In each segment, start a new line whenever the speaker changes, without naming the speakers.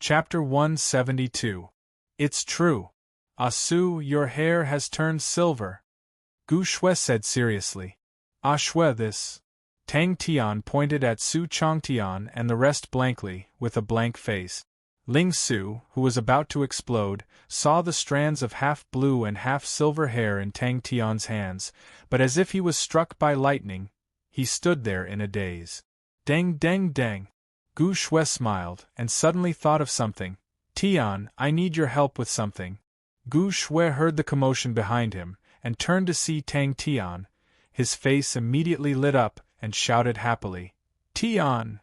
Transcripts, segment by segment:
Chapter 172. It's true. Ah Su, your hair has turned silver. Gu Shui said seriously. Ah Shui this. Tang Tian pointed at Su Changtian and the rest blankly, with a blank face. Ling Su, who was about to explode, saw the strands of half-blue and half-silver hair in Tang Tian's hands, but as if he was struck by lightning, he stood there in a daze. Dang dang dang! Gu Shui smiled, and suddenly thought of something. Tian, I need your help with something. Gu Shui heard the commotion behind him, and turned to see Tang Tian. His face immediately lit up, and shouted happily, Tian!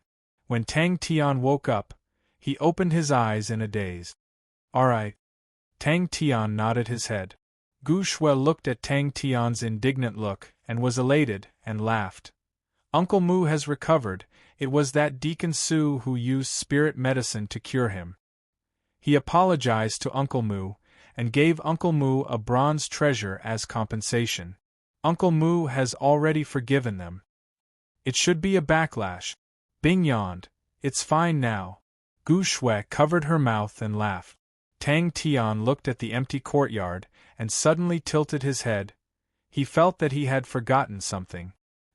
When Tang Tian woke up, he opened his eyes in a daze. All right. Tang Tian nodded his head. Gu Shui looked at Tang Tian's indignant look, and was elated, and laughed. Uncle Mu has recovered. It was that Deacon Su who used spirit medicine to cure him. He apologized to Uncle Mu, and gave Uncle Mu a bronze treasure as compensation. Uncle Mu has already forgiven them. It should be a backlash. Bing yawned. It's fine now. Gu Shui covered her mouth and laughed. Tang Tian looked at the empty courtyard, and suddenly tilted his head. He felt that he had forgotten something.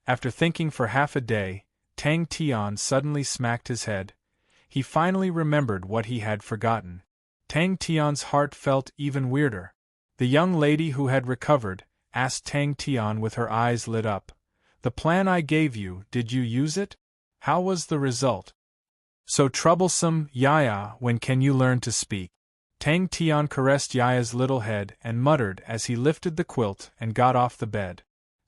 After thinking for half a day, Tang Tian suddenly smacked his head. He finally remembered what he had forgotten. Tang Tian's heart felt even weirder. The young lady who had recovered asked Tang Tian with her eyes lit up. The plan I gave you, did you use it? How was the result? So troublesome, Yaya, when can you learn to speak? Tang Tian caressed Yaya's little head and muttered as he lifted the quilt and got off the bed.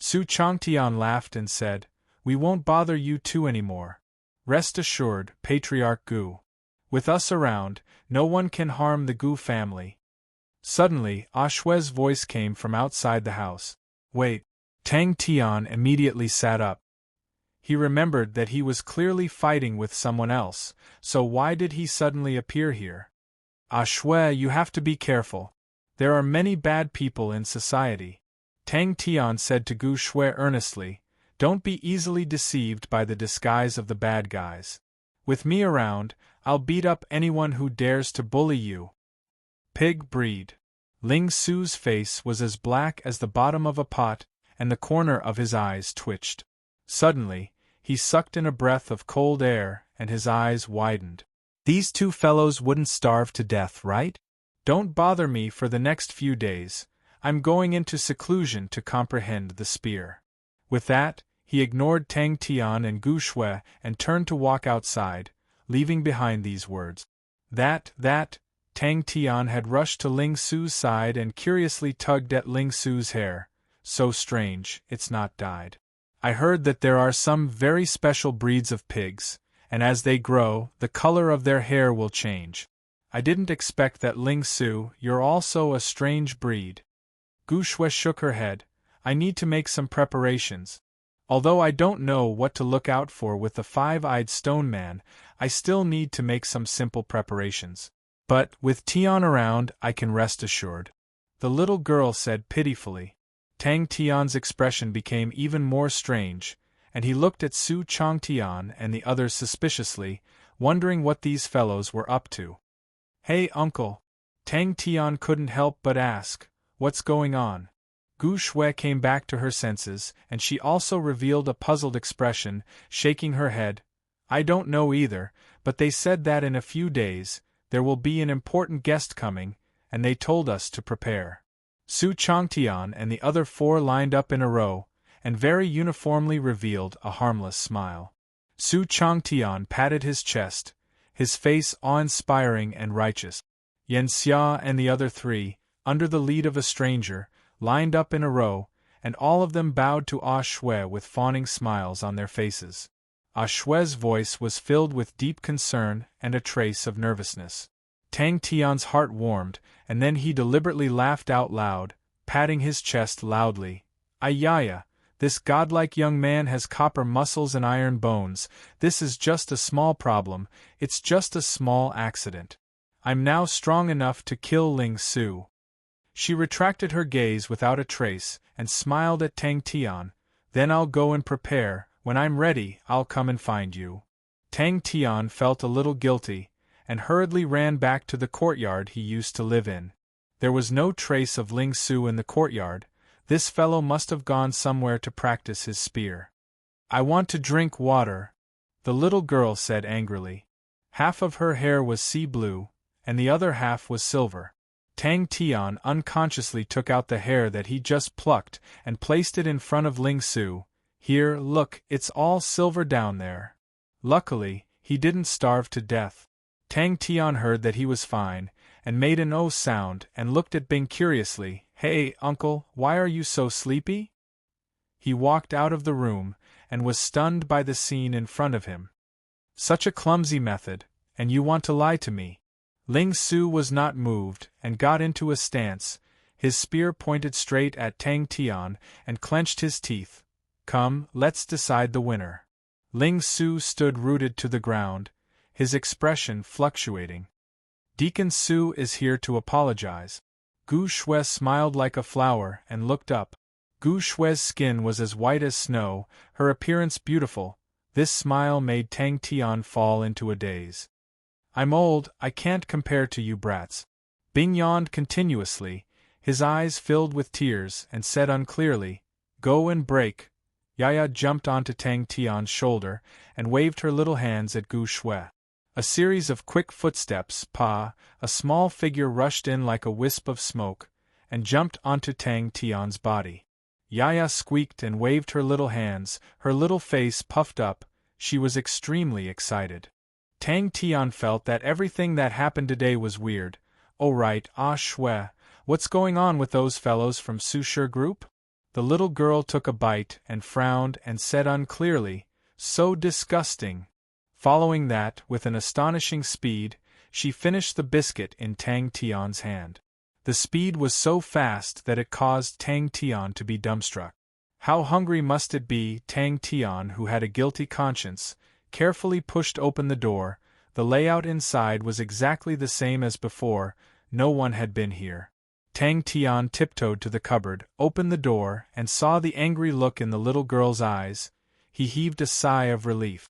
Su Changtian laughed and said, We won't bother you two anymore. Rest assured, Patriarch Gu. With us around, no one can harm the Gu family. Suddenly, Ah Shui's voice came from outside the house. Wait. Tang Tian immediately sat up. He remembered that he was clearly fighting with someone else, so why did he suddenly appear here? Ah Shui, you have to be careful. There are many bad people in society. Tang Tian said to Gu Shui earnestly, Don't be easily deceived by the disguise of the bad guys. With me around, I'll beat up anyone who dares to bully you. Pig breed. Ling Su's face was as black as the bottom of a pot, and the corner of his eyes twitched. Suddenly, he sucked in a breath of cold air, and his eyes widened. These two fellows wouldn't starve to death, right? Don't bother me for the next few days. I'm going into seclusion to comprehend the spear. With that, he ignored Tang Tian and Gu Shui and turned to walk outside, leaving behind these words. That, Tang Tian had rushed to Ling Su's side and curiously tugged at Ling Su's hair. So strange, it's not dyed. I heard that there are some very special breeds of pigs, and as they grow, the color of their hair will change. I didn't expect that. Ling Su, you're also a strange breed. Gu Shui shook her head. I need to make some preparations. Although I don't know what to look out for with the five-eyed stone man, I still need to make some simple preparations. But, with Tian around, I can rest assured. The little girl said pitifully. Tang Tian's expression became even more strange, and he looked at Su Changtian and the others suspiciously, wondering what these fellows were up to. Hey, uncle! Tang Tian couldn't help but ask, what's going on? Gu Shui came back to her senses, and she also revealed a puzzled expression, shaking her head. I don't know either, but they said that in a few days, there will be an important guest coming, and they told us to prepare. Su Changtian and the other four lined up in a row, and very uniformly revealed a harmless smile. Su Changtian patted his chest, his face awe-inspiring and righteous. Yan Xia and the other three, under the lead of a stranger, lined up in a row, and all of them bowed to Ah Shui with fawning smiles on their faces. Ah Shui's voice was filled with deep concern and a trace of nervousness. Tang Tian's heart warmed, and then he deliberately laughed out loud, patting his chest loudly. Ayaya, this godlike young man has copper muscles and iron bones. This is just a small problem, it's just a small accident. I'm now strong enough to kill Ling Su. She retracted her gaze without a trace, and smiled at Tang Tian. Then I'll go and prepare. When I'm ready, I'll come and find you. Tang Tian felt a little guilty, and hurriedly ran back to the courtyard he used to live in. There was no trace of Ling Su in the courtyard. This fellow must have gone somewhere to practice his spear. I want to drink water, the little girl said angrily. Half of her hair was sea blue, and the other half was silver. Tang Tian unconsciously took out the hair that he just plucked and placed it in front of Ling Su. Here, look, it's all silver down there. Luckily, he didn't starve to death. Tang Tian heard that he was fine, and made an "oh" sound and looked at Bing curiously. Hey, uncle, why are you so sleepy? He walked out of the room, and was stunned by the scene in front of him. Such a clumsy method, and you want to lie to me? Ling Su was not moved, and got into a stance. His spear pointed straight at Tang Tian, and clenched his teeth. Come, let's decide the winner. Ling Su stood rooted to the ground, his expression fluctuating. Deacon Su is here to apologize. Gu Shui smiled like a flower and looked up. Gu Shui's skin was as white as snow, her appearance beautiful. This smile made Tang Tian fall into a daze. I'm old, I can't compare to you brats. Bing yawned continuously, his eyes filled with tears, and said unclearly, Go and break. Yaya jumped onto Tang Tian's shoulder and waved her little hands at Gu Shui. A series of quick footsteps, a small figure rushed in like a wisp of smoke, and jumped onto Tang Tian's body. Yaya squeaked and waved her little hands, her little face puffed up. She was extremely excited. Tang Tian felt that everything that happened today was weird. Oh right, Shui, what's going on with those fellows from Sushur Group? The little girl took a bite and frowned and said unclearly, So disgusting. Following that, with an astonishing speed, she finished the biscuit in Tang Tian's hand. The speed was so fast that it caused Tang Tian to be dumbstruck. How hungry must it be? Tang Tian, who had a guilty conscience, carefully pushed open the door. The layout inside was exactly the same as before, no one had been here. Tang Tian tiptoed to the cupboard, opened the door, and saw the angry look in the little girl's eyes. He heaved a sigh of relief.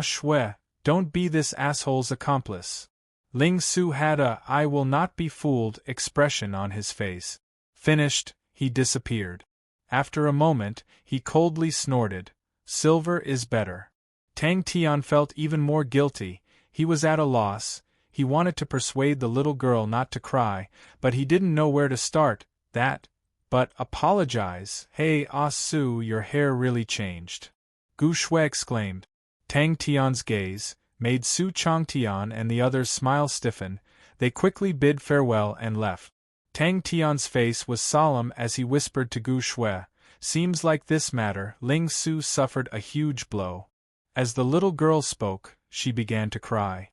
Shui, don't be this asshole's accomplice. Ling Su had a "I will not be fooled" expression on his face. Finished, he disappeared. After a moment, he coldly snorted, Silver is better. Tang Tian felt even more guilty. He was at a loss. He wanted to persuade the little girl not to cry, but he didn't know where to start. But apologize. Hey, Su, your hair really changed. Gu Shui exclaimed. Tang Tian's gaze made Su Changtian and the others' smiles stiffen. They quickly bid farewell and left. Tang Tian's face was solemn as he whispered to Gu Shui, Seems like this matter, Ling Su suffered a huge blow. As the little girl spoke, she began to cry.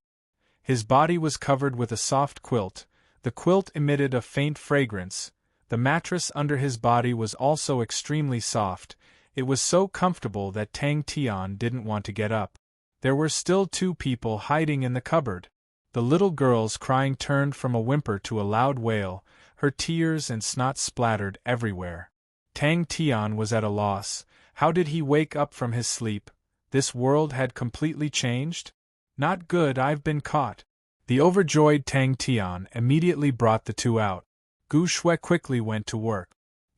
His body was covered with a soft quilt. The quilt emitted a faint fragrance. The mattress under his body was also extremely soft. It was so comfortable that Tang Tian didn't want to get up. There were still 2 people hiding in the cupboard. The little girl's crying turned from a whimper to a loud wail. Her tears and snot splattered everywhere. Tang Tian was at a loss. How did he wake up from his sleep? This world had completely changed? Not good, I've been caught. The overjoyed Tang Tian immediately brought the 2 out. Gu Shui quickly went to work.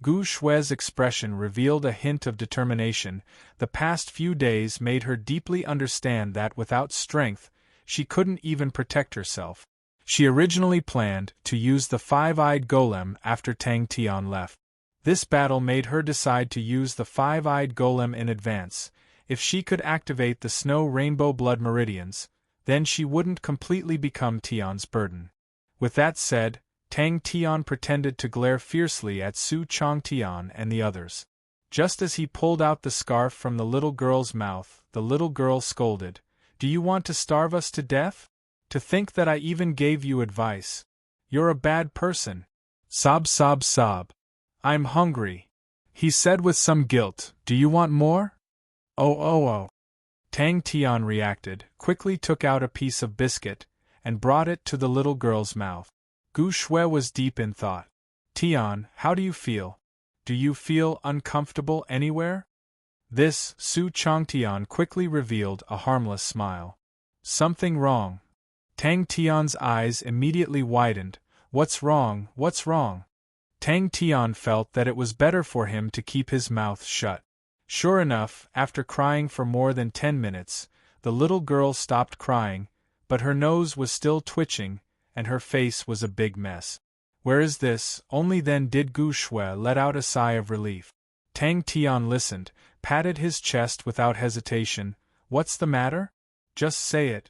Gu Shui's expression revealed a hint of determination. The past few days made her deeply understand that without strength, she couldn't even protect herself. She originally planned to use the 5-eyed golem after Tang Tian left. This battle made her decide to use the 5-eyed golem in advance. If she could activate the snow rainbow blood meridians, then she wouldn't completely become Tian's burden. With that said, Tang Tian pretended to glare fiercely at Su Changtian and the others. Just as he pulled out the scarf from the little girl's mouth, the little girl scolded, Do you want to starve us to death? To think that I even gave you advice. You're a bad person. Sob sob sob. I'm hungry. He said with some guilt, Do you want more? Oh. Tang Tian reacted, quickly took out a piece of biscuit, and brought it to the little girl's mouth. Gu Shui was deep in thought. Tian, how do you feel? Do you feel uncomfortable anywhere? This, Su Changtian quickly revealed a harmless smile. Something wrong. Tang Tian's eyes immediately widened. What's wrong? What's wrong? Tang Tian felt that it was better for him to keep his mouth shut. Sure enough, after crying for more than 10 minutes, the little girl stopped crying, but her nose was still twitching, and her face was a big mess. Where is this? Only then did Gu Shui let out a sigh of relief. Tang Tian listened, patted his chest without hesitation. What's the matter? Just say it.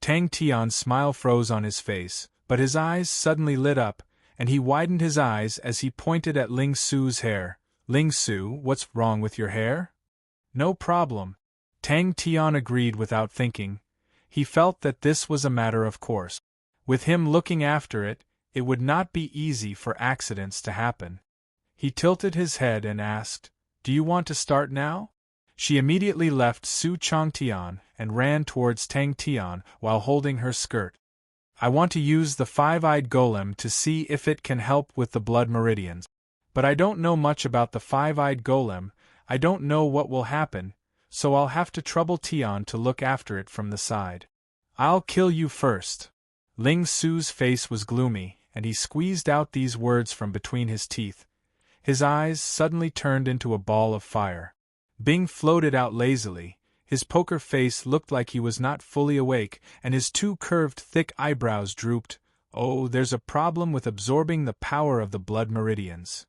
Tang Tian's smile froze on his face, but his eyes suddenly lit up, and he widened his eyes as he pointed at Ling Su's hair. Ling Su, what's wrong with your hair? No problem. Tang Tian agreed without thinking. He felt that this was a matter of course. With him looking after it, it would not be easy for accidents to happen. He tilted his head and asked, Do you want to start now? She immediately left Su Changtian and ran towards Tang Tian while holding her skirt. I want to use the five-eyed golem to see if it can help with the blood meridians. But I don't know much about the five-eyed golem, I don't know what will happen, so I'll have to trouble Tian to look after it from the side. I'll kill you first. Ling Su's face was gloomy, and he squeezed out these words from between his teeth. His eyes suddenly turned into a ball of fire. Bing floated out lazily. His poker face looked like he was not fully awake, and his two curved, thick eyebrows drooped. Oh, there's a problem with absorbing the power of the blood meridians.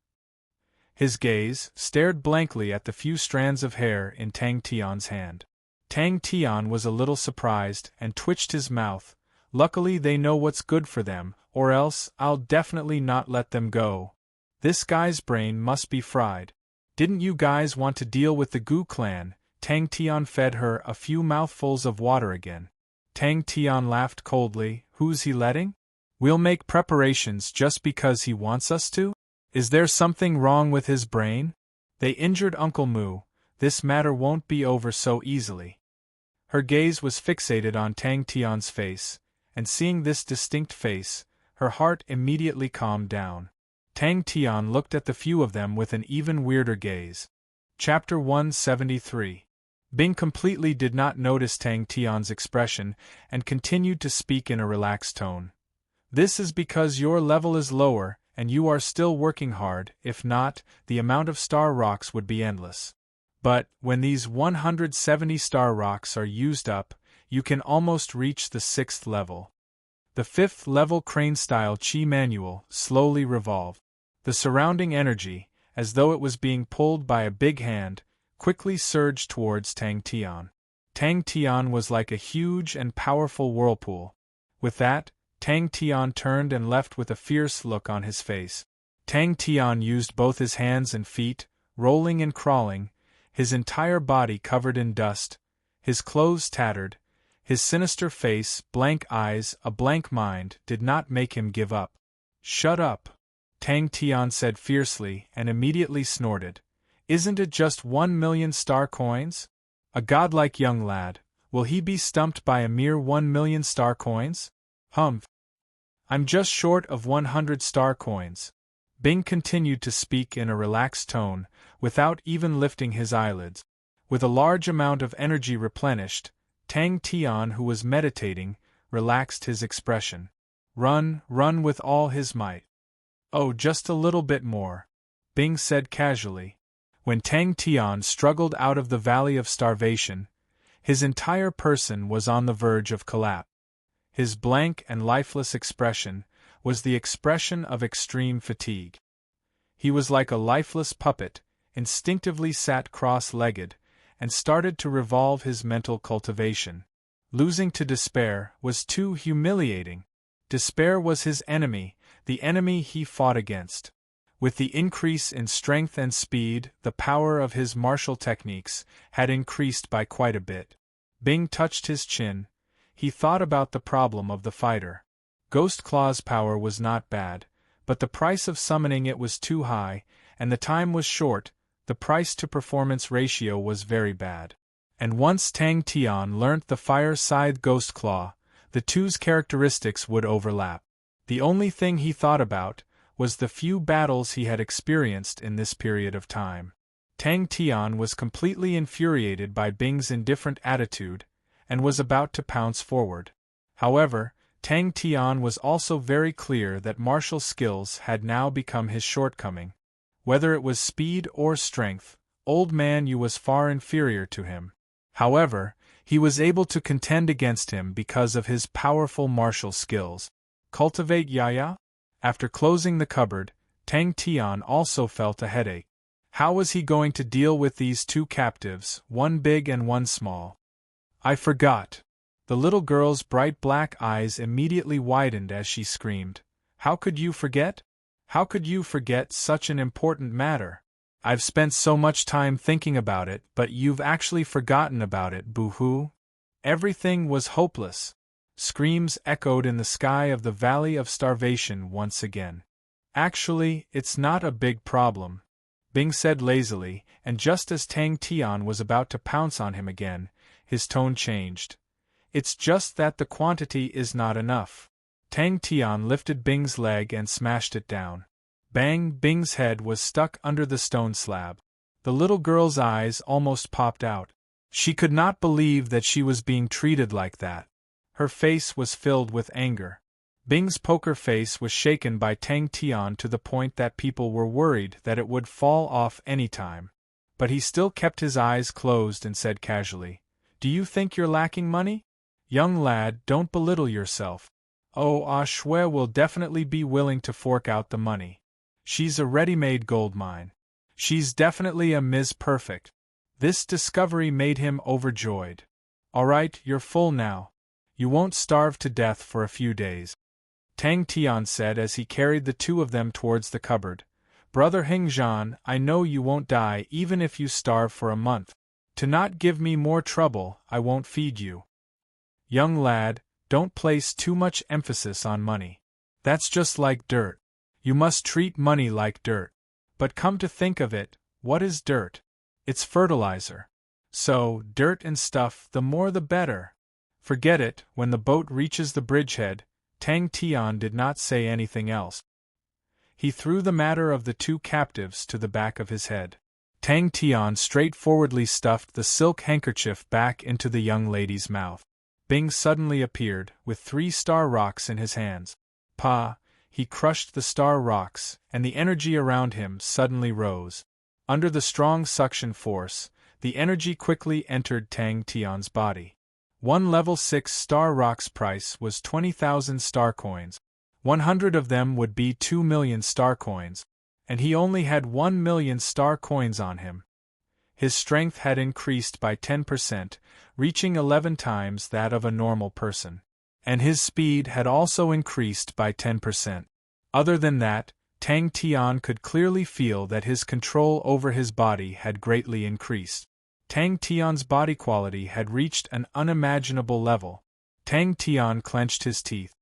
His gaze stared blankly at the few strands of hair in Tang Tian's hand. Tang Tian was a little surprised and twitched his mouth. Luckily they know what's good for them, or else I'll definitely not let them go. This guy's brain must be fried. Didn't you guys want to deal with the Gu clan? Tang Tian fed her a few mouthfuls of water again. Tang Tian laughed coldly. Who's he letting? We'll make preparations just because he wants us to? Is there something wrong with his brain? They injured Uncle Mu. This matter won't be over so easily. Her gaze was fixated on Tang Tian's face, and seeing this distinct face, her heart immediately calmed down. Tang Tian looked at the few of them with an even weirder gaze. Chapter 173. Bing completely did not notice Tang Tian's expression and continued to speak in a relaxed tone. This is because your level is lower and you are still working hard, if not, the amount of star rocks would be endless. But, when these 170 star rocks are used up, you can almost reach the 6th level. The 5th level crane-style Qi manual slowly revolved. The surrounding energy, as though it was being pulled by a big hand, quickly surged towards Tang Tian. Tang Tian was like a huge and powerful whirlpool. With that, Tang Tian turned and left with a fierce look on his face. Tang Tian used both his hands and feet, rolling and crawling, his entire body covered in dust, his clothes tattered, his sinister face, blank eyes, a blank mind, did not make him give up. Shut up! Tang Tian said fiercely and immediately snorted. Isn't it just 1,000,000 star coins? A godlike young lad, will he be stumped by a mere 1,000,000 star coins? Humph! I'm just short of 100 star coins. Bing continued to speak in a relaxed tone, without even lifting his eyelids. With a large amount of energy replenished, Tang Tian, who was meditating, relaxed his expression. Run with all his might. Oh, just a little bit more, Bing said casually. When Tang Tian struggled out of the valley of starvation, his entire person was on the verge of collapse. His blank and lifeless expression was the expression of extreme fatigue. He was like a lifeless puppet, instinctively sat cross-legged, and started to revolve his mental cultivation. Losing to despair was too humiliating. Despair was his enemy, the enemy he fought against. With the increase in strength and speed, the power of his martial techniques had increased by quite a bit. Bing touched his chin. He thought about the problem of the fighter. Ghost Claw's power was not bad, but the price of summoning it was too high, and the time was short. The price-to-performance ratio was very bad. And once Tang Tian learnt the fire-scythe Ghost Claw, the two's characteristics would overlap. The only thing he thought about was the few battles he had experienced in this period of time. Tang Tian was completely infuriated by Bing's indifferent attitude, and was about to pounce forward. However, Tang Tian was also very clear that martial skills had now become his shortcoming. Whether it was speed or strength, old man Yu was far inferior to him. However, he was able to contend against him because of his powerful martial skills. Cultivate Yaya? After closing the cupboard, Tang Tian also felt a headache. How was he going to deal with these two captives, one big and one small? I forgot. The little girl's bright black eyes immediately widened as she screamed. How could you forget? How could you forget such an important matter? I've spent so much time thinking about it, but you've actually forgotten about it, boo-hoo. Everything was hopeless. Screams echoed in the sky of the Valley of Starvation once again. Actually, it's not a big problem, Bing said lazily, and just as Tang Tian was about to pounce on him again, his tone changed. It's just that the quantity is not enough. Tang Tian lifted Bing's leg and smashed it down. Bang! Bing's head was stuck under the stone slab. The little girl's eyes almost popped out. She could not believe that she was being treated like that. Her face was filled with anger. Bing's poker face was shaken by Tang Tian to the point that people were worried that it would fall off any time. But he still kept his eyes closed and said casually, "Do you think you're lacking money? Young lad, don't belittle yourself. Oh, Shui will definitely be willing to fork out the money. She's a ready-made gold mine. She's definitely a Ms. Perfect." This discovery made him overjoyed. "All right, you're full now. You won't starve to death for a few days," Tang Tian said as he carried the two of them towards the cupboard. "Brother Hingzhan, I know you won't die even if you starve for a month. To not give me more trouble, I won't feed you. Young lad, don't place too much emphasis on money. That's just like dirt. You must treat money like dirt. But come to think of it, what is dirt? It's fertilizer. So, dirt and stuff, the more the better. Forget it." When the boat reaches the bridgehead, Tang Tian did not say anything else. He threw the matter of the two captives to the back of his head. Tang Tian straightforwardly stuffed the silk handkerchief back into the young lady's mouth. Bing suddenly appeared, with 3 star rocks in his hands. Pa! He crushed the star rocks, and the energy around him suddenly rose. Under the strong suction force, the energy quickly entered Tang Tian's body. One level 6 star rock's price was 20,000 star coins. 100 of them would be 2 million star coins, and he only had 1 million star coins on him. His strength had increased by 10%, reaching 11 times that of a normal person. And his speed had also increased by 10%. Other than that, Tang Tian could clearly feel that his control over his body had greatly increased. Tang Tian's body quality had reached an unimaginable level. Tang Tian clenched his teeth.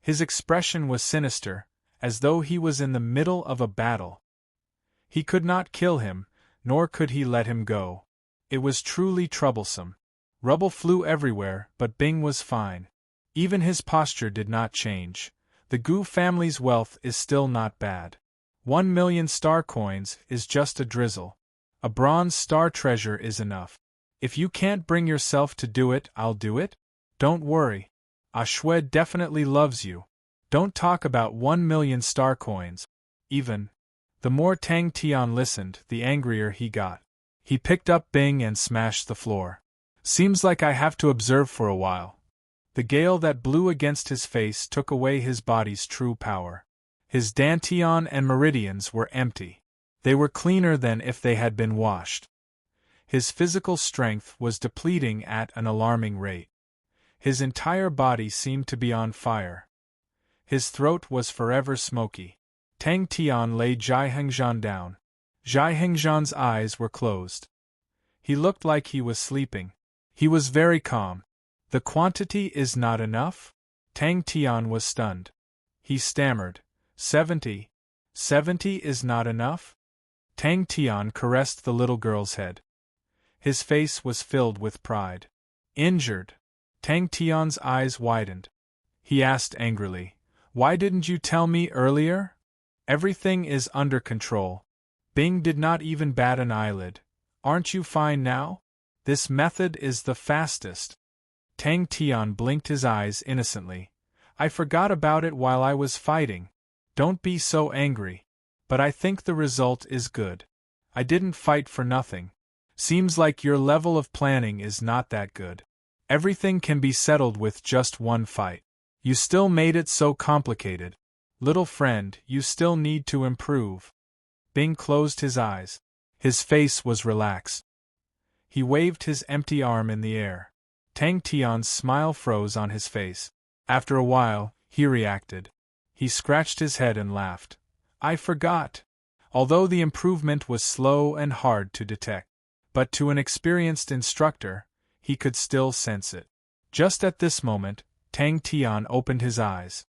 His expression was sinister, as though he was in the middle of a battle. He could not kill him, nor could he let him go. It was truly troublesome. Rubble flew everywhere, but Bing was fine. Even his posture did not change. The Gu family's wealth is still not bad. 1 million star coins is just a drizzle. A bronze star treasure is enough. If you can't bring yourself to do it, I'll do it. Don't worry. Shui definitely loves you. Don't talk about 1 million star coins. Even. The more Tang Tian listened, the angrier he got. He picked up Bing and smashed the floor. Seems like I have to observe for a while. The gale that blew against his face took away his body's true power. His dantian and meridians were empty. They were cleaner than if they had been washed. His physical strength was depleting at an alarming rate. His entire body seemed to be on fire. His throat was forever smoky. Tang Tian laid Zhai Hengzhan down. Zhai Hengzhan's eyes were closed. He looked like he was sleeping. He was very calm. The quantity is not enough? Tang Tian was stunned. He stammered, 70. 70 is not enough? Tang Tian caressed the little girl's head. His face was filled with pride. Injured. Tang Tian's eyes widened. He asked angrily, "Why didn't you tell me earlier? Everything is under control." Bing did not even bat an eyelid. "Aren't you fine now? This method is the fastest." Tang Tian blinked his eyes innocently. I forgot about it while I was fighting. Don't be so angry. But I think the result is good. I didn't fight for nothing. Seems like your level of planning is not that good. Everything can be settled with just one fight. You still made it so complicated. Little friend, you still need to improve. Bing closed his eyes. His face was relaxed. He waved his empty arm in the air. Tang Tian's smile froze on his face. After a while, he reacted. He scratched his head and laughed. I forgot. Although the improvement was slow and hard to detect, but to an experienced instructor, he could still sense it. Just at this moment, Tang Tian opened his eyes.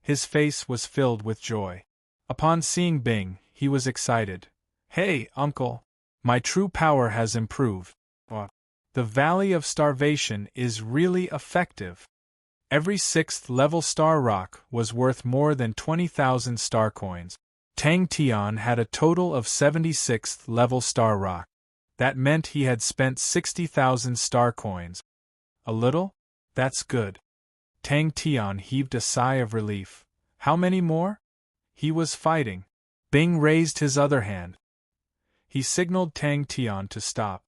His face was filled with joy. Upon seeing Bing, he was excited. Hey, uncle! My true power has improved. The Valley of Starvation is really effective. Every 6th level star rock was worth more than 20,000 star coins. Tang Tian had a total of 76th level star rock. That meant he had spent 60,000 star coins. A little? That's good. Tang Tian heaved a sigh of relief. How many more? He was fighting. Bing raised his other hand. He signaled Tang Tian to stop.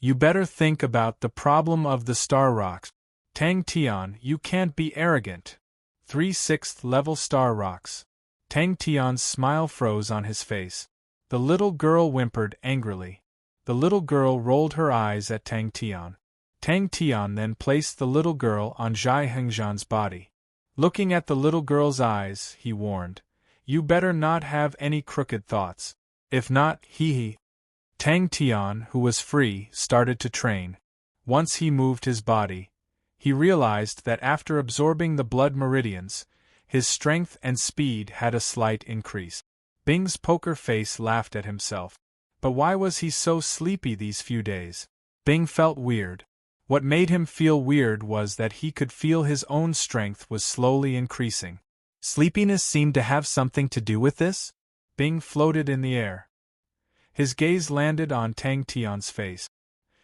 You better think about the problem of the star rocks. Tang Tian, you can't be arrogant. 3 6th level star rocks. Tang Tian's smile froze on his face. The little girl whimpered angrily. The little girl rolled her eyes at Tang Tian. Tang Tian then placed the little girl on Zhai Hengzhan's body. Looking at the little girl's eyes, he warned, you better not have any crooked thoughts. If not, hee. Tang Tian, who was free, started to train. Once he moved his body, he realized that after absorbing the blood meridians, his strength and speed had a slight increase. Bing's poker face laughed at himself. But why was he so sleepy these few days? Bing felt weird. What made him feel weird was that he could feel his own strength was slowly increasing. Sleepiness seemed to have something to do with this? Bing floated in the air. His gaze landed on Tang Tian's face.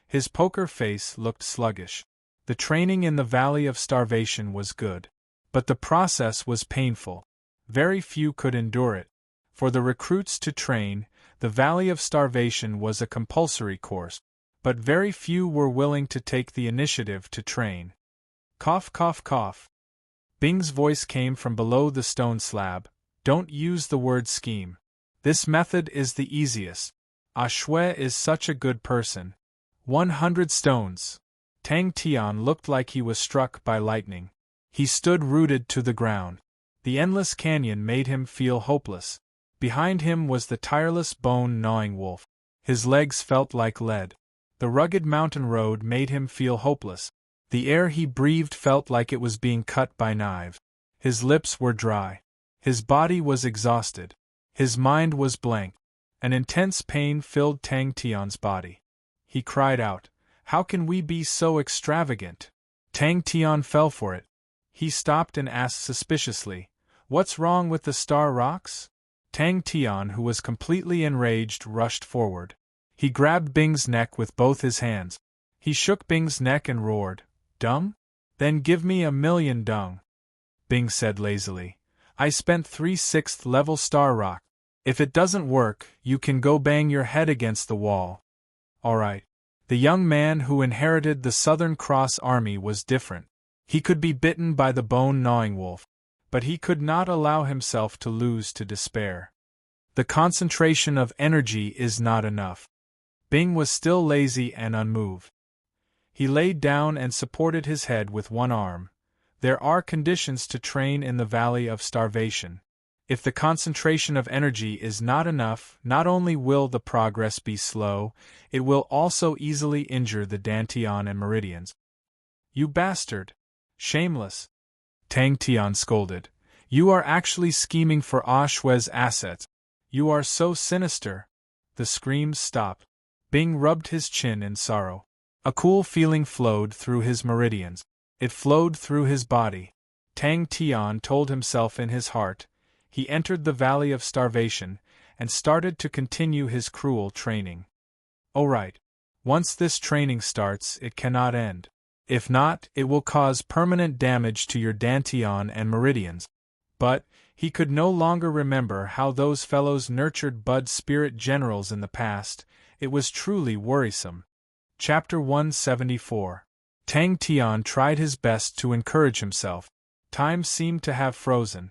His poker face looked sluggish. The training in the Valley of Starvation was good. But the process was painful. Very few could endure it. For the recruits to train, the Valley of Starvation was a compulsory course. But very few were willing to take the initiative to train. Cough, cough, cough. Bing's voice came from below the stone slab. Don't use the word scheme. This method is the easiest. Shui is such a good person. 100 stones. Tang Tian looked like he was struck by lightning. He stood rooted to the ground. The endless canyon made him feel hopeless. Behind him was the tireless bone-gnawing wolf. His legs felt like lead. The rugged mountain road made him feel hopeless. The air he breathed felt like it was being cut by knives. His lips were dry. His body was exhausted. His mind was blank. An intense pain filled Tang Tian's body. He cried out, "How can we be so extravagant?" Tang Tian fell for it. He stopped and asked suspiciously, "What's wrong with the star rocks?" Tang Tian, who was completely enraged, rushed forward. He grabbed Bing's neck with both his hands. He shook Bing's neck and roared, "Dumb? Then give me 1,000,000 dung." Bing said lazily, "I spent 3 6th level star rock. If it doesn't work, you can go bang your head against the wall." Alright. The young man who inherited the Southern Cross Army was different. He could be bitten by the bone-gnawing wolf. But he could not allow himself to lose to despair. The concentration of energy is not enough. Bing was still lazy and unmoved. He laid down and supported his head with one arm. There are conditions to train in the Valley of Starvation. If the concentration of energy is not enough, not only will the progress be slow, it will also easily injure the Dantian and meridians. "You bastard! Shameless!" Tang Tian scolded. "You are actually scheming for Shui's assets. You are so sinister." The screams stopped. Bing rubbed his chin in sorrow. A cool feeling flowed through his meridians. It flowed through his body. Tang Tian told himself in his heart. He entered the Valley of Starvation, and started to continue his cruel training. Alright. Once this training starts, it cannot end. If not, it will cause permanent damage to your dantian and meridians. But he could no longer remember how those fellows nurtured Bud's spirit generals in the past. It was truly worrisome. Chapter 174. Tang Tian tried his best to encourage himself. Time seemed to have frozen.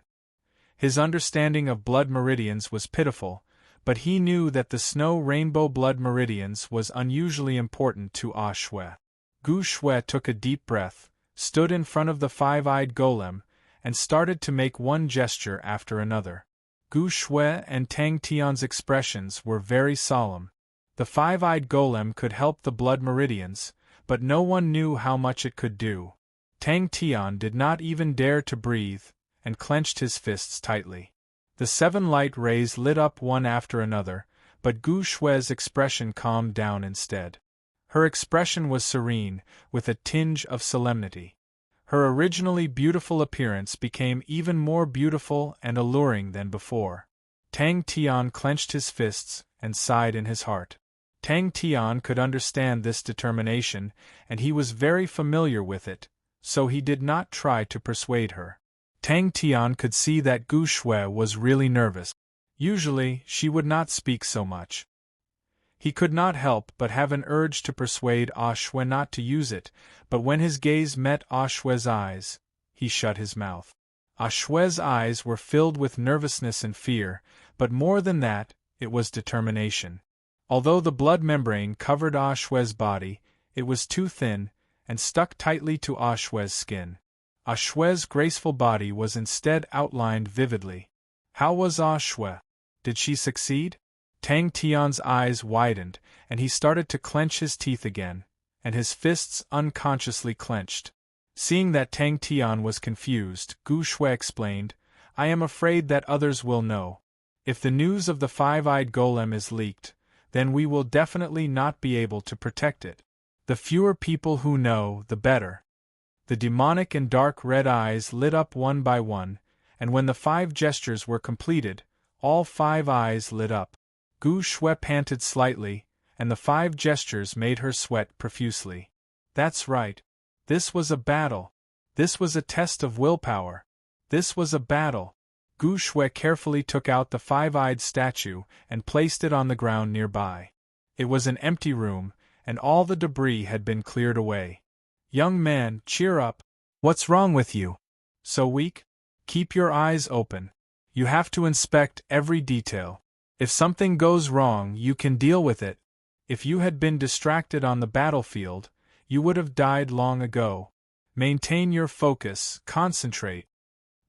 His understanding of blood meridians was pitiful, but he knew that the snow rainbow blood meridians was unusually important to Ah Shui. Gu Shui took a deep breath, stood in front of the five-eyed golem, and started to make one gesture after another. Gu Shui and Tang Tian's expressions were very solemn. The five-eyed golem could help the blood meridians, but no one knew how much it could do. Tang Tian did not even dare to breathe, and clenched his fists tightly. The 7 light rays lit up one after another, but Gu Shui's expression calmed down instead. Her expression was serene, with a tinge of solemnity. Her originally beautiful appearance became even more beautiful and alluring than before. Tang Tian clenched his fists and sighed in his heart. Tang Tian could understand this determination, and he was very familiar with it, so he did not try to persuade her. Tang Tian could see that Gu Shui was really nervous. Usually, she would not speak so much. He could not help but have an urge to persuade Ah Shui not to use it, but when his gaze met Ah Shui's eyes, he shut his mouth. Ah Shui's eyes were filled with nervousness and fear, but more than that, it was determination. Although the blood membrane covered Ah Shui's body, it was too thin, and stuck tightly to Ah Shui's skin. Ah Shui's graceful body was instead outlined vividly. How was Ah Shui? Did she succeed? Tang Tian's eyes widened, and he started to clench his teeth again, and his fists unconsciously clenched. Seeing that Tang Tian was confused, Gu Shui explained, "I am afraid that others will know. If the news of the five-eyed golem is leaked, then we will definitely not be able to protect it. The fewer people who know, the better." The demonic and dark red eyes lit up one by one, and when the 5 gestures were completed, all 5 eyes lit up. Gu Shui panted slightly, and the 5 gestures made her sweat profusely. That's right. This was a battle. This was a test of willpower. This was a battle. Gu Shui carefully took out the 5-eyed statue and placed it on the ground nearby. It was an empty room, and all the debris had been cleared away. "Young man, cheer up. What's wrong with you? So weak? Keep your eyes open. You have to inspect every detail. If something goes wrong, you can deal with it. If you had been distracted on the battlefield, you would have died long ago. Maintain your focus, concentrate."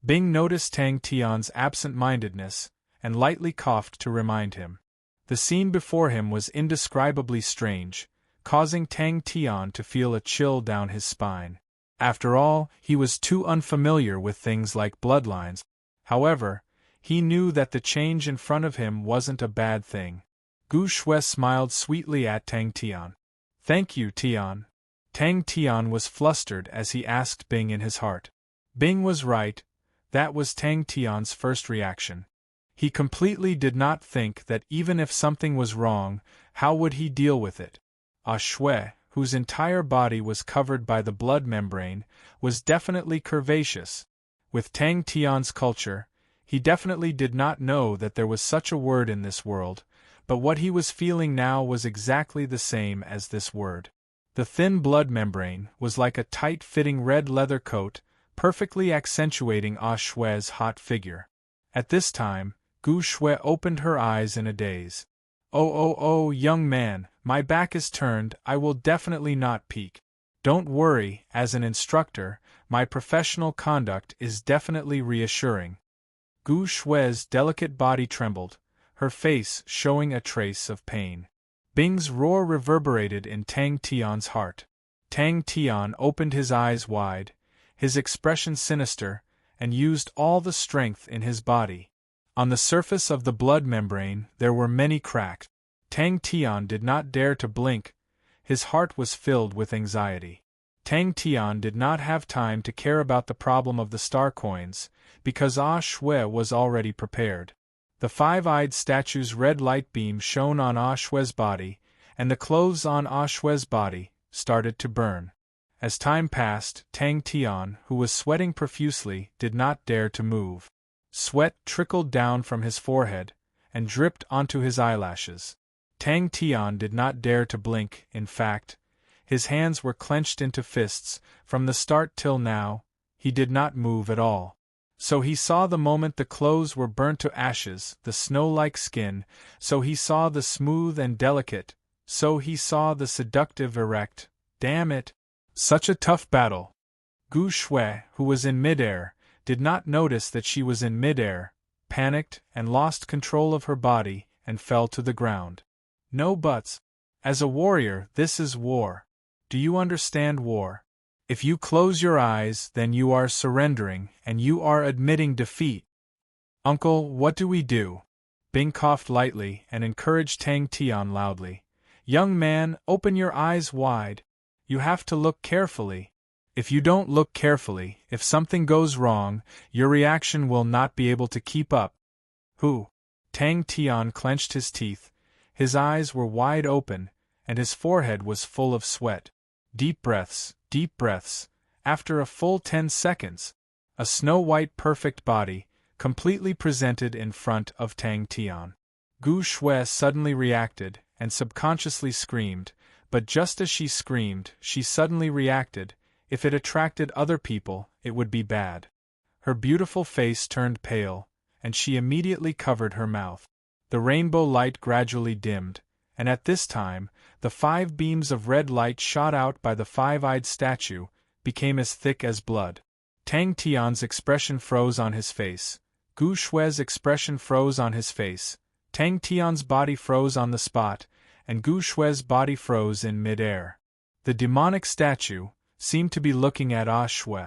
Bing noticed Tang Tian's absent-mindedness, and lightly coughed to remind him. The scene before him was indescribably strange, causing Tang Tian to feel a chill down his spine. After all, he was too unfamiliar with things like bloodlines. However, he knew that the change in front of him wasn't a bad thing. Gu Shui smiled sweetly at Tang Tian. "Thank you, Tian." Tang Tian was flustered as he asked Bing in his heart. Bing was right. That was Tang Tian's first reaction. He completely did not think that even if something was wrong, how would he deal with it? Ah Shui, whose entire body was covered by the blood membrane, was definitely curvaceous. With Tang Tian's culture, he definitely did not know that there was such a word in this world, but what he was feeling now was exactly the same as this word. The thin blood membrane was like a tight-fitting red leather coat, perfectly accentuating Ah Shui's hot figure. At this time, Gu Shui opened her eyes in a daze. Oh, young man, my back is turned, I will definitely not peek. Don't worry, as an instructor, my professional conduct is definitely reassuring." Gu Shui's delicate body trembled, her face showing a trace of pain. Bing's roar reverberated in Tang Tian's heart. Tang Tian opened his eyes wide, his expression sinister, and used all the strength in his body. On the surface of the blood membrane there were many cracks. Tang Tian did not dare to blink, his heart was filled with anxiety. Tang Tian did not have time to care about the problem of the star coins, because Ah Shui was already prepared. The 5-eyed statue's red light beam shone on Ah Shui's body, and the clothes on Ah Shui's body started to burn. As time passed, Tang Tian, who was sweating profusely, did not dare to move. Sweat trickled down from his forehead and dripped onto his eyelashes. Tang Tian did not dare to blink. In fact, his hands were clenched into fists. From the start till now, he did not move at all. So he saw the moment the clothes were burnt to ashes, the snow-like skin, so he saw the smooth and delicate, so he saw the seductive erect. Damn it! Such a tough battle! Gu Shui, who was in midair, did not notice that she was in midair, panicked and lost control of her body, and fell to the ground. No buts. As a warrior, this is war. Do you understand war? If you close your eyes, then you are surrendering, and you are admitting defeat. Uncle, what do we do? Bing coughed lightly and encouraged Tang Tian loudly. Young man, open your eyes wide. You have to look carefully. If you don't look carefully, if something goes wrong, your reaction will not be able to keep up. Who? Tang Tian clenched his teeth, his eyes were wide open, and his forehead was full of sweat. Deep breaths, deep breaths. After a full 10 seconds, a snow-white perfect body, completely presented in front of Tang Tian. Gu Shui suddenly reacted, and subconsciously screamed, but just as she screamed, she suddenly reacted. If it attracted other people, it would be bad. Her beautiful face turned pale, and she immediately covered her mouth. The rainbow light gradually dimmed, and at this time, the 5 beams of red light shot out by the 5-eyed statue, became as thick as blood. Tang Tian's expression froze on his face. Gu Shui's expression froze on his face. Tang Tian's body froze on the spot, and Gu Shui's body froze in mid-air. The demonic statue seemed to be looking at Shui.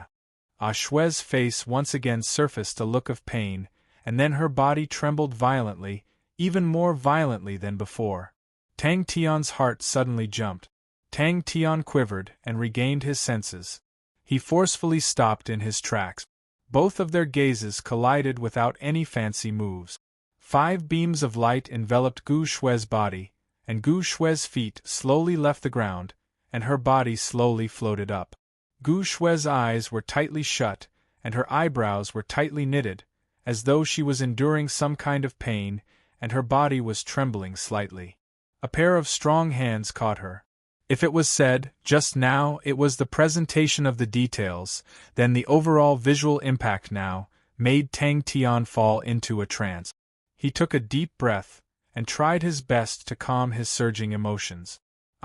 Shui's face once again surfaced a look of pain, and then her body trembled violently, even more violently than before. Tang Tian's heart suddenly jumped. Tang Tian quivered and regained his senses. He forcefully stopped in his tracks. Both of their gazes collided without any fancy moves. 5 beams of light enveloped Gu Shui's body, and Gu Shui's feet slowly left the ground, and her body slowly floated up. Gu Shui's eyes were tightly shut, and her eyebrows were tightly knitted, as though she was enduring some kind of pain, and her body was trembling slightly. A pair of strong hands caught her. If it was said, just now, it was the presentation of the details, then the overall visual impact now made Tang Tian fall into a trance. He took a deep breath, and tried his best to calm his surging emotions.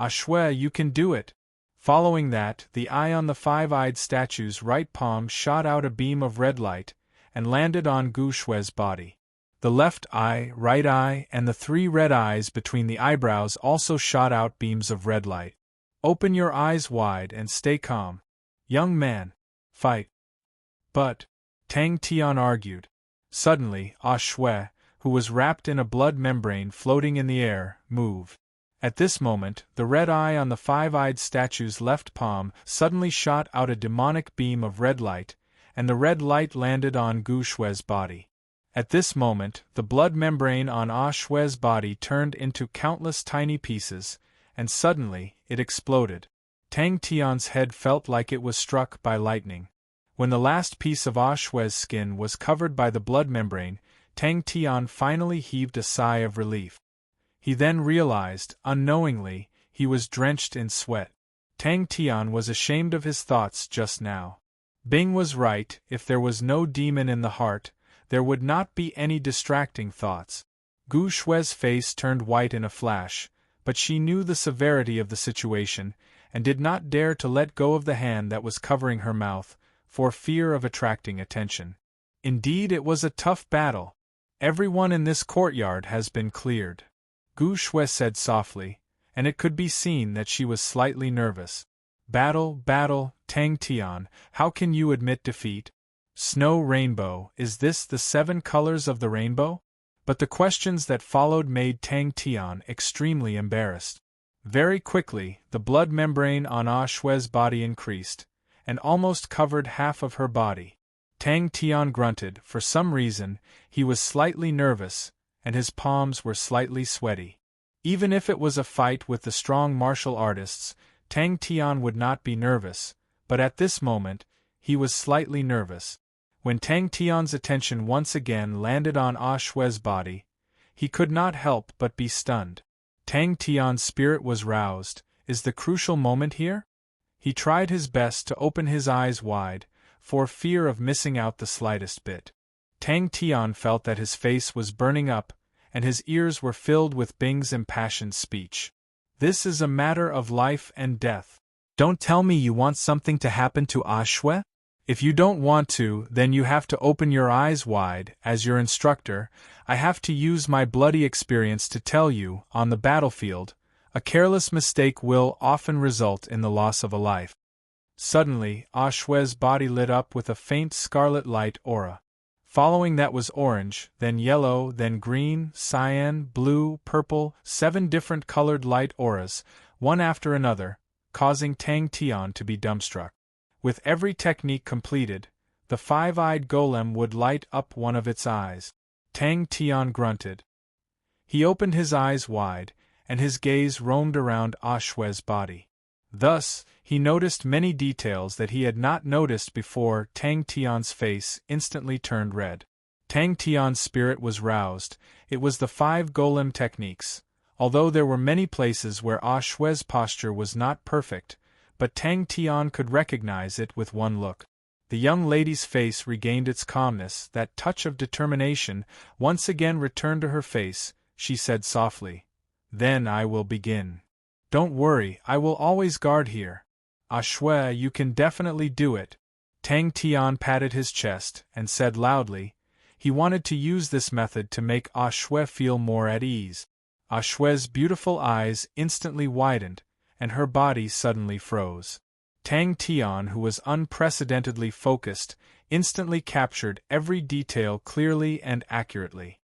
Shui, you can do it! Following that, the eye on the 5-eyed statue's right palm shot out a beam of red light, and landed on Gu Shui's body. The left eye, right eye, and the 3 red eyes between the eyebrows also shot out beams of red light. Open your eyes wide and stay calm. Young man, fight. But, Tang Tian argued. Suddenly, Shui, who was wrapped in a blood membrane floating in the air, moved. At this moment, the red eye on the 5-eyed statue's left palm suddenly shot out a demonic beam of red light, and the red light landed on Gu Shui's body. At this moment, the blood membrane on Shui's body turned into countless tiny pieces, and suddenly, it exploded. Tang Tian's head felt like it was struck by lightning. When the last piece of Shui's skin was covered by the blood membrane, Tang Tian finally heaved a sigh of relief. He then realized, unknowingly, he was drenched in sweat. Tang Tian was ashamed of his thoughts just now. Bing was right, if there was no demon in the heart, there would not be any distracting thoughts. Gu Shui's face turned white in a flash, but she knew the severity of the situation, and did not dare to let go of the hand that was covering her mouth, for fear of attracting attention. Indeed, it was a tough battle. Everyone in this courtyard has been cleared, Gu Shui said softly, and it could be seen that she was slightly nervous. Battle, Tang Tian, how can you admit defeat? Snow rainbow, is this the 7 colors of the rainbow? But the questions that followed made Tang Tian extremely embarrassed. Very quickly, the blood membrane on Shui's body increased, and almost covered half of her body. Tang Tian grunted. For some reason, he was slightly nervous, and his palms were slightly sweaty. Even if it was a fight with the strong martial artists, Tang Tian would not be nervous, but at this moment, he was slightly nervous. When Tang Tian's attention once again landed on Ah Shue's body, he could not help but be stunned. Tang Tian's spirit was roused. Is the crucial moment here? He tried his best to open his eyes wide, for fear of missing out the slightest bit. Tang Tian felt that his face was burning up, and his ears were filled with Bing's impassioned speech. This is a matter of life and death. Don't tell me you want something to happen to Ah Shue? If you don't want to, then you have to open your eyes wide. As your instructor, I have to use my bloody experience to tell you, on the battlefield, a careless mistake will often result in the loss of a life. Suddenly, Ah Shue's body lit up with a faint scarlet light aura. Following that was orange, then yellow, then green, cyan, blue, purple, 7 different colored light auras, one after another, causing Tang Tian to be dumbstruck. With every technique completed, the 5-eyed golem would light up one of its eyes. Tang Tian grunted. He opened his eyes wide, and his gaze roamed around Ah Shue's body. Thus, he noticed many details that he had not noticed before. Tang Tian's face instantly turned red. Tang Tian's spirit was roused. It was the 5 golem techniques. Although there were many places where Ah Shue's posture was not perfect, but Tang Tian could recognize it with one look. The young lady's face regained its calmness, that touch of determination once again returned to her face. She said softly, "Then I will begin. Don't worry, I will always guard here. Ah Shue, you can definitely do it." Tang Tian patted his chest and said loudly, he wanted to use this method to make Ah Shue feel more at ease. Ah Shue's beautiful eyes instantly widened, and her body suddenly froze. Tang Tian, who was unprecedentedly focused, instantly captured every detail clearly and accurately.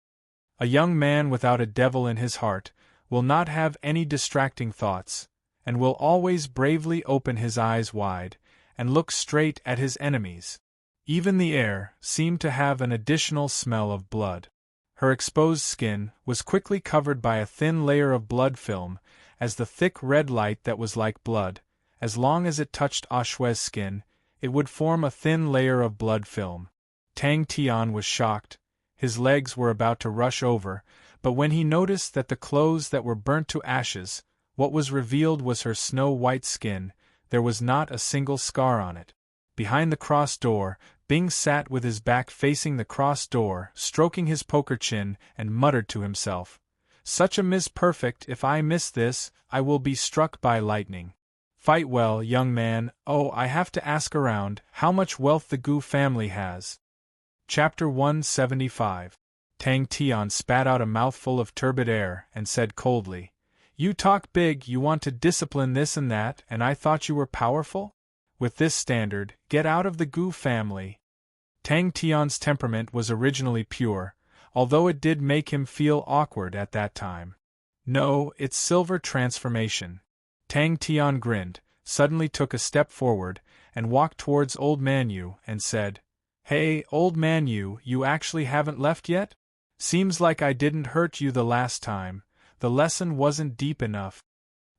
A young man without a devil in his heart will not have any distracting thoughts, and will always bravely open his eyes wide and look straight at his enemies. Even the air seemed to have an additional smell of blood. Her exposed skin was quickly covered by a thin layer of blood film, as the thick red light that was like blood, as long as it touched Ah Shue's skin, it would form a thin layer of blood film. Tang Tian was shocked. His legs were about to rush over, but when he noticed that the clothes that were burnt to ashes, what was revealed was her snow-white skin. There was not a single scar on it. Behind the cross door, Bing sat with his back facing the cross door, stroking his poker chin, and muttered to himself, "Such a miss perfect, if I miss this, I will be struck by lightning. Fight well, young man. Oh, I have to ask around, how much wealth the Gu family has." Chapter 175. Tang Tian spat out a mouthful of turbid air and said coldly, "You talk big, you want to discipline this and that, and I thought you were powerful? With this standard, get out of the Gu family." Tang Tian's temperament was originally pure, although it did make him feel awkward at that time. "No, it's silver transformation." Tang Tian grinned, suddenly took a step forward, and walked towards Old Man Yu and said, "Hey, Old Man Yu, you actually haven't left yet? Seems like I didn't hurt you the last time. The lesson wasn't deep enough."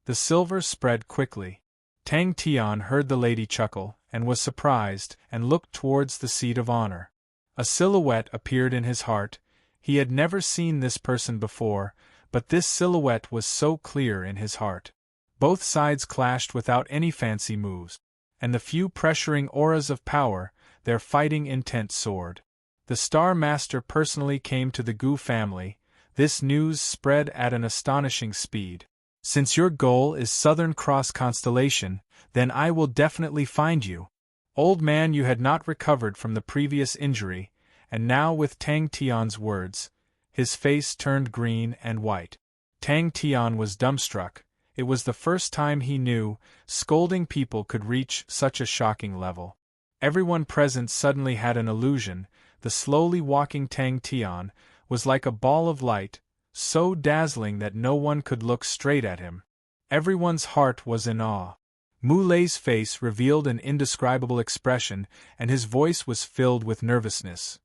The silver spread quickly. Tang Tian heard the lady chuckle, and was surprised, and looked towards the seat of honor. A silhouette appeared in his heart. He had never seen this person before, but this silhouette was so clear in his heart. Both sides clashed without any fancy moves, and the few pressuring auras of power, their fighting intent soared. The Star Master personally came to the Gu family. This news spread at an astonishing speed. "Since your goal is Southern Cross Constellation, then I will definitely find you." Old Man, you had not recovered from the previous injury, and now with Tang Tian's words, his face turned green and white. Tang Tian was dumbstruck. It was the first time he knew scolding people could reach such a shocking level. Everyone present suddenly had an illusion. The slowly walking Tang Tian was like a ball of light, so dazzling that no one could look straight at him. Everyone's heart was in awe. Mulay's face revealed an indescribable expression, and his voice was filled with nervousness.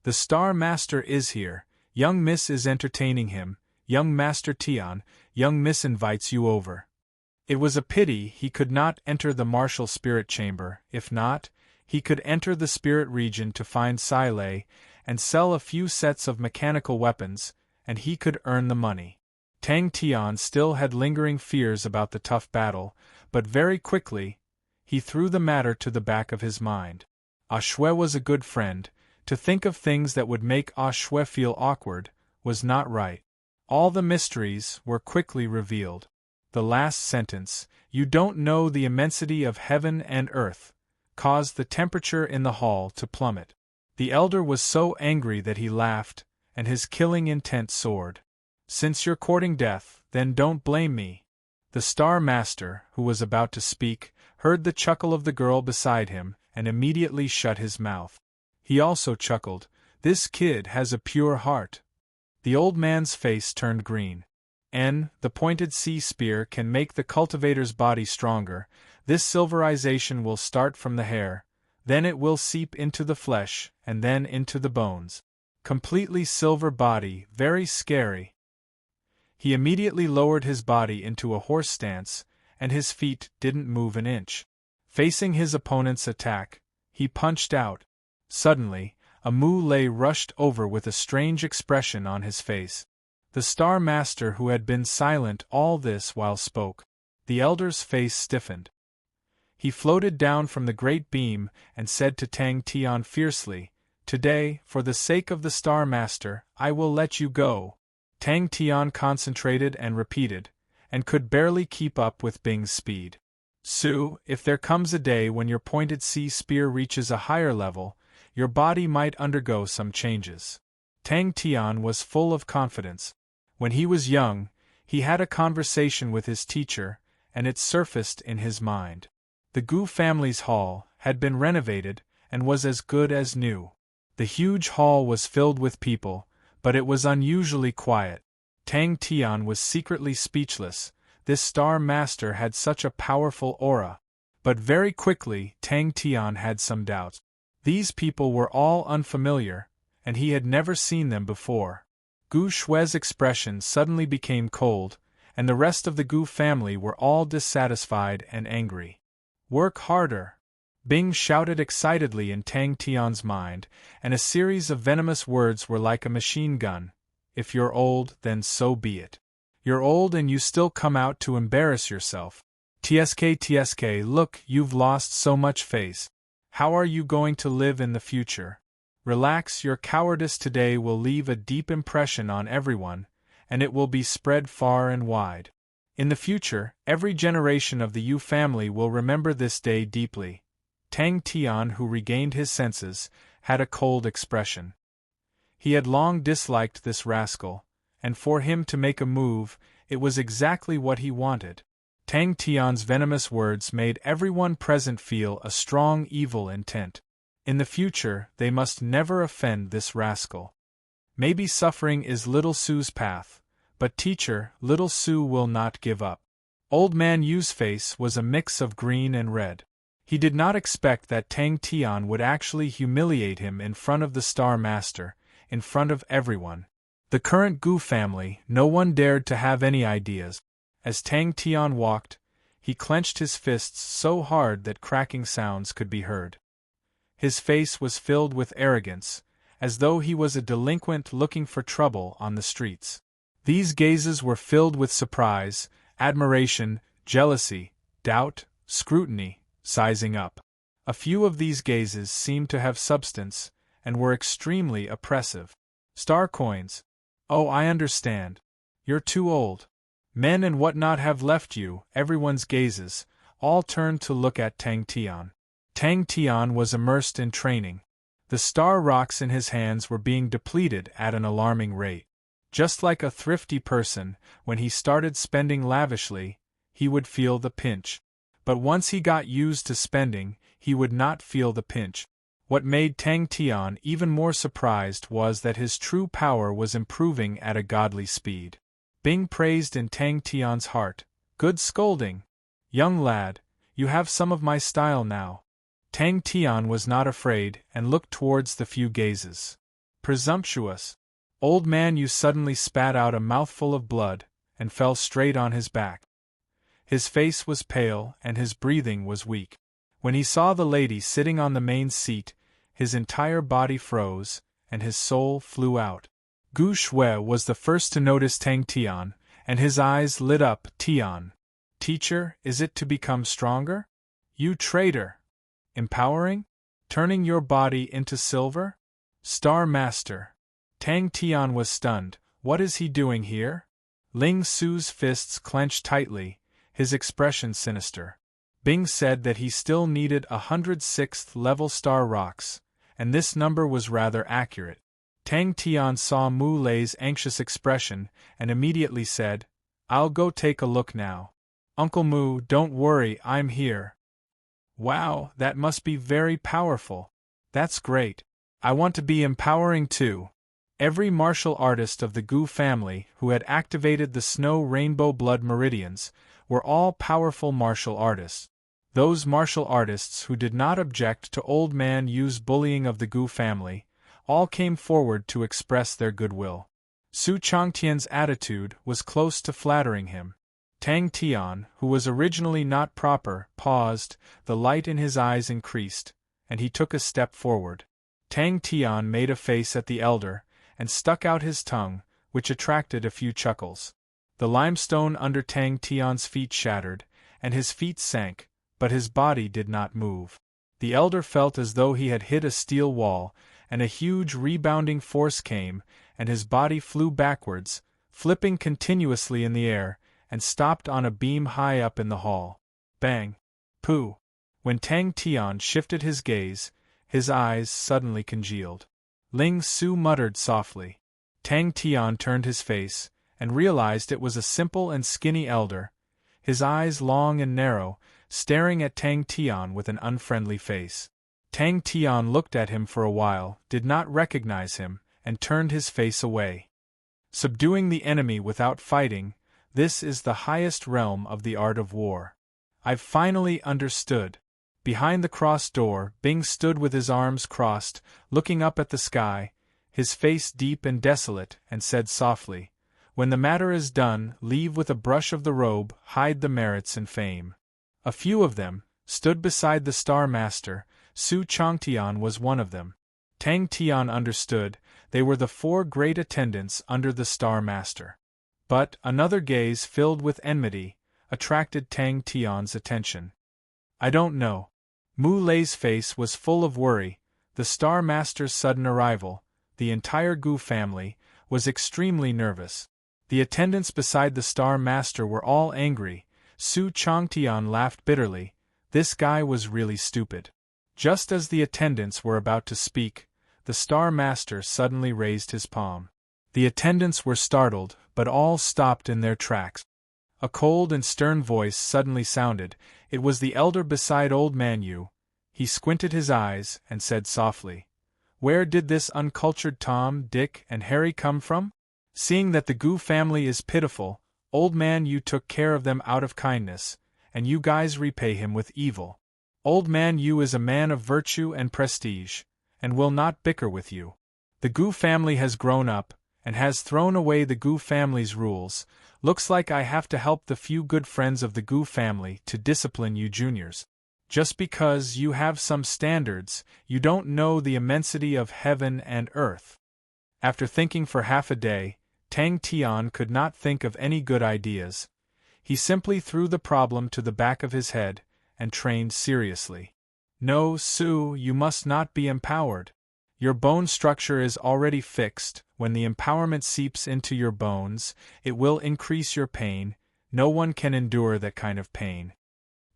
"The Star Master is here. Young Miss is entertaining him. Young Master Tian, young Miss invites you over." It was a pity he could not enter the martial spirit chamber. If not, he could enter the spirit region to find Silei and sell a few sets of mechanical weapons, and he could earn the money. Tang Tian still had lingering fears about the tough battle, but very quickly, he threw the matter to the back of his mind. Ah Shue was a good friend. To think of things that would make Ah Shue feel awkward was not right. All the mysteries were quickly revealed. The last sentence, "You don't know the immensity of heaven and earth," caused the temperature in the hall to plummet. The elder was so angry that he laughed, and his killing intent soared. "Since you're courting death, then don't blame me." The Star Master, who was about to speak, heard the chuckle of the girl beside him, and immediately shut his mouth. He also chuckled, "This kid has a pure heart." The old man's face turned green. The pointed sea spear can make the cultivator's body stronger. This silverization will start from the hair, then it will seep into the flesh, and then into the bones. Completely silver body, very scary. He immediately lowered his body into a horse stance, and his feet didn't move an inch. Facing his opponent's attack, he punched out. Suddenly, a Mu-Lei rushed over with a strange expression on his face. The Star Master, who had been silent all this while, spoke. The elder's face stiffened. He floated down from the great beam and said to Tang Tian fiercely, "Today, for the sake of the Star Master, I will let you go." Tang Tian concentrated and repeated, and could barely keep up with Bing's speed. "Su, if there comes a day when your pointed sea spear reaches a higher level, your body might undergo some changes." Tang Tian was full of confidence. When he was young, he had a conversation with his teacher, and it surfaced in his mind. The Gu family's hall had been renovated and was as good as new. The huge hall was filled with people, but it was unusually quiet. Tang Tian was secretly speechless. This Star Master had such a powerful aura. But very quickly Tang Tian had some doubts. These people were all unfamiliar, and he had never seen them before. Gu Shue's expression suddenly became cold, and the rest of the Gu family were all dissatisfied and angry. "Work harder!" Bing shouted excitedly in Tang Tian's mind, and a series of venomous words were like a machine gun. "If you're old, then so be it. You're old and you still come out to embarrass yourself. TSK, look, you've lost so much face. How are you going to live in the future? Relax, your cowardice today will leave a deep impression on everyone, and it will be spread far and wide. In the future, every generation of the Yu family will remember this day deeply." Tang Tian, who regained his senses, had a cold expression. He had long disliked this rascal, and for him to make a move, it was exactly what he wanted. Tang Tian's venomous words made everyone present feel a strong evil intent. In the future, they must never offend this rascal. Maybe suffering is Little Su's path, but teacher, Little Su will not give up. Old Man Yu's face was a mix of green and red. He did not expect that Tang Tian would actually humiliate him in front of the Star Master, in front of everyone. The current Gu family, no one dared to have any ideas. As Tang Tian walked, he clenched his fists so hard that cracking sounds could be heard. His face was filled with arrogance, as though he was a delinquent looking for trouble on the streets. These gazes were filled with surprise, admiration, jealousy, doubt, scrutiny, sizing up. A few of these gazes seemed to have substance, and were extremely oppressive. "Star coins. Oh, I understand. You're too old. Men and whatnot have left you." Everyone's gazes all turned to look at Tang Tian. Tang Tian was immersed in training. The star rocks in his hands were being depleted at an alarming rate. Just like a thrifty person, when he started spending lavishly, he would feel the pinch. But once he got used to spending, he would not feel the pinch. What made Tang Tian even more surprised was that his true power was improving at a godly speed. Bing praised in Tang Tian's heart. "Good scolding. Young lad, you have some of my style now." Tang Tian was not afraid and looked towards the few gazes. "Presumptuous." Old Man Yu suddenly spat out a mouthful of blood and fell straight on his back. His face was pale and his breathing was weak. When he saw the lady sitting on the main seat, his entire body froze, and his soul flew out. Gu Shui was the first to notice Tang Tian, and his eyes lit up. Tian. Teacher, is it to become stronger? You traitor! Empowering? Turning your body into silver? Star Master. Tang Tian was stunned. What is he doing here? Ling Su's fists clenched tightly, his expression sinister. Bing said that he still needed 106th level star rocks, and this number was rather accurate. Tang Tian saw Mu Lei's anxious expression and immediately said, I'll go take a look now. Uncle Mu, don't worry, I'm here. Wow, that must be very powerful. That's great. I want to be empowering too. Every martial artist of the Gu family who had activated the snow rainbow blood meridians were all powerful martial artists. Those martial artists who did not object to Old Man Yu's bullying of the Gu family all came forward to express their goodwill. Su Changtian's attitude was close to flattering him. Tang Tian, who was originally not proper, paused, the light in his eyes increased, and he took a step forward. Tang Tian made a face at the elder, and stuck out his tongue, which attracted a few chuckles. The limestone under Tang Tian's feet shattered, and his feet sank, but his body did not move. The elder felt as though he had hit a steel wall, and a huge rebounding force came, and his body flew backwards, flipping continuously in the air, and stopped on a beam high up in the hall. Bang! Pooh! When Tang Tian shifted his gaze, his eyes suddenly congealed. Ling Su muttered softly. Tang Tian turned his face, and realized it was a simple and skinny elder, his eyes long and narrow, staring at Tang Tian with an unfriendly face. Tang Tian looked at him for a while, did not recognize him, and turned his face away. Subduing the enemy without fighting, this is the highest realm of the art of war. I've finally understood. Behind the crossed door, Bing stood with his arms crossed, looking up at the sky, his face deep and desolate, and said softly, When the matter is done, leave with a brush of the robe, hide the merits and fame. A few of them stood beside the Star Master. Su Changtian was one of them. Tang Tian understood, they were the 4 great attendants under the Star Master. But another gaze filled with enmity attracted Tang Tian's attention. I don't know. Mu Lei's face was full of worry. The Star Master's sudden arrival, the entire Gu family, was extremely nervous. The attendants beside the Star Master were all angry. Su Changtian laughed bitterly. This guy was really stupid. Just as the attendants were about to speak, the Star Master suddenly raised his palm. The attendants were startled, but all stopped in their tracks. A cold and stern voice suddenly sounded. It was the elder beside Old Man Yu. He squinted his eyes and said softly, Where did this uncultured Tom, Dick, and Harry come from? Seeing that the Gu family is pitiful, Old Man Yu took care of them out of kindness, and you guys repay him with evil. Old Man Yu is a man of virtue and prestige, and will not bicker with you. The Gu family has grown up, and has thrown away the Gu family's rules. Looks like I have to help the few good friends of the Gu family to discipline you juniors. Just because you have some standards, you don't know the immensity of heaven and earth. After thinking for half a day, Tang Tian could not think of any good ideas. He simply threw the problem to the back of his head, and trained seriously. No, Su, you must not be empowered. Your bone structure is already fixed. When the empowerment seeps into your bones, it will increase your pain. No one can endure that kind of pain.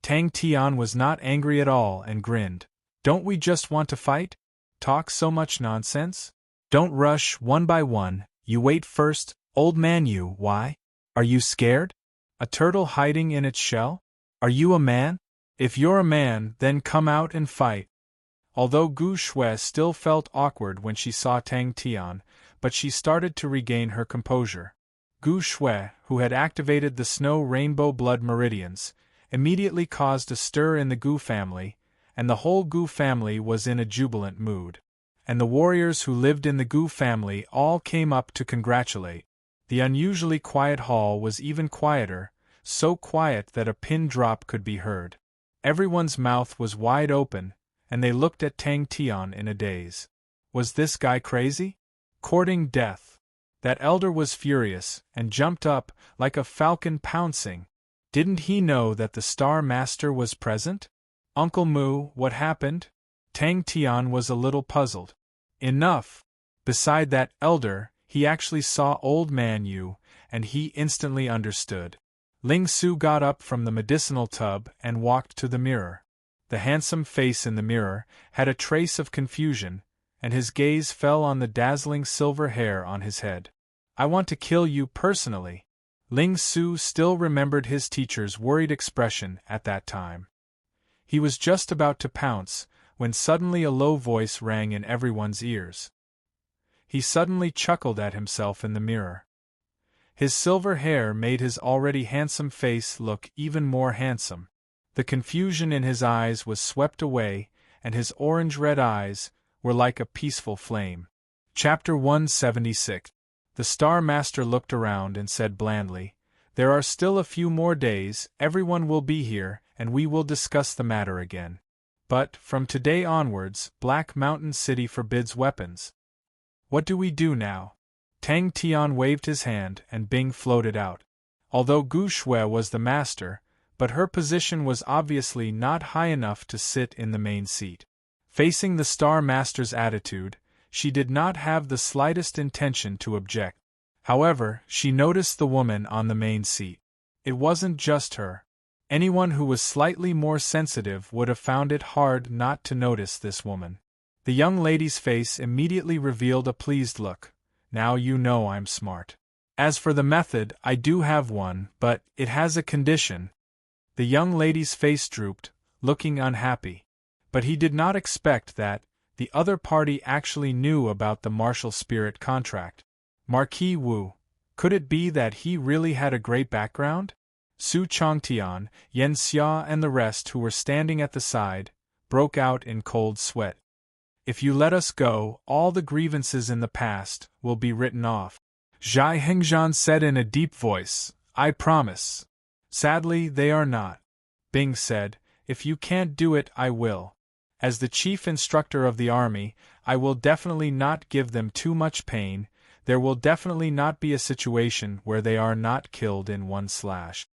Tang Tian was not angry at all and grinned. Don't we just want to fight? Talk so much nonsense? Don't rush one by one, you wait first. Old Man Yu, why? Are you scared? A turtle hiding in its shell? Are you a man? If you're a man, then come out and fight. Although Gu Shui still felt awkward when she saw Tang Tian, but she started to regain her composure. Gu Shui, who had activated the snow rainbow blood meridians, immediately caused a stir in the Gu family, and the whole Gu family was in a jubilant mood. And the warriors who lived in the Gu family all came up to congratulate. The unusually quiet hall was even quieter, so quiet that a pin drop could be heard. Everyone's mouth was wide open, and they looked at Tang Tian in a daze. Was this guy crazy? Courting death. That elder was furious, and jumped up, like a falcon pouncing. Didn't he know that the Star Master was present? Uncle Mu, what happened? Tang Tian was a little puzzled. Enough! Beside that elder, he actually saw Old Man Yu, and he instantly understood. Ling Su got up from the medicinal tub and walked to the mirror. The handsome face in the mirror had a trace of confusion, and his gaze fell on the dazzling silver hair on his head. I want to kill you personally. Ling Su still remembered his teacher's worried expression at that time. He was just about to pounce, when suddenly a low voice rang in everyone's ears. He suddenly chuckled at himself in the mirror. His silver hair made his already handsome face look even more handsome. The confusion in his eyes was swept away, and his orange-red eyes were like a peaceful flame. Chapter 176. The Star Master looked around and said blandly, "There are still a few more days, everyone will be here, and we will discuss the matter again. But, from today onwards, Black Mountain City forbids weapons. What do we do now?" Tang Tian waved his hand, and Bing floated out. Although Gu Shui was the master, but her position was obviously not high enough to sit in the main seat. Facing the Star Master's attitude, she did not have the slightest intention to object. However, she noticed the woman on the main seat. It wasn't just her. Anyone who was slightly more sensitive would have found it hard not to notice this woman. The young lady's face immediately revealed a pleased look. Now you know I'm smart. As for the method, I do have one, but it has a condition. The young lady's face drooped, looking unhappy. But he did not expect that the other party actually knew about the martial spirit contract. Marquis Wu. Could it be that he really had a great background? Su Chongtian, Yen Xia and the rest who were standing at the side, broke out in cold sweat. If you let us go, all the grievances in the past will be written off. Zhai Hengzhan said in a deep voice, I promise. Sadly, they are not. Bing said, if you can't do it, I will. As the chief instructor of the army, I will definitely not give them too much pain. There will definitely not be a situation where they are not killed in one slash.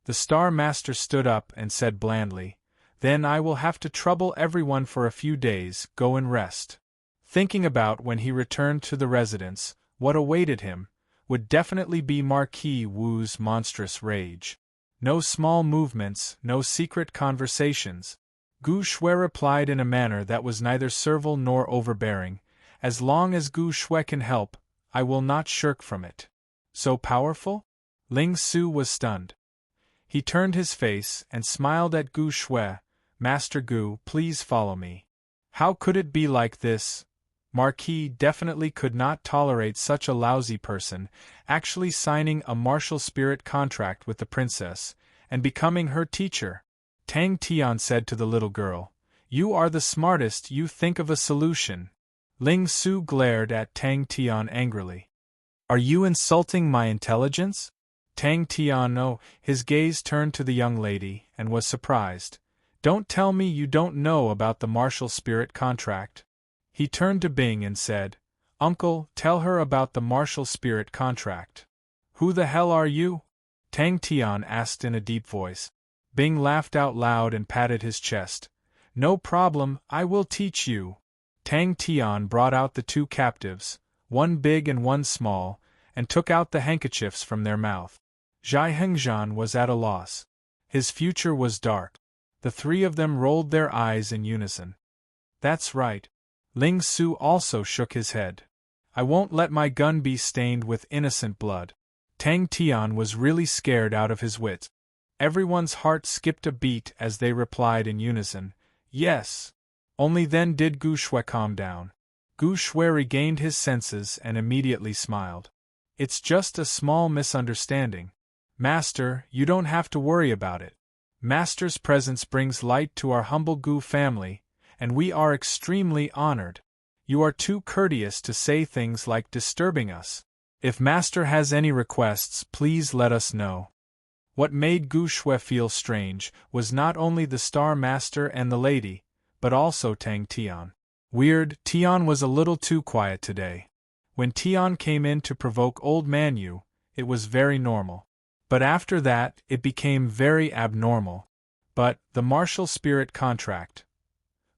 The Star Master stood up and said blandly, then I will have to trouble everyone for a few days, go and rest. Thinking about when he returned to the residence, what awaited him would definitely be Marquis Wu's monstrous rage. No small movements, no secret conversations. Gu Shui replied in a manner that was neither servile nor overbearing. As long as Gu Shui can help, I will not shirk from it. So powerful? Ling Su was stunned. He turned his face and smiled at Gu Shui. Master Gu, please follow me. How could it be like this? Marquis definitely could not tolerate such a lousy person actually signing a martial spirit contract with the princess and becoming her teacher. Tang Tian said to the little girl, you are the smartest, you think of a solution. Ling Su glared at Tang Tian angrily. Are you insulting my intelligence? Tang Tian, no, his gaze turned to the young lady and was surprised. Don't tell me you don't know about the martial spirit contract. He turned to Bing and said, Uncle, tell her about the martial spirit contract. Who the hell are you? Tang Tian asked in a deep voice. Bing laughed out loud and patted his chest. No problem, I will teach you. Tang Tian brought out the two captives, one big and one small, and took out the handkerchiefs from their mouth. Zhai Hengzhan was at a loss. His future was dark. The three of them rolled their eyes in unison. That's right. Ling Su also shook his head. I won't let my gun be stained with innocent blood. Tang Tian was really scared out of his wits. Everyone's heart skipped a beat as they replied in unison, yes. Only then did Gu Shui calm down. Gu Shui regained his senses and immediately smiled. It's just a small misunderstanding. Master, you don't have to worry about it. Master's presence brings light to our humble Gu family, and we are extremely honored. You are too courteous to say things like disturbing us. If Master has any requests, please let us know. What made Gu Shui feel strange was not only the Star Master and the lady, but also Tang Tian. Weird, Tian was a little too quiet today. When Tian came in to provoke old man Yu, it was very normal. But after that, it became very abnormal. But, the martial spirit contract.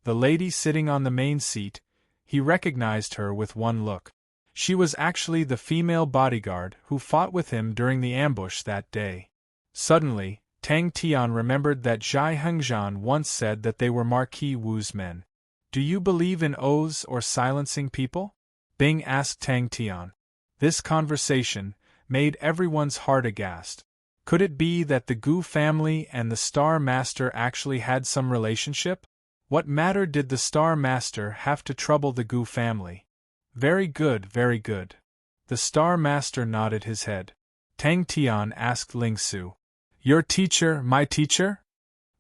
The lady sitting on the main seat, he recognized her with one look. She was actually the female bodyguard who fought with him during the ambush that day. Suddenly, Tang Tian remembered that Zhai Hengzhan once said that they were Marquis Wu's men. Do you believe in oaths or silencing people? Bing asked Tang Tian. This conversation made everyone's heart aghast. Could it be that the Gu family and the Star Master actually had some relationship? What matter did the Star Master have to trouble the Gu family? Very good, very good. The Star Master nodded his head. Tang Tian asked Ling Su. Your teacher, my teacher?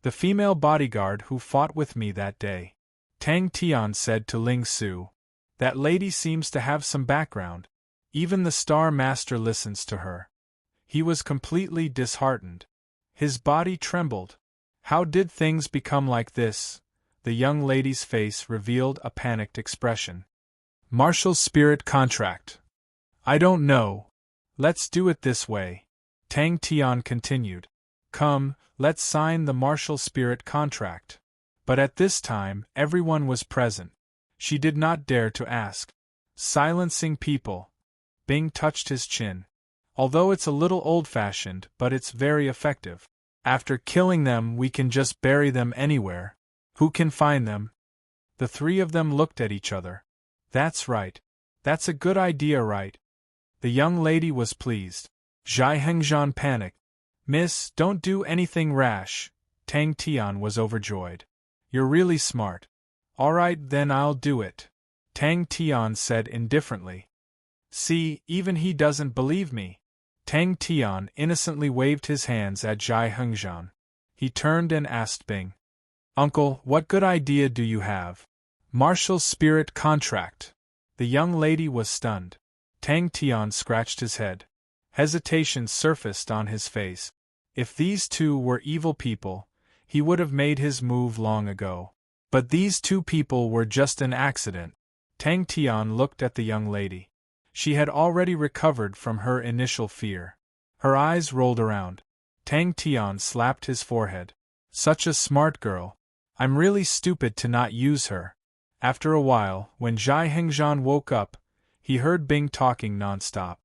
The female bodyguard who fought with me that day. Tang Tian said to Ling Su. That lady seems to have some background. Even the Star Master listens to her. He was completely disheartened. His body trembled. How did things become like this? The young lady's face revealed a panicked expression. Martial spirit contract. I don't know. Let's do it this way. Tang Tian continued. Come, let's sign the martial spirit contract. But at this time, everyone was present. She did not dare to ask. Silencing people. Bing touched his chin. Although it's a little old-fashioned, but it's very effective. After killing them, we can just bury them anywhere. Who can find them? The three of them looked at each other. That's right. That's a good idea, right? The young lady was pleased. Zhai Hengzhan panicked. Miss, don't do anything rash. Tang Tian was overjoyed. You're really smart. All right, then I'll do it. Tang Tian said indifferently. See, even he doesn't believe me. Tang Tian innocently waved his hands at Zhai Hengzhan. He turned and asked Bing. Uncle, what good idea do you have? Martial spirit contract. The young lady was stunned. Tang Tian scratched his head. Hesitation surfaced on his face. If these two were evil people, he would have made his move long ago. But these two people were just an accident. Tang Tian looked at the young lady. She had already recovered from her initial fear. Her eyes rolled around. Tang Tian slapped his forehead. Such a smart girl. I'm really stupid to not use her. After a while, when Zhai Hengzhan woke up, he heard Bing talking nonstop.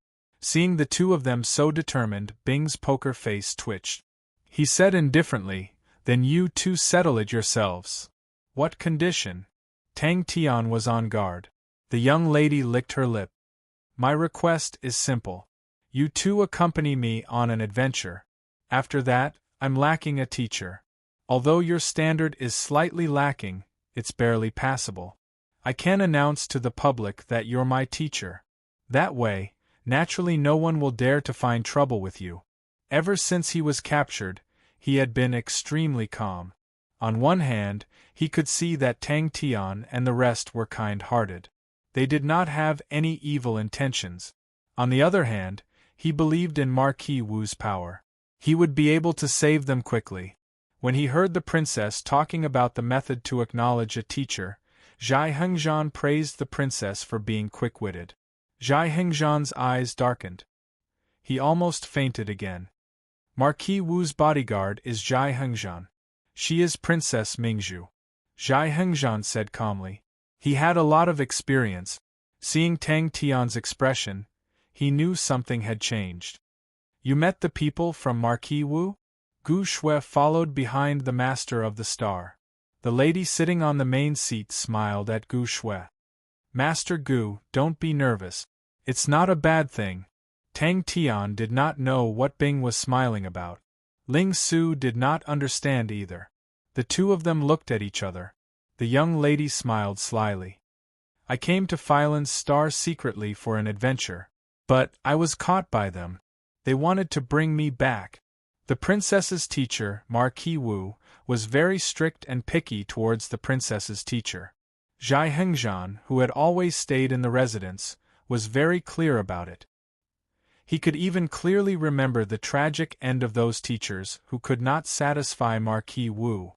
Seeing the two of them so determined, Bing's poker face twitched. He said indifferently, Then you two settle it yourselves. What condition? Tang Tian was on guard. The young lady licked her lip. My request is simple. You two accompany me on an adventure. After that, I'm lacking a teacher. Although your standard is slightly lacking, it's barely passable. I can announce to the public that you're my teacher. That way, naturally no one will dare to find trouble with you. Ever since he was captured, he had been extremely calm. On one hand, he could see that Tang Tian and the rest were kind-hearted. They did not have any evil intentions. On the other hand, he believed in Marquis Wu's power. He would be able to save them quickly. When he heard the princess talking about the method to acknowledge a teacher, Zhai Hengzhan praised the princess for being quick-witted. Zhai Hengzhan's eyes darkened. He almost fainted again. Marquis Wu's bodyguard is Zhai Hengzhan. She is Princess Mingzhu. Zhai Hengzhan said calmly. He had a lot of experience. Seeing Tang Tian's expression, he knew something had changed. You met the people from Marquis Wu? Gu Shui followed behind the Master of the Star. The lady sitting on the main seat smiled at Gu Shui. Master Gu, don't be nervous. It's not a bad thing. Tang Tian did not know what Bing was smiling about. Ling Su did not understand either. The two of them looked at each other. The young lady smiled slyly. I came to Phylan's star secretly for an adventure. But I was caught by them. They wanted to bring me back. The princess's teacher, Marquis Wu, was very strict and picky towards the princess's teacher. Zhai Hengzhan, who had always stayed in the residence, was very clear about it. He could even clearly remember the tragic end of those teachers who could not satisfy Marquis Wu.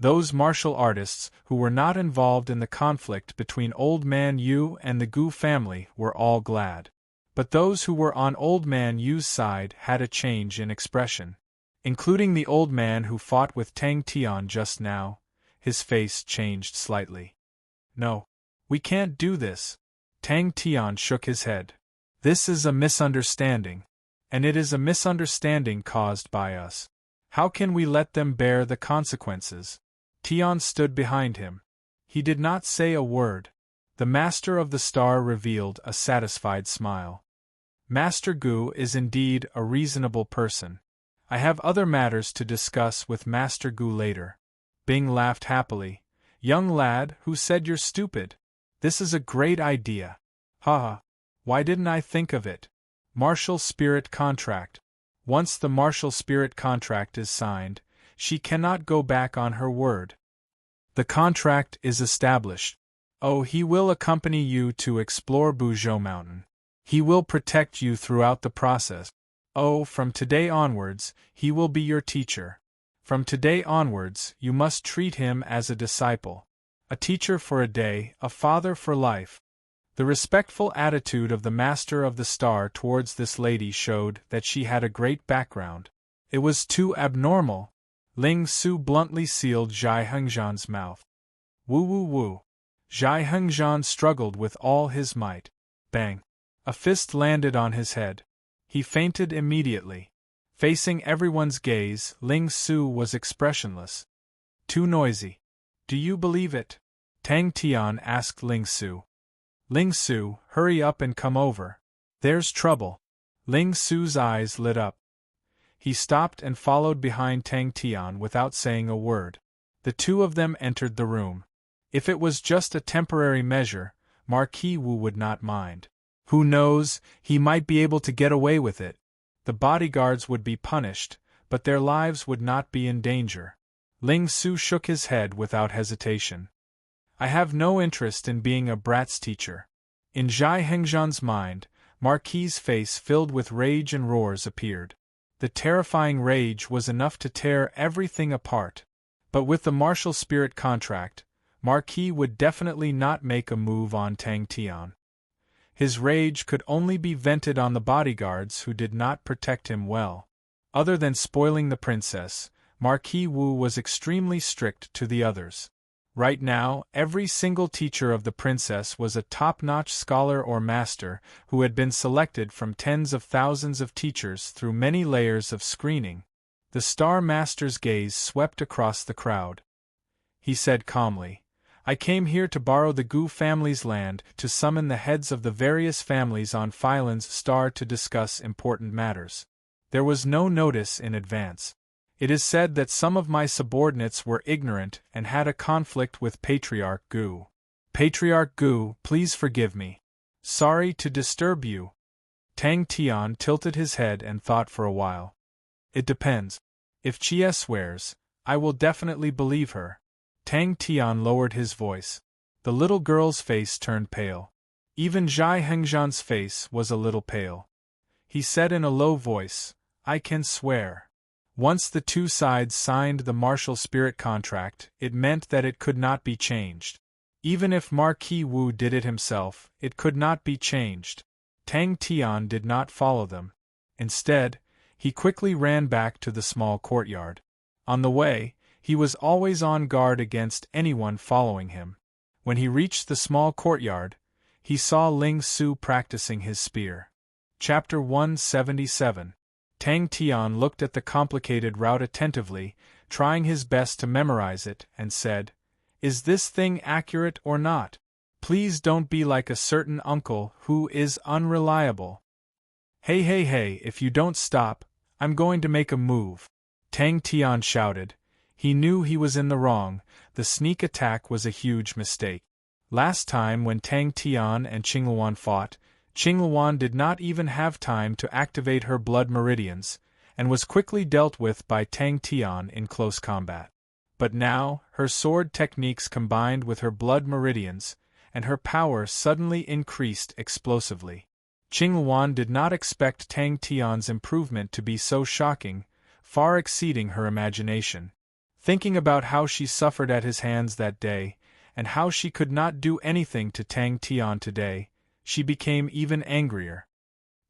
Those martial artists who were not involved in the conflict between Old Man Yu and the Gu family were all glad. But those who were on Old Man Yu's side had a change in expression. Including the old man who fought with Tang Tian just now, his face changed slightly. No, we can't do this. Tang Tian shook his head. This is a misunderstanding. And it is a misunderstanding caused by us. How can we let them bear the consequences? Tian stood behind him. He did not say a word. The Master of the Star revealed a satisfied smile. Master Gu is indeed a reasonable person. I have other matters to discuss with Master Gu later. Bing laughed happily. Young lad, who said you're stupid? This is a great idea. Haha. Why didn't I think of it? Martial spirit contract. Once the martial spirit contract is signed, she cannot go back on her word. The contract is established. Oh, he will accompany you to explore Buzhou Mountain. He will protect you throughout the process. Oh, from today onwards, he will be your teacher. From today onwards, you must treat him as a disciple. A teacher for a day, a father for life. The respectful attitude of the Master of the Star towards this lady showed that she had a great background. It was too abnormal. Ling Su bluntly sealed Zhai Hengzhan's mouth. Woo woo woo. Zhai Hengzhan struggled with all his might. Bang. A fist landed on his head. He fainted immediately. Facing everyone's gaze, Ling Su was expressionless. Too noisy. Do you believe it? Tang Tian asked Ling Su. Ling Su, hurry up and come over. There's trouble. Ling Su's eyes lit up. He stopped and followed behind Tang Tian without saying a word. The two of them entered the room. If it was just a temporary measure, Marquis Wu would not mind. Who knows, he might be able to get away with it. The bodyguards would be punished, but their lives would not be in danger. Ling Su shook his head without hesitation. I have no interest in being a brat's teacher. In Zhai Hengzhan's mind, Marquis's face filled with rage and roars appeared. The terrifying rage was enough to tear everything apart. But with the martial spirit contract, Marquis would definitely not make a move on Tang Tian. His rage could only be vented on the bodyguards who did not protect him well. Other than spoiling the princess, Marquis Wu was extremely strict to the others. Right now, every single teacher of the princess was a top-notch scholar or master who had been selected from tens of thousands of teachers through many layers of screening. The Star Master's gaze swept across the crowd. He said calmly, I came here to borrow the Gu family's land to summon the heads of the various families on Phylan's star to discuss important matters. There was no notice in advance. It is said that some of my subordinates were ignorant and had a conflict with Patriarch Gu. Patriarch Gu, please forgive me. Sorry to disturb you. Tang Tian tilted his head and thought for a while. It depends. If Chia swears, I will definitely believe her. Tang Tian lowered his voice. The little girl's face turned pale. Even Zhai Hengzhan's face was a little pale. He said in a low voice, I can swear. Once the two sides signed the martial spirit contract, it meant that it could not be changed. Even if Marquis Wu did it himself, it could not be changed. Tang Tian did not follow them. Instead, he quickly ran back to the small courtyard. On the way, he was always on guard against anyone following him. When he reached the small courtyard, he saw Ling Su practicing his spear. Chapter 177. Tang Tian looked at the complicated route attentively, trying his best to memorize it, and said, Is this thing accurate or not? Please don't be like a certain uncle who is unreliable. Hey, if you don't stop, I'm going to make a move. Tang Tian shouted. He knew he was in the wrong. The sneak attack was a huge mistake. Last time when Tang Tian and Qingluan fought, Qingluan did not even have time to activate her blood meridians, and was quickly dealt with by Tang Tian in close combat. But now, her sword techniques combined with her blood meridians, and her power suddenly increased explosively. Qingluan did not expect Tang Tian's improvement to be so shocking, far exceeding her imagination. Thinking about how she suffered at his hands that day, and how she could not do anything to Tang Tian today, she became even angrier.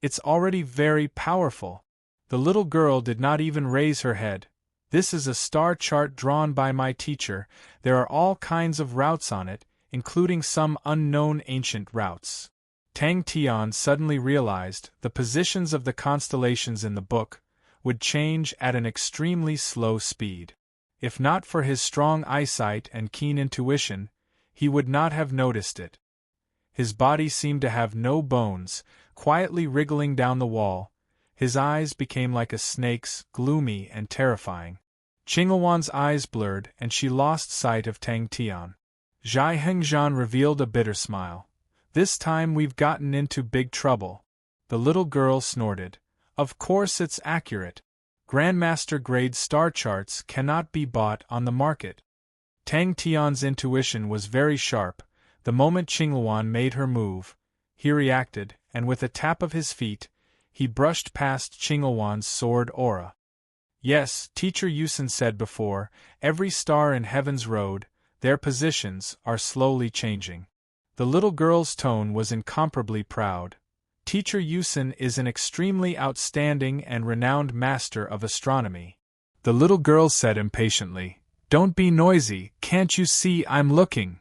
It's already very powerful. The little girl did not even raise her head. This is a star chart drawn by my teacher. There are all kinds of routes on it, including some unknown ancient routes. Tang Tian suddenly realized the positions of the constellations in the book would change at an extremely slow speed. If not for his strong eyesight and keen intuition, he would not have noticed it. His body seemed to have no bones, quietly wriggling down the wall. His eyes became like a snake's, gloomy and terrifying. Qingluan's eyes blurred and she lost sight of Tang Tian. Zhai Hengzhan revealed a bitter smile. This time we've gotten into big trouble. The little girl snorted. Of course it's accurate. Grandmaster grade star charts cannot be bought on the market. Tang Tian's intuition was very sharp. The moment Qingluan made her move, he reacted, and with a tap of his feet, he brushed past Qingluan's sword aura. Yes, Teacher Yusen said before, every star in Heaven's Road, their positions are slowly changing. The little girl's tone was incomparably proud. Teacher Yusen is an extremely outstanding and renowned master of astronomy. The little girl said impatiently, Don't be noisy, can't you see I'm looking?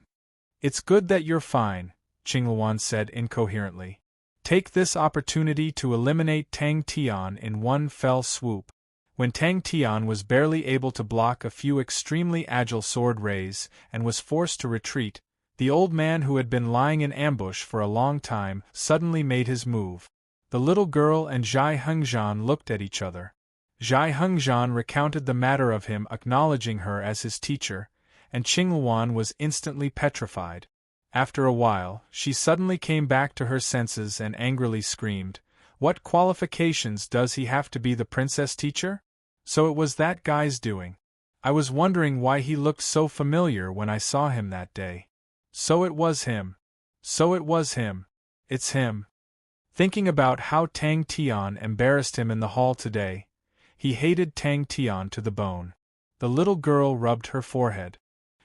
It's good that you're fine, Qingluan said incoherently. Take this opportunity to eliminate Tang Tian in one fell swoop. When Tang Tian was barely able to block a few extremely agile sword rays and was forced to retreat, the old man who had been lying in ambush for a long time suddenly made his move. The little girl and Zhai Hengzhan looked at each other. Zhai Hengzhan recounted the matter of him acknowledging her as his teacher, and Qingluan was instantly petrified. After a while, she suddenly came back to her senses and angrily screamed, What qualifications does he have to be the princess teacher? So it was that guy's doing. I was wondering why he looked so familiar when I saw him that day. So it was him. So it was him. It's him. Thinking about how Tang Tian embarrassed him in the hall today, he hated Tang Tian to the bone. The little girl rubbed her forehead.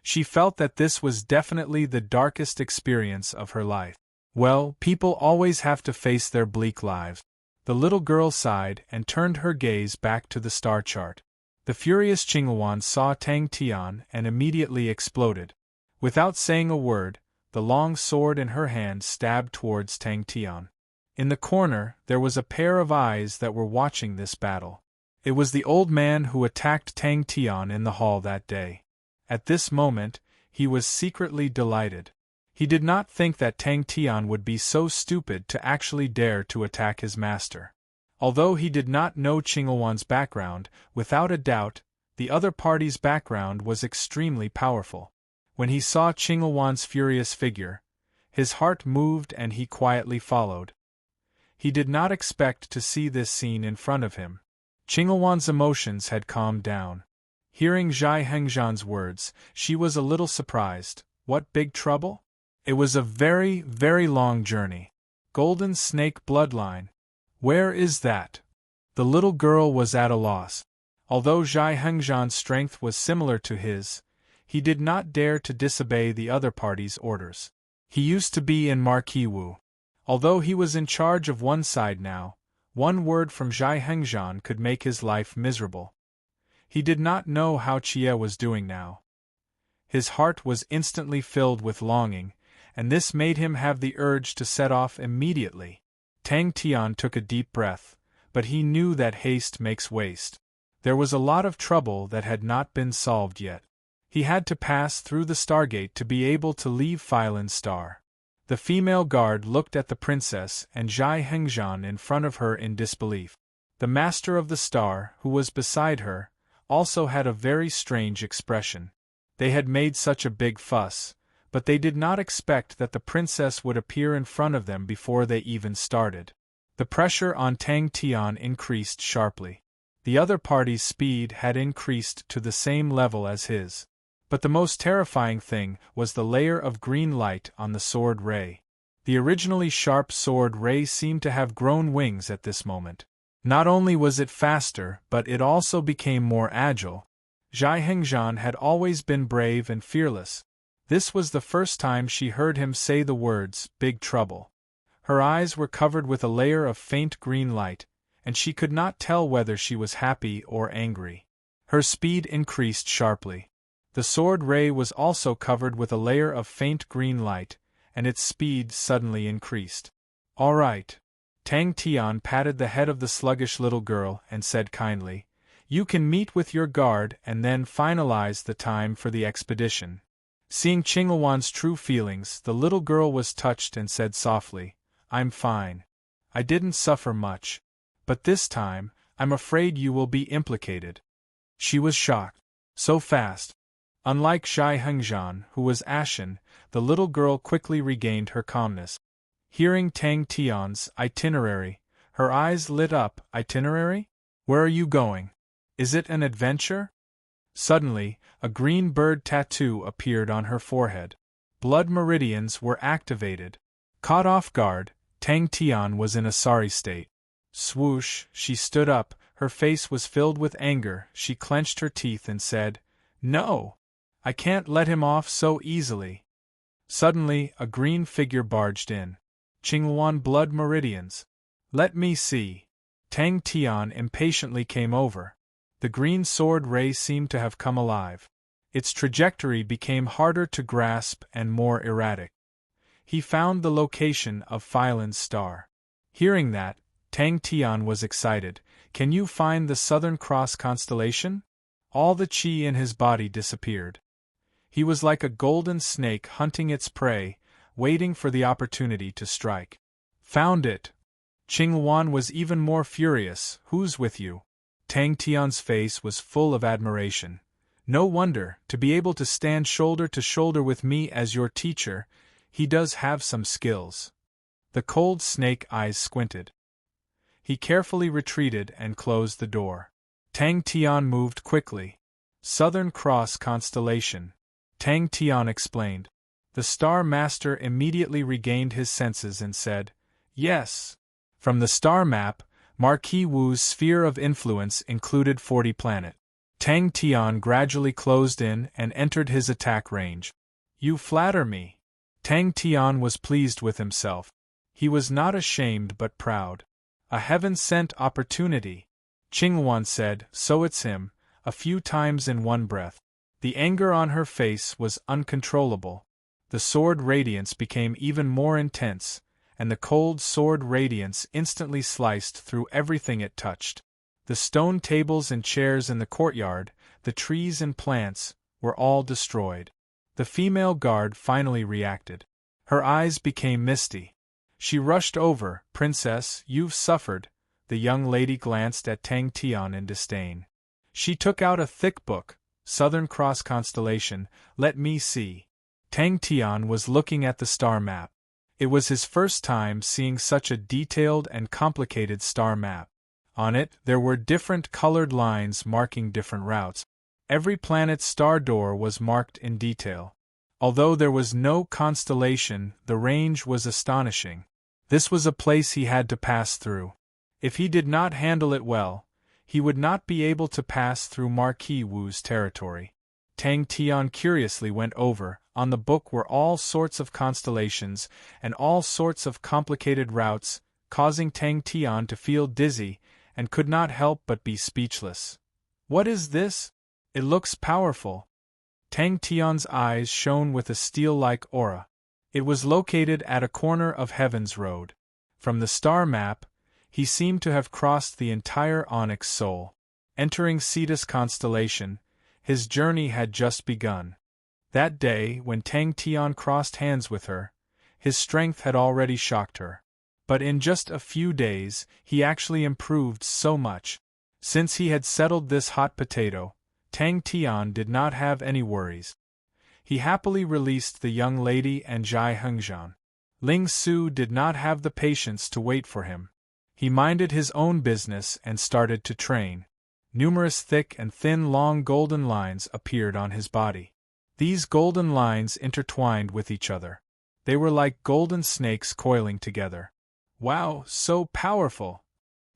She felt that this was definitely the darkest experience of her life. Well, people always have to face their bleak lives. The little girl sighed and turned her gaze back to the star chart. The furious Qingluan saw Tang Tian and immediately exploded. Without saying a word, the long sword in her hand stabbed towards Tang Tian. In the corner, there was a pair of eyes that were watching this battle. It was the old man who attacked Tang Tian in the hall that day. At this moment, he was secretly delighted. He did not think that Tang Tian would be so stupid to actually dare to attack his master. Although he did not know Qingluan's background, without a doubt, the other party's background was extremely powerful. When he saw Qingluan's furious figure, his heart moved and he quietly followed. He did not expect to see this scene in front of him. Qingluan's emotions had calmed down. Hearing Zhai Hengzhan's words, she was a little surprised. What big trouble? It was a very, very long journey. Golden Snake bloodline. Where is that? The little girl was at a loss. Although Zhai Hengzhan's strength was similar to his, he did not dare to disobey the other party's orders. He used to be in Marquis Wu. Although he was in charge of one side now, one word from Zhai Hengzhan could make his life miserable. He did not know how Jie was doing now. His heart was instantly filled with longing, and this made him have the urge to set off immediately. Tang Tian took a deep breath, but he knew that haste makes waste. There was a lot of trouble that had not been solved yet. He had to pass through the Stargate to be able to leave Phylin's star. The female guard looked at the princess and Zhai Hengzhan in front of her in disbelief. The master of the star, who was beside her, also had a very strange expression. They had made such a big fuss, but they did not expect that the princess would appear in front of them before they even started. The pressure on Tang Tian increased sharply. The other party's speed had increased to the same level as his. But the most terrifying thing was the layer of green light on the sword ray. The originally sharp sword ray seemed to have grown wings at this moment. Not only was it faster, but it also became more agile. Zhai Hengzhan had always been brave and fearless. This was the first time she heard him say the words, "Big trouble." Her eyes were covered with a layer of faint green light, and she could not tell whether she was happy or angry. Her speed increased sharply. The sword ray was also covered with a layer of faint green light, and its speed suddenly increased. "All right." Tang Tian patted the head of the sluggish little girl and said kindly, "You can meet with your guard and then finalize the time for the expedition." Seeing Qingluan's true feelings, the little girl was touched and said softly, "I'm fine. I didn't suffer much. But this time, I'm afraid you will be implicated." She was shocked. So fast. Unlike Zhai Hengzhan, who was ashen, the little girl quickly regained her calmness. Hearing Tang Tian's itinerary, her eyes lit up. "Itinerary? Where are you going? Is it an adventure?" Suddenly, a green bird tattoo appeared on her forehead. Blood meridians were activated. Caught off guard, Tang Tian was in a sorry state. Swoosh, she stood up, her face was filled with anger, she clenched her teeth and said, "No! I can't let him off so easily." Suddenly, a green figure barged in. "Qingluan blood meridians. Let me see." Tang Tian impatiently came over. The green sword ray seemed to have come alive. Its trajectory became harder to grasp and more erratic. He found the location of Phylan's star. Hearing that, Tang Tian was excited. "Can you find the Southern Cross constellation?" All the qi in his body disappeared. He was like a golden snake hunting its prey, waiting for the opportunity to strike. "Found it!" Qingluan was even more furious. "Who's with you?" Tang Tian's face was full of admiration. "No wonder, to be able to stand shoulder to shoulder with me as your teacher, he does have some skills." The cold snake eyes squinted. He carefully retreated and closed the door. Tang Tian moved quickly. "Southern Cross constellation," Tang Tian explained. The Star Master immediately regained his senses and said, "Yes." From the star map, Marquis Wu's sphere of influence included 40 planets. Tang Tian gradually closed in and entered his attack range. "You flatter me." Tang Tian was pleased with himself. He was not ashamed but proud. "A heaven-sent opportunity," Qingluan said, "so it's him," a few times in one breath. The anger on her face was uncontrollable. The sword radiance became even more intense, and the cold sword radiance instantly sliced through everything it touched. The stone tables and chairs in the courtyard, the trees and plants, were all destroyed. The female guard finally reacted. Her eyes became misty. She rushed over. "Princess, you've suffered." The young lady glanced at Tang Tian in disdain. She took out a thick book. "Southern Cross constellation, let me see." Tang Tian was looking at the star map. It was his first time seeing such a detailed and complicated star map. On it, there were different colored lines marking different routes. Every planet's star door was marked in detail. Although there was no constellation, the range was astonishing. This was a place he had to pass through. If he did not handle it well, he would not be able to pass through Marquis Wu's territory. Tang Tian curiously went over. On the book were all sorts of constellations and all sorts of complicated routes, causing Tang Tian to feel dizzy and could not help but be speechless. "What is this? It looks powerful." Tang Tian's eyes shone with a steel-like aura. It was located at a corner of Heaven's Road. From the star map, he seemed to have crossed the entire Onyx Soul. Entering Cetus constellation, his journey had just begun. That day, when Tang Tian crossed hands with her, his strength had already shocked her. But in just a few days, he actually improved so much. Since he had settled this hot potato, Tang Tian did not have any worries. He happily released the young lady and Zhai Hengzhan. Ling Su did not have the patience to wait for him. He minded his own business and started to train. Numerous thick and thin long golden lines appeared on his body. These golden lines intertwined with each other. They were like golden snakes coiling together. Wow, so powerful!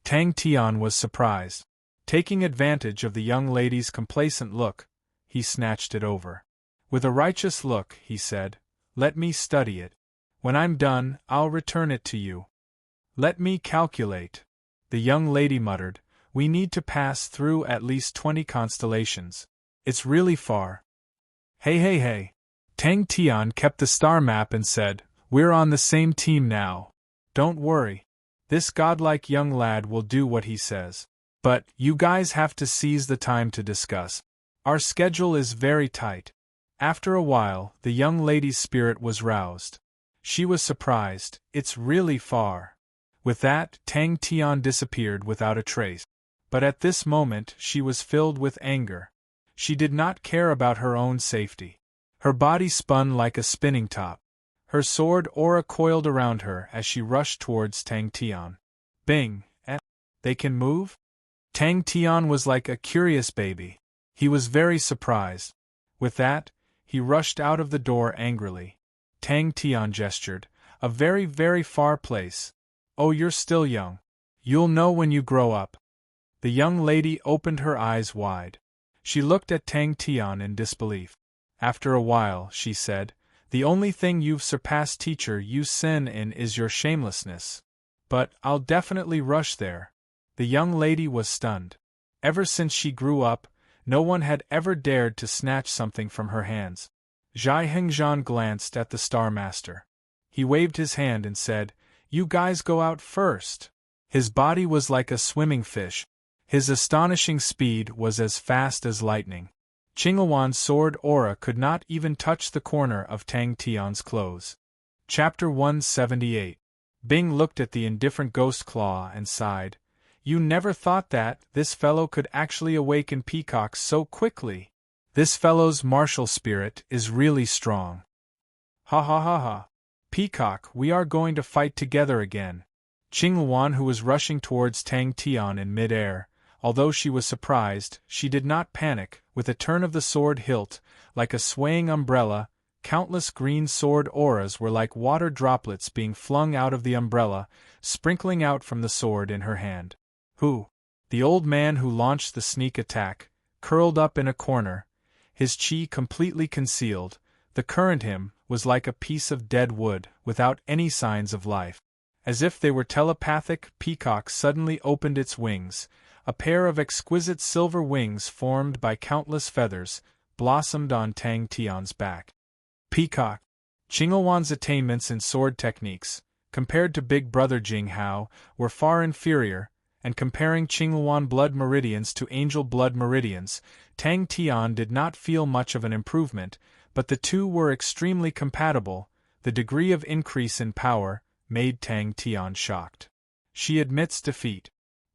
Tang Tian was surprised. Taking advantage of the young lady's complacent look, he snatched it over. With a righteous look, he said, "Let me study it. When I'm done, I'll return it to you." "Let me calculate." The young lady muttered, "We need to pass through at least 20 constellations. It's really far." Hey. Tang Tian kept the star map and said, "We're on the same team now. Don't worry. This godlike young lad will do what he says. But, you guys have to seize the time to discuss. Our schedule is very tight." After a while, the young lady's spirit was roused. She was surprised. "It's really far." With that, Tang Tian disappeared without a trace. But at this moment she was filled with anger. She did not care about her own safety. Her body spun like a spinning top. Her sword aura coiled around her as she rushed towards Tang Tian. Bing! They can move? Tang Tian was like a curious baby. He was very surprised. With that, he rushed out of the door angrily. Tang Tian gestured, "A very, very far place. Oh, you're still young. You'll know when you grow up." The young lady opened her eyes wide. She looked at Tang Tian in disbelief. After a while, she said, "The only thing you've surpassed Teacher Yu Sin in is your shamelessness. But I'll definitely rush there." The young lady was stunned. Ever since she grew up, no one had ever dared to snatch something from her hands. Zhai Hengzhan glanced at the Star Master. He waved his hand and said, "You guys go out first." His body was like a swimming fish. His astonishing speed was as fast as lightning. Qingluan's sword aura could not even touch the corner of Tang Tian's clothes. Chapter 178. Bing looked at the indifferent ghost claw and sighed. "You never thought that this fellow could actually awaken peacocks so quickly. This fellow's martial spirit is really strong." Ha. "Peacock, we are going to fight together again." Qingluan, who was rushing towards Tang Tian in mid-air, although she was surprised, she did not panic. With a turn of the sword hilt, like a swaying umbrella, countless green sword auras were like water droplets being flung out of the umbrella, sprinkling out from the sword in her hand. "Who?" The old man who launched the sneak attack, curled up in a corner, his chi completely concealed. The current him was like a piece of dead wood, without any signs of life. As if they were telepathic, Peacock suddenly opened its wings. A pair of exquisite silver wings formed by countless feathers blossomed on Tang Tian's back. Peacock. Qingluan's attainments in sword techniques, compared to Big Brother Jing Hao, were far inferior, and comparing Qingluan blood meridians to angel blood meridians, Tang Tian did not feel much of an improvement, but the two were extremely compatible. The degree of increase in power made Tang Tian shocked. She admits defeat.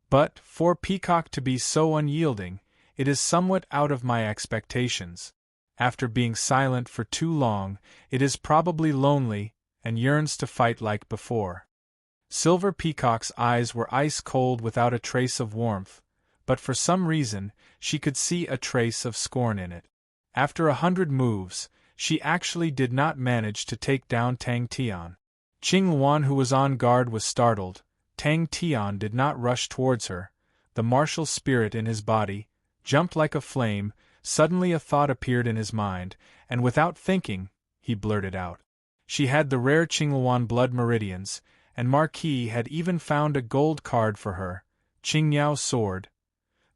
But, for Peacock to be so unyielding, it is somewhat out of my expectations. After being silent for too long, it is probably lonely, and yearns to fight like before. Silver Peacock's eyes were ice-cold without a trace of warmth, but for some reason, she could see a trace of scorn in it. After 100 moves, she actually did not manage to take down Tang Tian. Qingluan, who was on guard, was startled. Tang Tian did not rush towards her. The martial spirit in his body jumped like a flame. Suddenly a thought appeared in his mind, and without thinking, he blurted out. She had the rare Qingluan blood meridians, and Marquis had even found a gold card for her, Qingniao sword.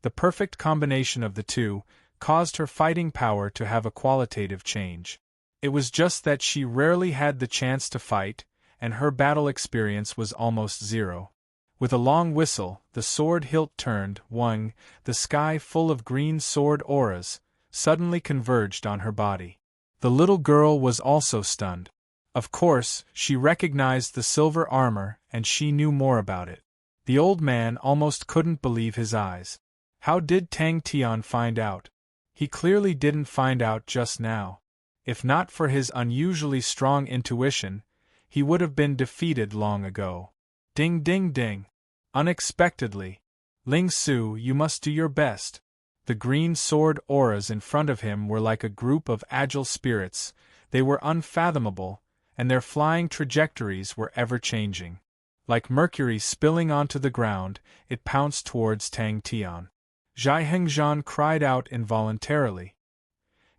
The perfect combination of the two caused her fighting power to have a qualitative change. It was just that she rarely had the chance to fight, and her battle experience was almost zero. With a long whistle, the sword hilt turned, wung, the sky full of green sword auras, suddenly converged on her body. The little girl was also stunned. Of course, she recognized the silver armor, and she knew more about it. The old man almost couldn't believe his eyes. How did Tang Tian find out? He clearly didn't find out just now. If not for his unusually strong intuition, he would have been defeated long ago. Ding ding ding. Unexpectedly. Ling Su, you must do your best. The green sword auras in front of him were like a group of agile spirits. They were unfathomable, and their flying trajectories were ever-changing. Like mercury spilling onto the ground, it pounced towards Tang Tian. Zhai Hengzhan cried out involuntarily.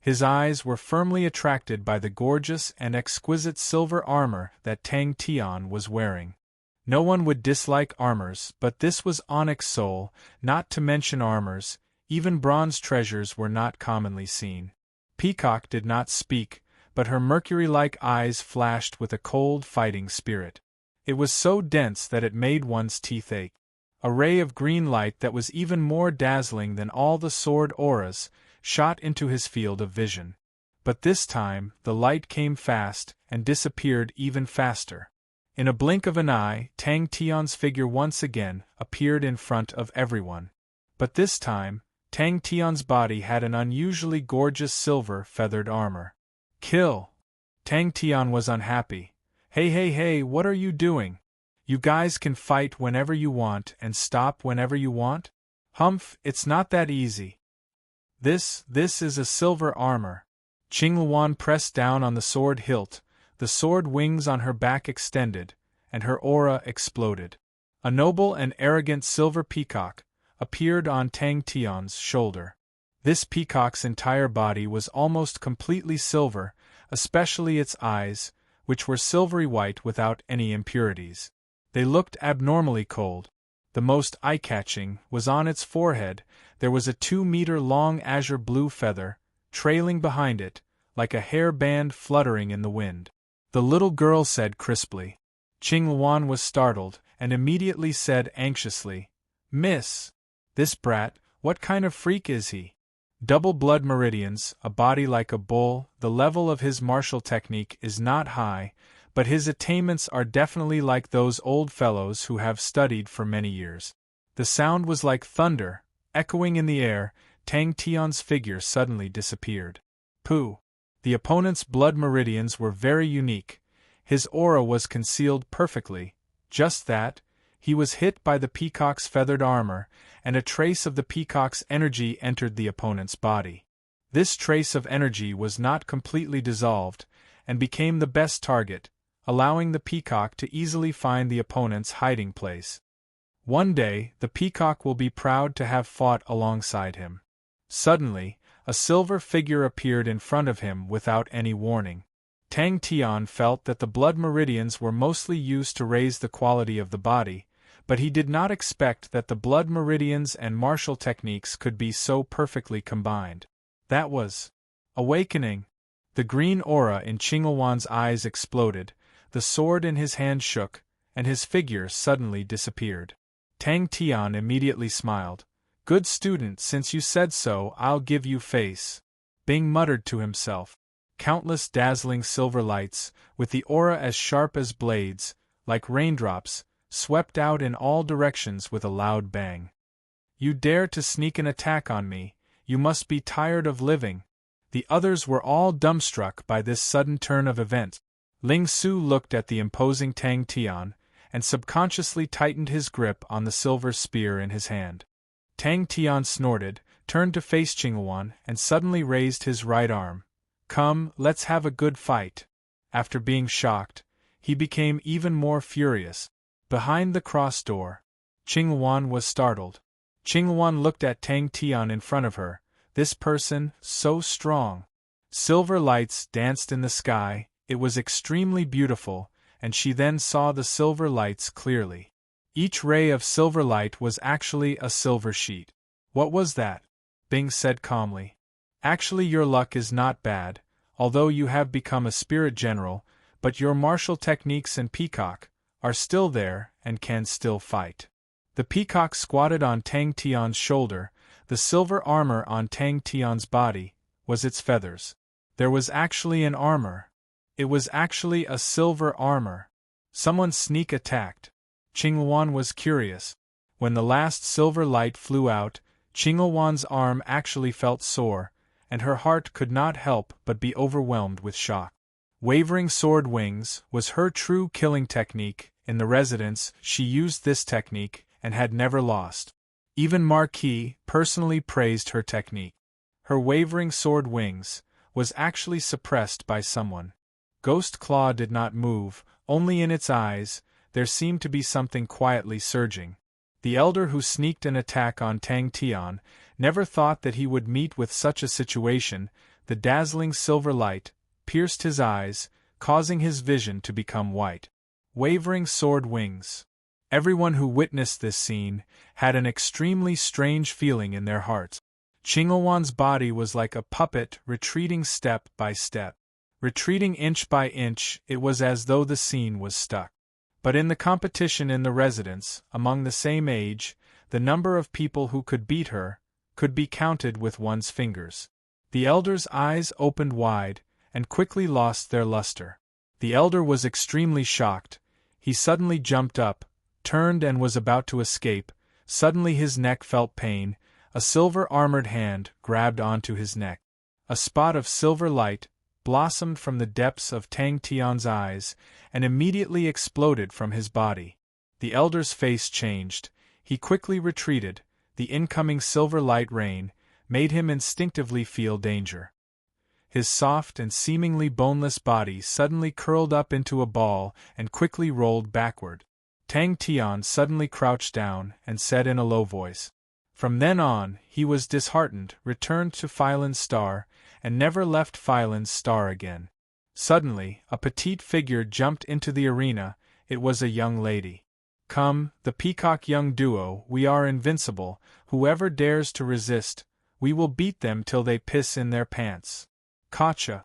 His eyes were firmly attracted by the gorgeous and exquisite silver armor that Tang Tian was wearing. No one would dislike armors, but this was onyx soul, not to mention armors. Even bronze treasures were not commonly seen. Peacock did not speak, but her mercury-like eyes flashed with a cold fighting spirit. It was so dense that it made one's teeth ache. A ray of green light that was even more dazzling than all the sword auras shot into his field of vision. But this time, the light came fast and disappeared even faster. In a blink of an eye, Tang Tian's figure once again appeared in front of everyone. But this time, Tang Tian's body had an unusually gorgeous silver feathered armor. Kill! Tang Tian was unhappy. Hey, what are you doing? You guys can fight whenever you want and stop whenever you want? Humph, it's not that easy. This is a silver armor. Qingluan pressed down on the sword hilt, the sword wings on her back extended, and her aura exploded. A noble and arrogant silver peacock appeared on Tang Tian's shoulder. This peacock's entire body was almost completely silver, especially its eyes, which were silvery white without any impurities. They looked abnormally cold. The most eye-catching was on its forehead. There was a 2-meter-long azure blue feather, trailing behind it, like a hair band fluttering in the wind. The little girl said crisply. Qingluan was startled, and immediately said anxiously, "Miss, this brat, what kind of freak is he? Double blood meridians, a body like a bull. The level of his martial technique is not high, but his attainments are definitely like those old fellows who have studied for many years." The sound was like thunder, echoing in the air. Tang Tian's figure suddenly disappeared. Pooh! The opponent's blood meridians were very unique. His aura was concealed perfectly. Just that, he was hit by the peacock's feathered armor, and a trace of the peacock's energy entered the opponent's body. This trace of energy was not completely dissolved, and became the best target, allowing the peacock to easily find the opponent's hiding place. One day, the peacock will be proud to have fought alongside him. Suddenly, a silver figure appeared in front of him without any warning. Tang Tian felt that the blood meridians were mostly used to raise the quality of the body, but he did not expect that the blood meridians and martial techniques could be so perfectly combined. That was awakening. The green aura in Qingluan's eyes exploded, the sword in his hand shook, and his figure suddenly disappeared. Tang Tian immediately smiled. "Good student, since you said so, I'll give you face." Bing muttered to himself. Countless dazzling silver lights, with the aura as sharp as blades, like raindrops, swept out in all directions with a loud bang. "You dare to sneak an attack on me, you must be tired of living." The others were all dumbstruck by this sudden turn of events. Ling Su looked at the imposing Tang Tian, and subconsciously tightened his grip on the silver spear in his hand. Tang Tian snorted, turned to face Qingluan, and suddenly raised his right arm. "Come, let's have a good fight." After being shocked, he became even more furious. Behind the cross door, Qingluan was startled. Qingluan looked at Tang Tian in front of her. This person, so strong. Silver lights danced in the sky. It was extremely beautiful, and she then saw the silver lights clearly. Each ray of silver light was actually a silver sheet. "What was that?" Bing said calmly. "Actually, your luck is not bad, although you have become a spirit general, but your martial techniques and peacock are still there and can still fight." The peacock squatted on Tang Tian's shoulder. The silver armor on Tang Tian's body was its feathers. There was actually an armor. It was actually a silver armor. Someone sneak attacked. Qingluan was curious. When the last silver light flew out, Qingluan's arm actually felt sore, and her heart could not help but be overwhelmed with shock. Wavering sword wings was her true killing technique. In the residence, she used this technique and had never lost. Even Marquis personally praised her technique. Her wavering sword wings was actually suppressed by someone. Ghost Claw did not move, only in its eyes, there seemed to be something quietly surging. The elder who sneaked an attack on Tang Tian never thought that he would meet with such a situation. The dazzling silver light pierced his eyes, causing his vision to become white. Wavering sword wings. Everyone who witnessed this scene had an extremely strange feeling in their hearts. Qingluan's body was like a puppet retreating step by step. Retreating inch by inch, it was as though the scene was stuck. But in the competition in the residence, among the same age, the number of people who could beat her could be counted with one's fingers. The elder's eyes opened wide, and quickly lost their luster. The elder was extremely shocked. He suddenly jumped up, turned and was about to escape. Suddenly his neck felt pain. A silver-armored hand grabbed onto his neck. A spot of silver light blossomed from the depths of Tang Tian's eyes, and immediately exploded from his body. The elder's face changed. He quickly retreated. The incoming silver light rain made him instinctively feel danger. His soft and seemingly boneless body suddenly curled up into a ball and quickly rolled backward. Tang Tian suddenly crouched down and said in a low voice. From then on, he was disheartened, returned to Phylan's star, and never left Phylan's star again. Suddenly, a petite figure jumped into the arena. It was a young lady. Come, the peacock young duo, we are invincible. Whoever dares to resist, we will beat them till they piss in their pants. Gotcha.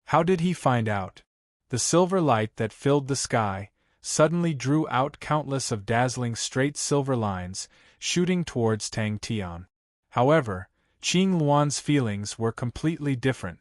How did he find out? The silver light that filled the sky suddenly drew out countless of dazzling straight silver lines, shooting towards Tang Tian. However, Qingluan's feelings were completely different.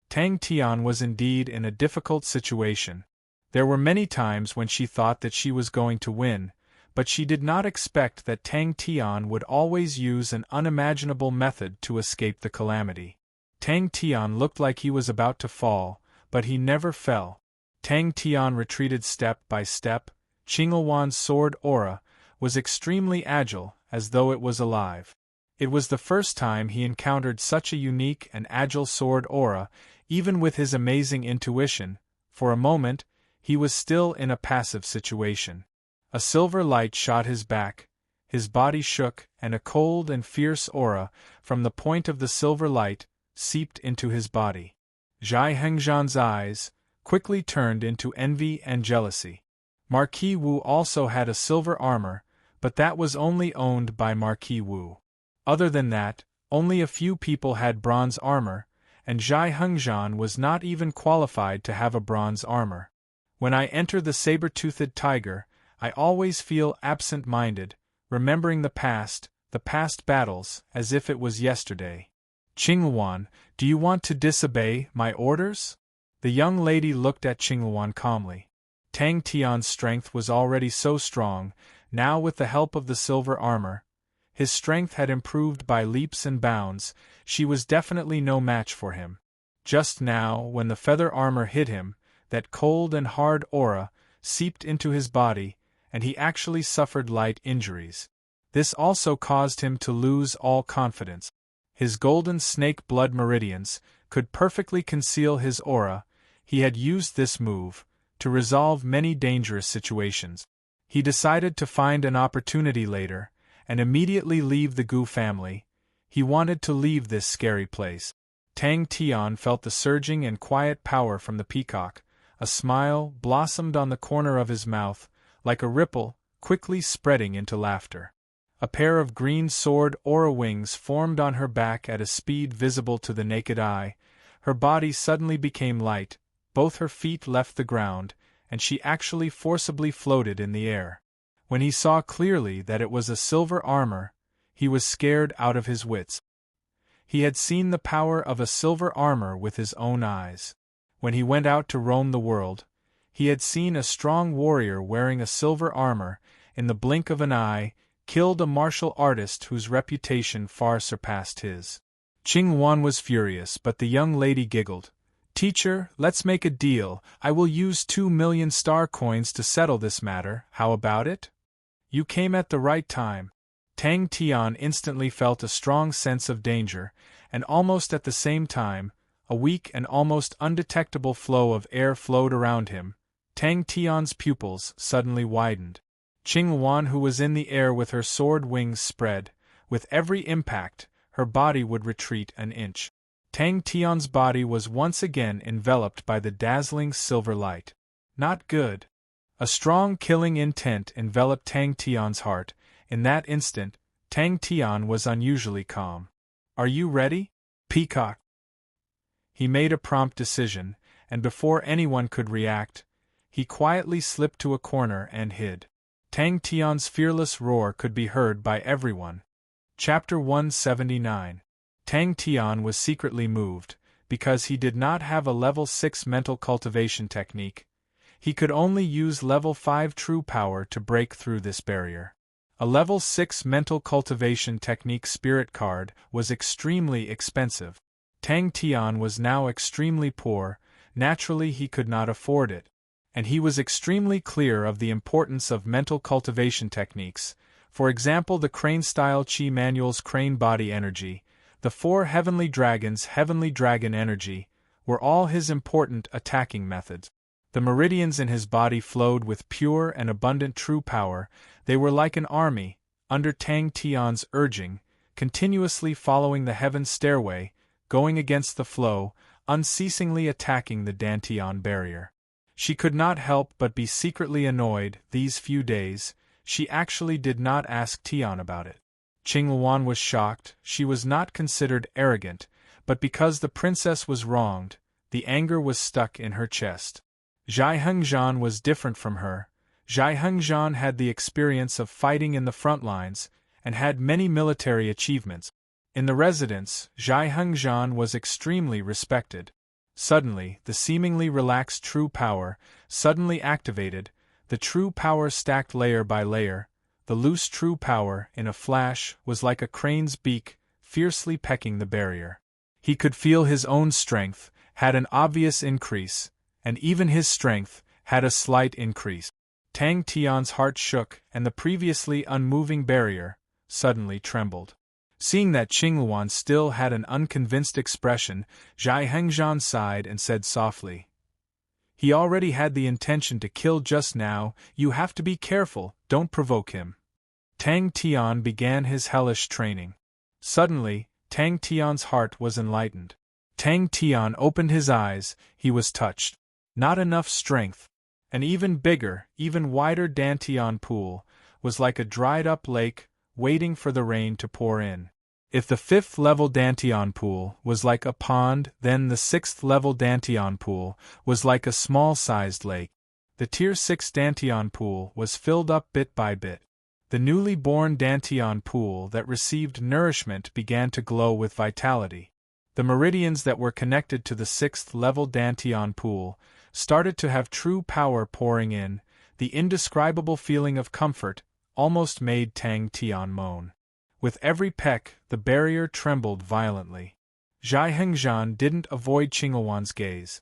Tang Tian was indeed in a difficult situation. There were many times when she thought that she was going to win, but she did not expect that Tang Tian would always use an unimaginable method to escape the calamity. Tang Tian looked like he was about to fall, but he never fell. Tang Tian retreated step by step. Qingluan's sword aura was extremely agile, as though it was alive. It was the first time he encountered such a unique and agile sword aura. Even with his amazing intuition, for a moment, he was still in a passive situation. A silver light shot his back, his body shook, and a cold and fierce aura from the point of the silver light seeped into his body. Zhai Hengzhan's eyes quickly turned into envy and jealousy. Marquis Wu also had a silver armor, but that was only owned by Marquis Wu. Other than that, only a few people had bronze armor, and Zhai Hengzhan was not even qualified to have a bronze armor. When I enter the saber-toothed tiger, I always feel absent-minded, remembering the past battles, as if it was yesterday. Qingluan, do you want to disobey my orders? The young lady looked at Qingluan calmly. Tang Tian's strength was already so strong. Now with the help of the silver armor, his strength had improved by leaps and bounds. She was definitely no match for him. Just now, when the feather armor hit him, that cold and hard aura seeped into his body, and he actually suffered light injuries. This also caused him to lose all confidence. His golden snake blood meridians could perfectly conceal his aura. He had used this move to resolve many dangerous situations. He decided to find an opportunity later, and immediately leave the Gu family. He wanted to leave this scary place. Tang Tian felt the surging and quiet power from the peacock. A smile blossomed on the corner of his mouth, like a ripple, quickly spreading into laughter. A pair of green sword aura wings formed on her back at a speed visible to the naked eye. Her body suddenly became light, both her feet left the ground, and she actually forcibly floated in the air. When he saw clearly that it was a silver armor, he was scared out of his wits. He had seen the power of a silver armor with his own eyes. When he went out to roam the world, he had seen a strong warrior wearing a silver armor, in the blink of an eye, killed a martial artist whose reputation far surpassed his. Qingluan was furious, but the young lady giggled. Teacher, let's make a deal. I will use 2 million star coins to settle this matter. How about it? You came at the right time. Tang Tian instantly felt a strong sense of danger, and almost at the same time, A weak and almost undetectable flow of air flowed around him. Tang Tian's pupils suddenly widened. Qing Luan, who was in the air with her sword wings spread, with every impact, her body would retreat an inch. Tang Tian's body was once again enveloped by the dazzling silver light. Not good. A strong killing intent enveloped Tang Tian's heart. In that instant, Tang Tian was unusually calm. Are you ready, Peacock? He made a prompt decision, and before anyone could react, he quietly slipped to a corner and hid. Tang Tian's fearless roar could be heard by everyone. Chapter 179. Tang Tian was secretly moved, because he did not have a level 6 mental cultivation technique. He could only use level 5 true power to break through this barrier. A level 6 mental cultivation technique spirit card was extremely expensive. Tang Tian was now extremely poor, naturally he could not afford it. And he was extremely clear of the importance of mental cultivation techniques, for example the Crane-style Qi Manual's Crane body energy, the 4 Heavenly Dragons' Heavenly Dragon energy, were all his important attacking methods. The meridians in his body flowed with pure and abundant true power. They were like an army, under Tang Tian's urging, continuously following the heaven stairway, going against the flow, unceasingly attacking the Dantian barrier. She could not help but be secretly annoyed these few days. She actually did not ask Tian about it. Qing Luan was shocked. She was not considered arrogant, but because the princess was wronged, the anger was stuck in her chest. Zhai Hengzhan was different from her. Zhai Hengzhan had the experience of fighting in the front lines, and had many military achievements. In the residence, Zhai Hengzhan was extremely respected. Suddenly, the seemingly relaxed true power, suddenly activated, the true power stacked layer by layer. The loose true power, in a flash, was like a crane's beak, fiercely pecking the barrier. He could feel his own strength had an obvious increase, and even his strength had a slight increase. Tang Tian's heart shook, and the previously unmoving barrier suddenly trembled. Seeing that Qing Luan still had an unconvinced expression, Zhai Hengzhan sighed and said softly, "He already had the intention to kill just now. You have to be careful, don't provoke him." Tang Tian began his hellish training. Suddenly, Tang Tian's heart was enlightened. Tang Tian opened his eyes. He was touched. Not enough strength. An even bigger, even wider Dantian pool was like a dried-up lake, waiting for the rain to pour in. If the 5th-level Dantian pool was like a pond, then the 6th-level Dantian pool was like a small-sized lake. The Tier 6 Dantian pool was filled up bit by bit. The newly born Dantian pool that received nourishment began to glow with vitality. The meridians that were connected to the 6th-level Dantian pool started to have true power pouring in. The indescribable feeling of comfort almost made Tang Tian moan. With every peck, the barrier trembled violently. Zhai Hengzhan didn't avoid Qing Luan's gaze.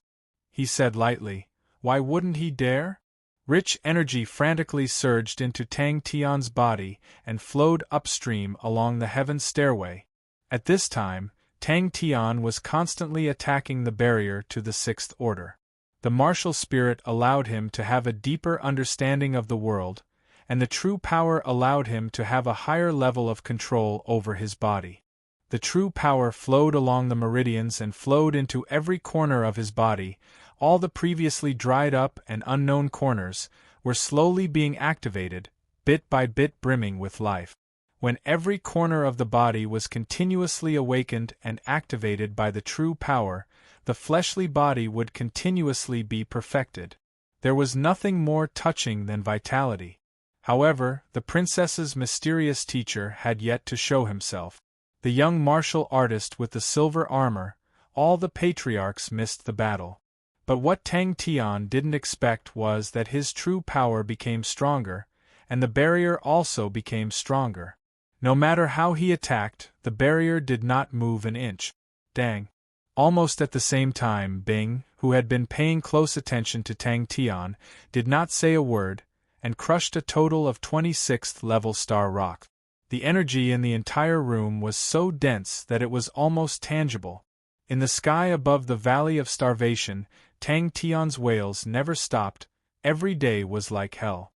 He said lightly, "Why wouldn't he dare?" Rich energy frantically surged into Tang Tian's body and flowed upstream along the heaven stairway. At this time, Tang Tian was constantly attacking the barrier to the 6th order. The martial spirit allowed him to have a deeper understanding of the world, and the true power allowed him to have a higher level of control over his body. The true power flowed along the meridians and flowed into every corner of his body. All the previously dried up and unknown corners were slowly being activated, bit by bit brimming with life. When every corner of the body was continuously awakened and activated by the true power, the fleshly body would continuously be perfected. There was nothing more touching than vitality. However, the princess's mysterious teacher had yet to show himself. The young martial artist with the silver armor, all the patriarchs missed the battle. But what Tang Tian didn't expect was that his true power became stronger, and the barrier also became stronger. No matter how he attacked, the barrier did not move an inch. Dang. Almost at the same time, Bing, who had been paying close attention to Tang Tian, did not say a word, and crushed a total of 26th-level star rock. The energy in the entire room was so dense that it was almost tangible. In the sky above the Valley of Starvation, Tang Tian's wails never stopped. Every day was like hell.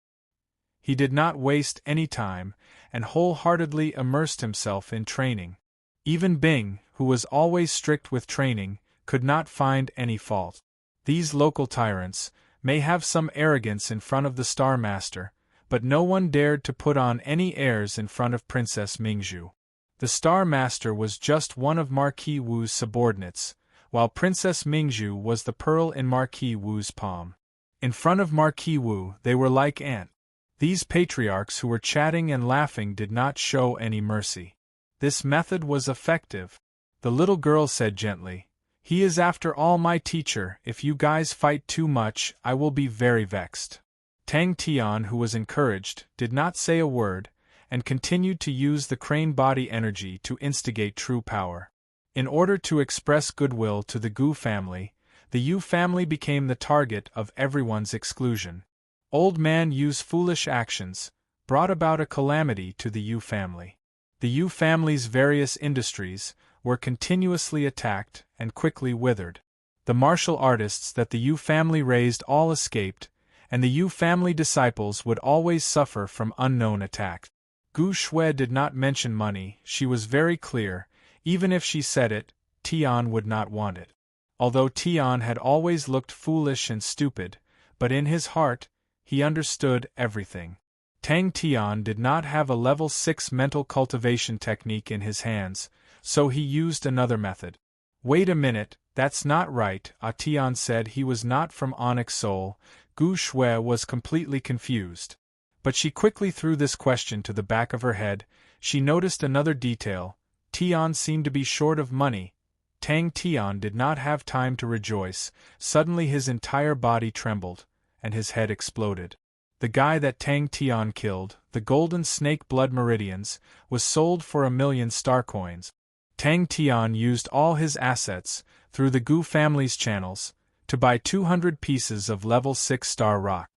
He did not waste any time, and wholeheartedly immersed himself in training. Even Bing, who was always strict with training, could not find any fault. These local tyrants may have some arrogance in front of the Star Master, but no one dared to put on any airs in front of Princess Mingzhu. The Star Master was just one of Marquis Wu's subordinates, while Princess Mingzhu was the pearl in Marquis Wu's palm. In front of Marquis Wu they were like ants. These patriarchs who were chatting and laughing did not show any mercy. This method was effective. The little girl said gently, "He is after all my teacher. If you guys fight too much, I will be very vexed." Tang Tian, who was encouraged, did not say a word, and continued to use the crane body energy to instigate true power. In order to express goodwill to the Gu family, the Yu family became the target of everyone's exclusion. Old Man Yu's foolish actions brought about a calamity to the Yu family. The Yu family's various industries were continuously attacked and quickly withered. The martial artists that the Yu family raised all escaped, and the Yu family disciples would always suffer from unknown attacks. Gu Shui did not mention money. She was very clear, even if she said it, Tian would not want it. Although Tian had always looked foolish and stupid, but in his heart, he understood everything. Tang Tian did not have a level 6 mental cultivation technique in his hands, so he used another method. "Wait a minute, that's not right," Tian said. He was not from Onyx Soul. Gu Shui was completely confused. But she quickly threw this question to the back of her head. She noticed another detail. Tian seemed to be short of money. Tang Tian did not have time to rejoice. Suddenly his entire body trembled, and his head exploded. The guy that Tang Tian killed, the golden snake blood meridians, was sold for 1,000,000 star coins. Tang Tian used all his assets, through the Gu family's channels, to buy 200 pieces of level 6 star rock.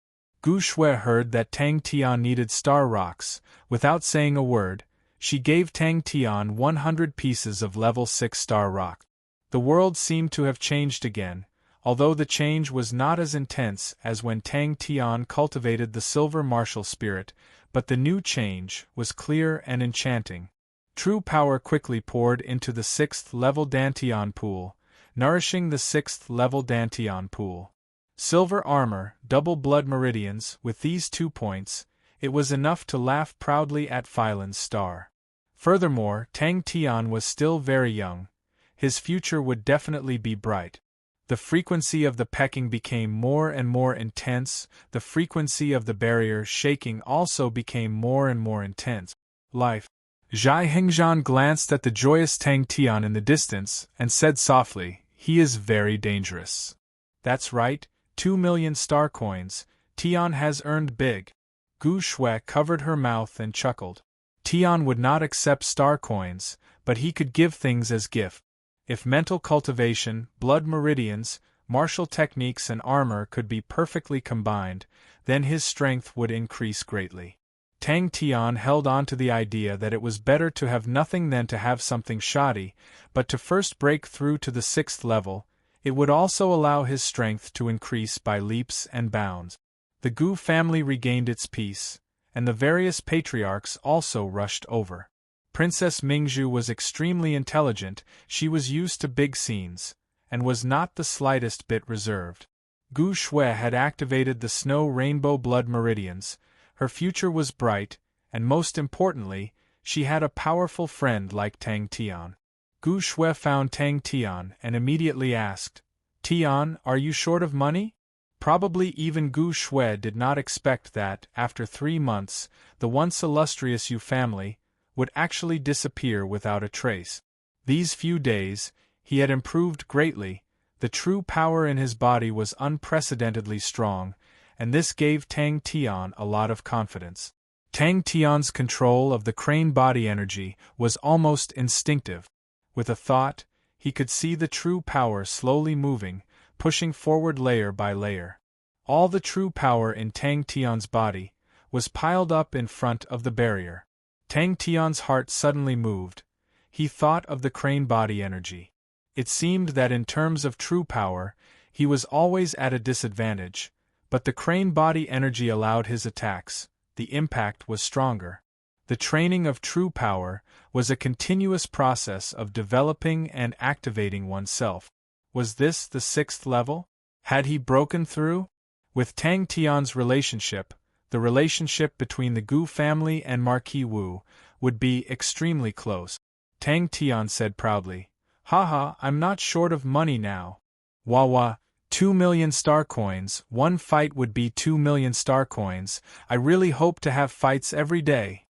Gu Shui heard that Tang Tian needed star rocks. Without saying a word, she gave Tang Tian 100 pieces of level 6 star rock. The world seemed to have changed again, although the change was not as intense as when Tang Tian cultivated the silver martial spirit, but the new change was clear and enchanting. True power quickly poured into the 6th level Dantian pool, nourishing the 6th level Dantian pool. Silver armor, double blood meridians. With these 2 points, it was enough to laugh proudly at Phylan's star. Furthermore, Tang Tian was still very young. His future would definitely be bright. The frequency of the pecking became more and more intense. The frequency of the barrier shaking also became more and more intense. Life. Zhai Hengzhan glanced at the joyous Tang Tian in the distance and said softly, "He is very dangerous." "That's right, 2,000,000 star coins. Tian has earned big." Gu Shui covered her mouth and chuckled. Tian would not accept star coins, but he could give things as gift. If mental cultivation, blood meridians, martial techniques and armor could be perfectly combined, then his strength would increase greatly. Tang Tian held on to the idea that it was better to have nothing than to have something shoddy, but to first break through to the 6th level. It would also allow his strength to increase by leaps and bounds. The Gu family regained its peace, and the various patriarchs also rushed over. Princess Mingzhu was extremely intelligent. She was used to big scenes, and was not the slightest bit reserved. Gu Shui had activated the snow rainbow blood meridians. Her future was bright, and most importantly, she had a powerful friend like Tang Tian. Gu Shui found Tang Tian and immediately asked, "Tian, are you short of money?" Probably even Gu Shui did not expect that, after 3 months, the once illustrious Yu family would actually disappear without a trace. These few days, he had improved greatly. The true power in his body was unprecedentedly strong, and this gave Tang Tian a lot of confidence. Tang Tian's control of the crane body energy was almost instinctive. With a thought, he could see the true power slowly moving, pushing forward layer by layer. All the true power in Tang Tian's body was piled up in front of the barrier. Tang Tian's heart suddenly moved. He thought of the crane body energy. It seemed that in terms of true power, he was always at a disadvantage, but the crane body energy allowed his attacks, the impact was stronger. The training of true power was a continuous process of developing and activating oneself. Was this the 6th level? Had he broken through? With Tang Tian's relationship, the relationship between the Gu family and Marquis Wu would be extremely close. Tang Tian said proudly, "Haha, I'm not short of money now. Wawa, 2 million star coins, one fight would be 2 million star coins, I really hope to have fights every day."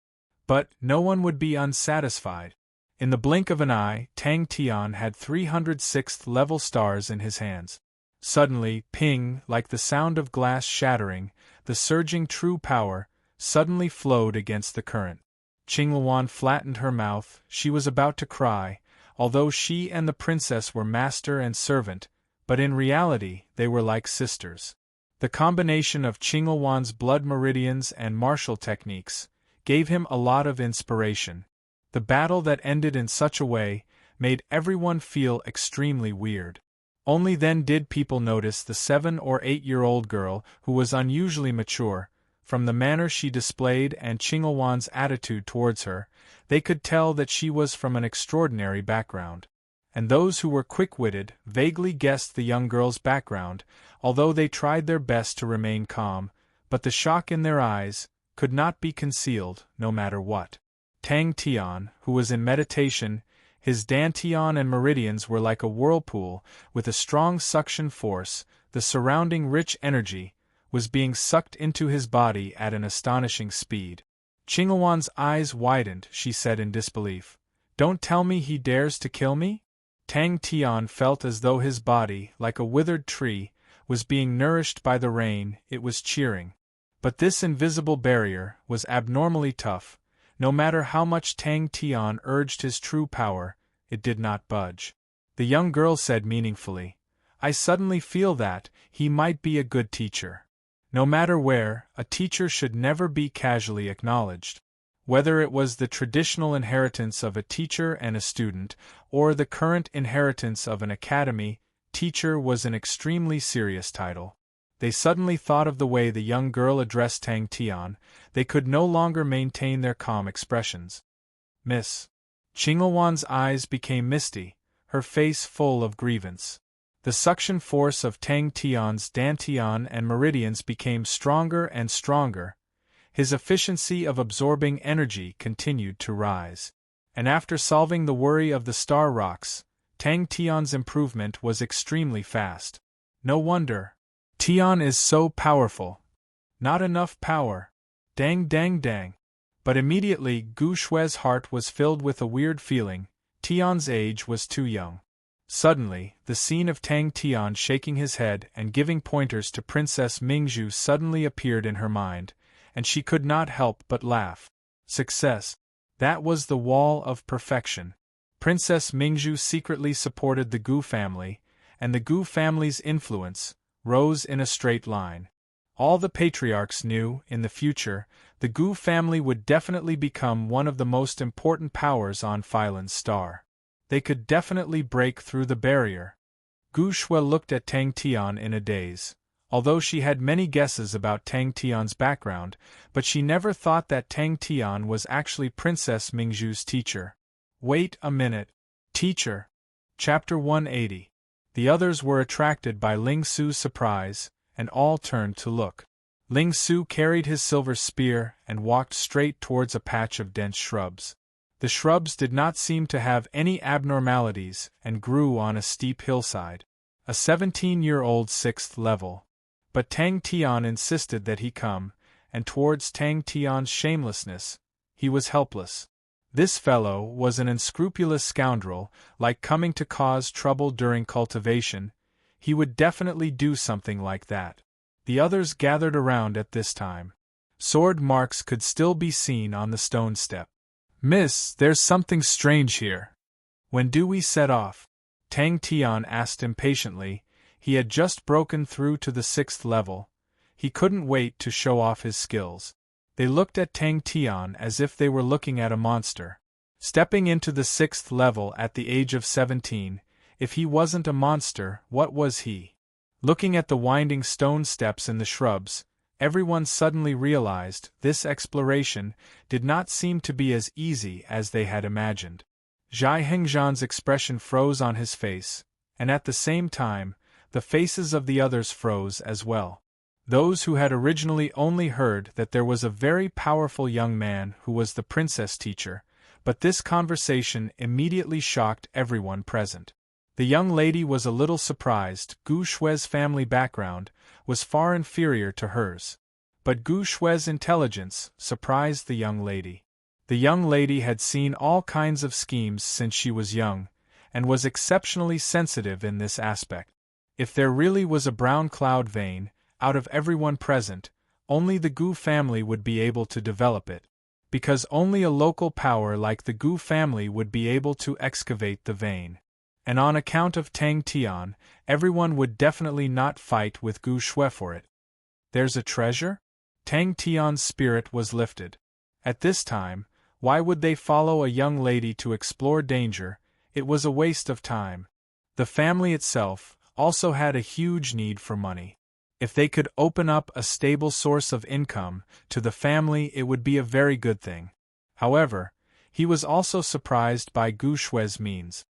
But no one would be unsatisfied. In the blink of an eye, Tang Tian had 306th level stars in his hands. Suddenly, ping, like the sound of glass shattering, the surging true power suddenly flowed against the current. Qingluan flattened her mouth, she was about to cry, although she and the princess were master and servant, but in reality they were like sisters. The combination of Qingluan's blood meridians and martial techniques gave him a lot of inspiration. The battle that ended in such a way made everyone feel extremely weird. Only then did people notice the 7 or 8-year-old girl who was unusually mature. From the manner she displayed and Qingluan's attitude towards her, they could tell that she was from an extraordinary background. And those who were quick-witted vaguely guessed the young girl's background, although they tried their best to remain calm, but the shock in their eyes could not be concealed, no matter what. Tang Tian, who was in meditation, his dantian and meridians were like a whirlpool, with a strong suction force, the surrounding rich energy was being sucked into his body at an astonishing speed. Qingluan's eyes widened, she said in disbelief. "Don't tell me he dares to kill me?" Tang Tian felt as though his body, like a withered tree, was being nourished by the rain, it was cheering. But this invisible barrier was abnormally tough. No matter how much Tang Tian urged his true power, it did not budge. The young girl said meaningfully, "I suddenly feel that he might be a good teacher." No matter where, a teacher should never be casually acknowledged. Whether it was the traditional inheritance of a teacher and a student, or the current inheritance of an academy, teacher was an extremely serious title. They suddenly thought of the way the young girl addressed Tang Tian. They could no longer maintain their calm expressions. "Miss." Qingluan's eyes became misty, her face full of grievance. The suction force of Tang Tian's dantian and meridians became stronger and stronger. His efficiency of absorbing energy continued to rise. And after solving the worry of the star rocks, Tang Tian's improvement was extremely fast. No wonder. Tian is so powerful. Not enough power. Dang dang dang. But immediately Gu Shue's heart was filled with a weird feeling. Tian's age was too young. Suddenly, the scene of Tang Tian shaking his head and giving pointers to Princess Mingzhu suddenly appeared in her mind, and she could not help but laugh. Success. That was the wall of perfection. Princess Mingzhu secretly supported the Gu family, and the Gu family's influence rose in a straight line. All the patriarchs knew, in the future, the Gu family would definitely become one of the most important powers on Phylan's star. They could definitely break through the barrier. Gu Shui looked at Tang Tian in a daze. Although she had many guesses about Tang Tian's background, but she never thought that Tang Tian was actually Princess Mingzhu's teacher. Wait a minute. Teacher. Chapter 180. The others were attracted by Ling Su's surprise, and all turned to look. Ling Su carried his silver spear and walked straight towards a patch of dense shrubs. The shrubs did not seem to have any abnormalities and grew on a steep hillside. A 17-year-old 6th level. But Tang Tian insisted that he come, and towards Tang Tian's shamelessness, he was helpless. This fellow was an unscrupulous scoundrel, like coming to cause trouble during cultivation. He would definitely do something like that. The others gathered around at this time. Sword marks could still be seen on the stone step. "Miss, there's something strange here. When do we set off?" Tang Tian asked impatiently. He had just broken through to the 6th level. He couldn't wait to show off his skills. They looked at Tang Tian as if they were looking at a monster. Stepping into the 6th level at the age of 17, If he wasn't a monster, what was he? Looking at the winding stone steps in the shrubs, everyone suddenly realized this exploration did not seem to be as easy as they had imagined. Zhai Hengzhan's expression froze on his face, and at the same time, the faces of the others froze as well. Those who had originally only heard that there was a very powerful young man who was the princess teacher, but this conversation immediately shocked everyone present. The young lady was a little surprised. Gu Shue's family background was far inferior to hers. But Gu Shue's intelligence surprised the young lady. The young lady had seen all kinds of schemes since she was young, and was exceptionally sensitive in this aspect. If there really was a brown cloud vein, out of everyone present, only the Gu family would be able to develop it, because only a local power like the Gu family would be able to excavate the vein. And on account of Tang Tian, everyone would definitely not fight with Gu Shui for it. There's a treasure? Tang Tian's spirit was lifted. At this time, why would they follow a young lady to explore danger? It was a waste of time. The family itself also had a huge need for money. If they could open up a stable source of income to the family, it would be a very good thing. However, he was also surprised by Gu Shue's means.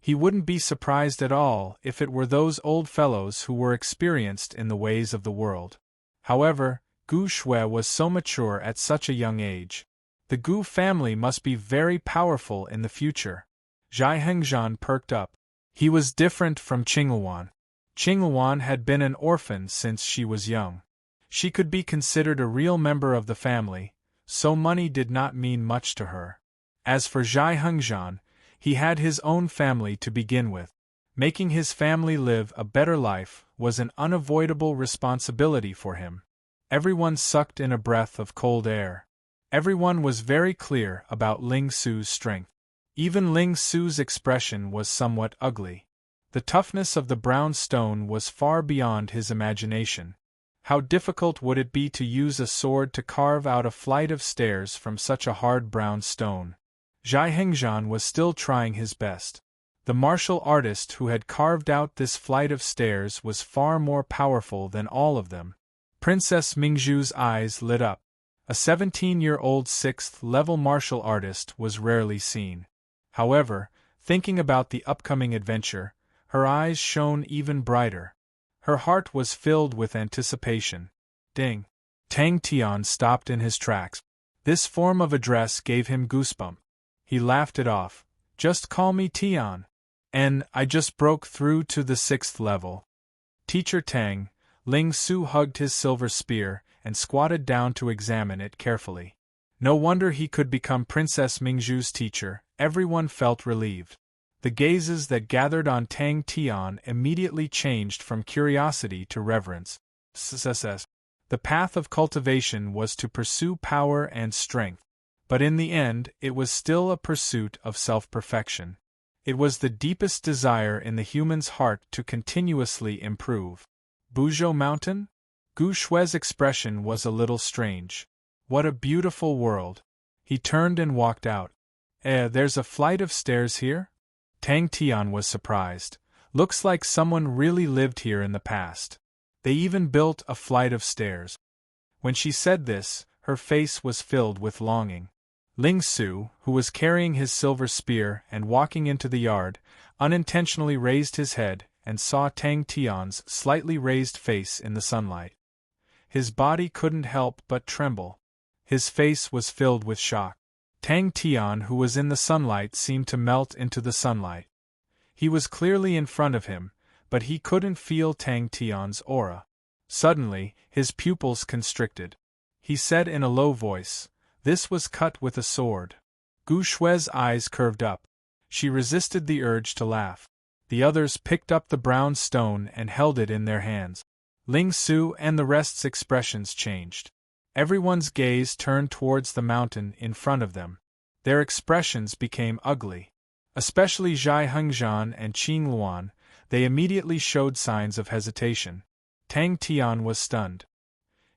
He wouldn't be surprised at all if it were those old fellows who were experienced in the ways of the world. However, Gu Shui was so mature at such a young age. The Gu family must be very powerful in the future. Zhai Hengzhan perked up. He was different from Qingluan. Qingluan had been an orphan since she was young. She could be considered a real member of the family, so money did not mean much to her. As for Zhai Hengzhan, he had his own family to begin with. Making his family live a better life was an unavoidable responsibility for him. Everyone sucked in a breath of cold air. Everyone was very clear about Ling Su's strength. Even Ling Su's expression was somewhat ugly. The toughness of the brown stone was far beyond his imagination. How difficult would it be to use a sword to carve out a flight of stairs from such a hard brown stone? Zhai Hengzhan was still trying his best. The martial artist who had carved out this flight of stairs was far more powerful than all of them. Princess Mingzhu's eyes lit up. A 17-year-old 6th-level martial artist was rarely seen. However, thinking about the upcoming adventure, her eyes shone even brighter. Her heart was filled with anticipation. Ding! Tang Tian stopped in his tracks. This form of address gave him goosebumps. He laughed it off. Just call me Tian. And I just broke through to the 6th level. Teacher Tang, Ling Su hugged his silver spear and squatted down to examine it carefully. No wonder he could become Princess Mingzhu's teacher. Everyone felt relieved. The gazes that gathered on Tang Tian immediately changed from curiosity to reverence. The path of cultivation was to pursue power and strength. But in the end, it was still a pursuit of self-perfection. It was the deepest desire in the human's heart to continuously improve. Buzhou Mountain? Gu Shue's expression was a little strange. What a beautiful world. He turned and walked out. There's a flight of stairs here? Tang Tian was surprised. Looks like someone really lived here in the past. They even built a flight of stairs. When she said this, her face was filled with longing. Ling Su, who was carrying his silver spear and walking into the yard, unintentionally raised his head and saw Tang Tian's slightly raised face in the sunlight. His body couldn't help but tremble. His face was filled with shock. Tang Tian, who was in the sunlight, seemed to melt into the sunlight. He was clearly in front of him, but he couldn't feel Tang Tian's aura. Suddenly, his pupils constricted. He said in a low voice, "This was cut with a sword." Gu Shue's eyes curved up. She resisted the urge to laugh. The others picked up the brown stone and held it in their hands. Ling Su and the rest's expressions changed. Everyone's gaze turned towards the mountain in front of them. Their expressions became ugly. Especially Zhai Hengzhan and Qing Luan, they immediately showed signs of hesitation. Tang Tian was stunned.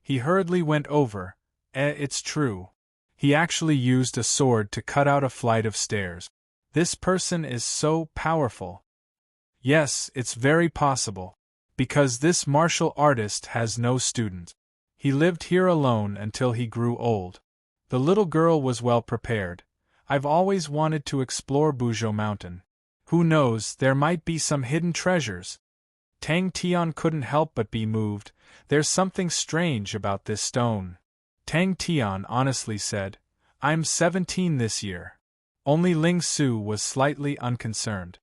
He hurriedly went over. It's true. He actually used a sword to cut out a flight of stairs. This person is so powerful. Yes, it's very possible. Because this martial artist has no student. He lived here alone until he grew old. The little girl was well prepared. I've always wanted to explore Buzhou Mountain. Who knows, there might be some hidden treasures. Tang Tian couldn't help but be moved. There's something strange about this stone. Tang Tian honestly said, I'm 17 this year. Only Ling Su was slightly unconcerned.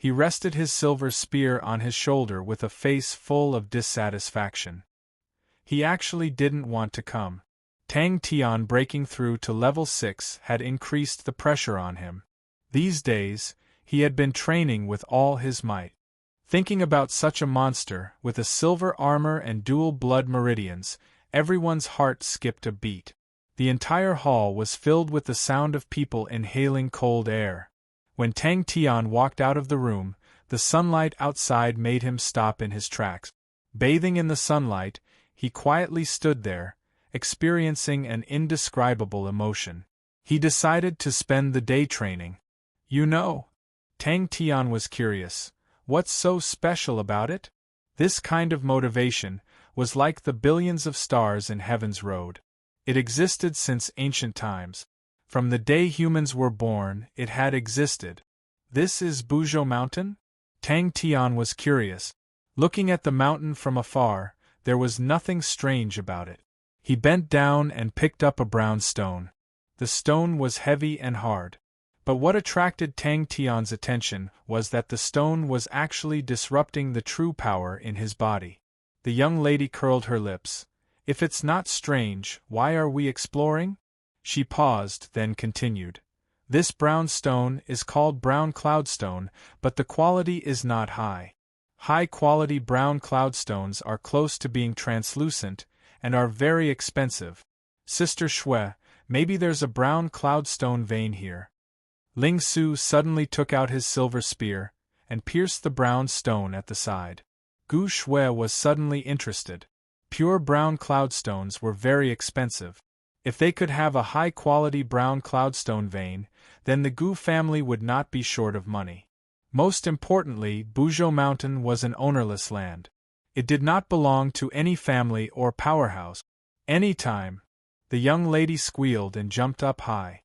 He rested his silver spear on his shoulder with a face full of dissatisfaction. He actually didn't want to come. Tang Tian breaking through to level 6 had increased the pressure on him. These days, he had been training with all his might. Thinking about such a monster, with a silver armor and dual blood meridians, everyone's heart skipped a beat. The entire hall was filled with the sound of people inhaling cold air. When Tang Tian walked out of the room, the sunlight outside made him stop in his tracks. Bathing in the sunlight, he quietly stood there, experiencing an indescribable emotion. He decided to spend the day training. You know? Tang Tian was curious. What's so special about it? This kind of motivation was like the billions of stars in heaven's road. It existed since ancient times. From the day humans were born, it had existed. This is Buzhou Mountain? Tang Tian was curious. Looking at the mountain from afar, there was nothing strange about it. He bent down and picked up a brown stone. The stone was heavy and hard. But what attracted Tang Tian's attention was that the stone was actually disrupting the true power in his body. The young lady curled her lips. If it's not strange, why are we exploring? She paused, then continued. This brown stone is called brown cloudstone, but the quality is not high. High-quality brown cloudstones are close to being translucent and are very expensive. Sister Shui, maybe there's a brown cloudstone vein here. Ling Su suddenly took out his silver spear and pierced the brown stone at the side. Gu Shui was suddenly interested. Pure brown cloudstones were very expensive. If they could have a high-quality brown cloudstone vein, then the Gu family would not be short of money. Most importantly, Buzhou Mountain was an ownerless land. It did not belong to any family or powerhouse. Any time. The young lady squealed and jumped up high.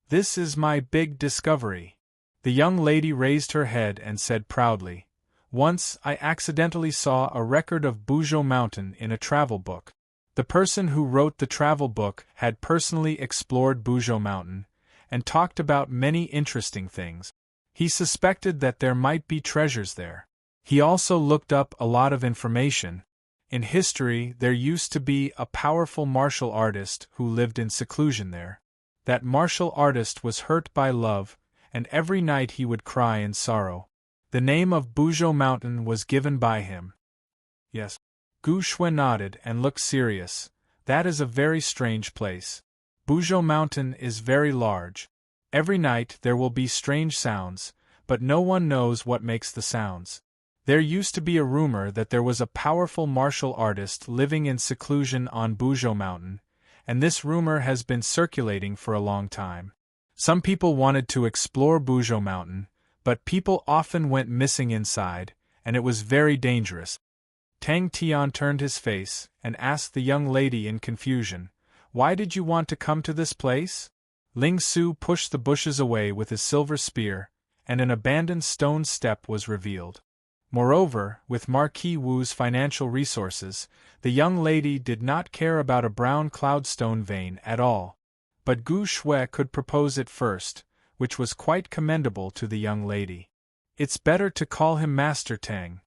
This is my big discovery. The young lady raised her head and said proudly, Once I accidentally saw a record of Buzhou Mountain in a travel book. The person who wrote the travel book had personally explored Buzhou Mountain and talked about many interesting things. He suspected that there might be treasures there. He also looked up a lot of information. In history, there used to be a powerful martial artist who lived in seclusion there. That martial artist was hurt by love, and every night he would cry in sorrow. The name of Buzhou Mountain was given by him. Yes. Gu Shui nodded and looked serious. That is a very strange place. Buzhou Mountain is very large. Every night there will be strange sounds, but no one knows what makes the sounds. There used to be a rumor that there was a powerful martial artist living in seclusion on Buzhou Mountain, and this rumor has been circulating for a long time. Some people wanted to explore Buzhou Mountain, but people often went missing inside, and it was very dangerous. Tang Tian turned his face and asked the young lady in confusion, Why did you want to come to this place? Ling Su pushed the bushes away with his silver spear, and an abandoned stone step was revealed. Moreover, with Marquis Wu's financial resources, the young lady did not care about a brown cloudstone vein at all. But Gu Shui could propose it first, which was quite commendable to the young lady. It's better to call him Master Tang,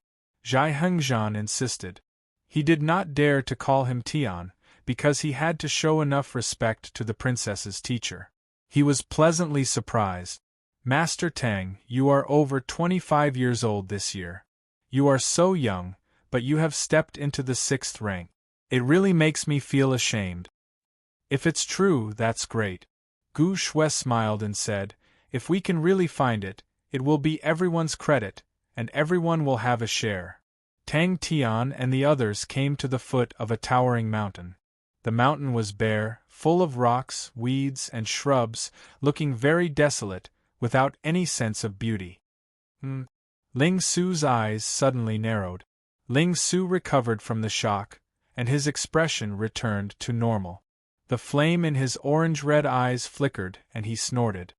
Zhai Hengzhan insisted. He did not dare to call him Tian, because he had to show enough respect to the princess's teacher. He was pleasantly surprised. Master Tang, you are over 25 years old this year. You are so young, but you have stepped into the 6th rank. It really makes me feel ashamed. If it's true, that's great. Gu Shui smiled and said, If we can really find it, it will be everyone's credit, and everyone will have a share. Tang Tian and the others came to the foot of a towering mountain. The mountain was bare, full of rocks, weeds, and shrubs, looking very desolate, without any sense of beauty. Ling Su's eyes suddenly narrowed. Ling Su recovered from the shock, and his expression returned to normal. The flame in his orange-red eyes flickered and he snorted.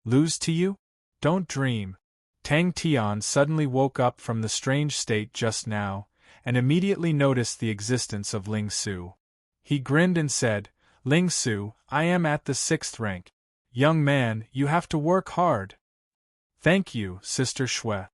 Lose to you? Don't dream. Tang Tian suddenly woke up from the strange state just now, and immediately noticed the existence of Ling Su. He grinned and said, Ling Su, I am at the 6th rank. Young man, you have to work hard. Thank you, Sister Shui.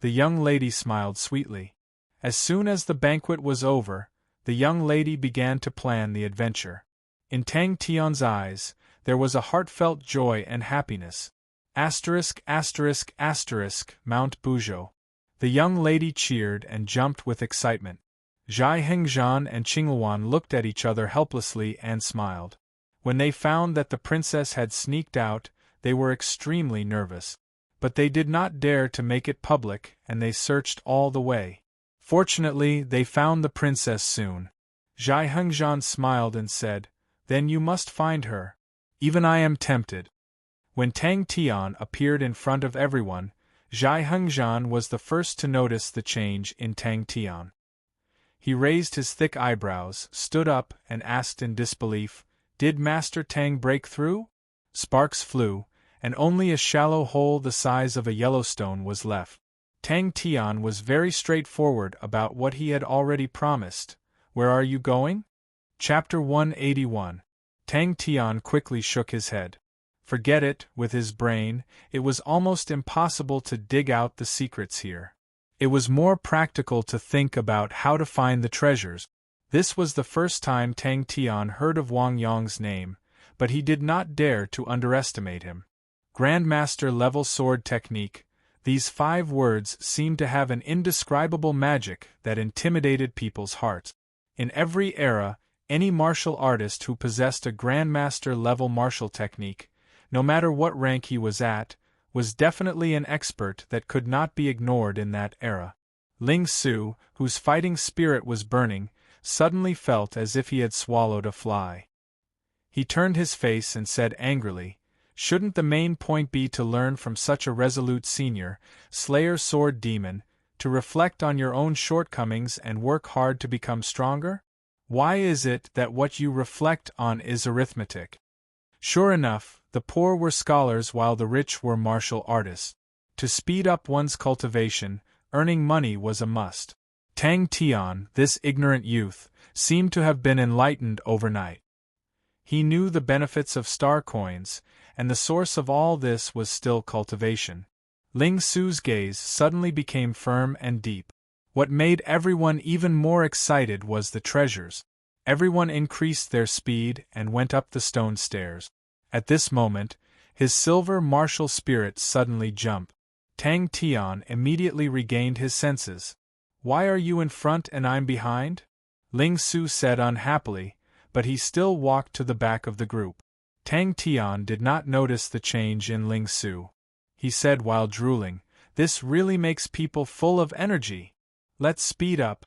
The young lady smiled sweetly. As soon as the banquet was over, the young lady began to plan the adventure. In Tang Tian's eyes, there was a heartfelt joy and happiness. Asterisk, asterisk, asterisk, Mount Buzhou. The young lady cheered and jumped with excitement. Zhai Hengzhan and Qingluan looked at each other helplessly and smiled. When they found that the princess had sneaked out, they were extremely nervous. But they did not dare to make it public, and they searched all the way. Fortunately, they found the princess soon. Zhai Hengzhan smiled and said, Then you must find her. Even I am tempted. When Tang Tian appeared in front of everyone, Zhai Hengzhan was the first to notice the change in Tang Tian. He raised his thick eyebrows, stood up, and asked in disbelief, Did Master Tang break through? Sparks flew, and only a shallow hole the size of a Yellowstone was left. Tang Tian was very straightforward about what he had already promised. Where are you going? Chapter 181. Tang Tian quickly shook his head. Forget it, with his brain, it was almost impossible to dig out the secrets here. It was more practical to think about how to find the treasures. This was the first time Tang Tian heard of Wang Yong's name, but he did not dare to underestimate him. Grandmaster level sword technique. These 5 words seemed to have an indescribable magic that intimidated people's hearts. In every era, any martial artist who possessed a Grandmaster level martial technique, no matter what rank he was at, was definitely an expert that could not be ignored in that era. Ling Su, whose fighting spirit was burning, suddenly felt as if he had swallowed a fly. He turned his face and said angrily, Shouldn't the main point be to learn from such a resolute senior, Slayer Sword Demon, to reflect on your own shortcomings and work hard to become stronger? Why is it that what you reflect on is arithmetic? Sure enough, the poor were scholars while the rich were martial artists. To speed up one's cultivation, earning money was a must. Tang Tian, this ignorant youth, seemed to have been enlightened overnight. He knew the benefits of star coins, and the source of all this was still cultivation. Ling Su's gaze suddenly became firm and deep. What made everyone even more excited was the treasures. Everyone increased their speed and went up the stone stairs. At this moment, his silver martial spirit suddenly jumped. Tang Tian immediately regained his senses. Why are you in front and I'm behind? Ling Su said unhappily, but he still walked to the back of the group. Tang Tian did not notice the change in Ling Su. He said while drooling, This really makes people full of energy. Let's speed up.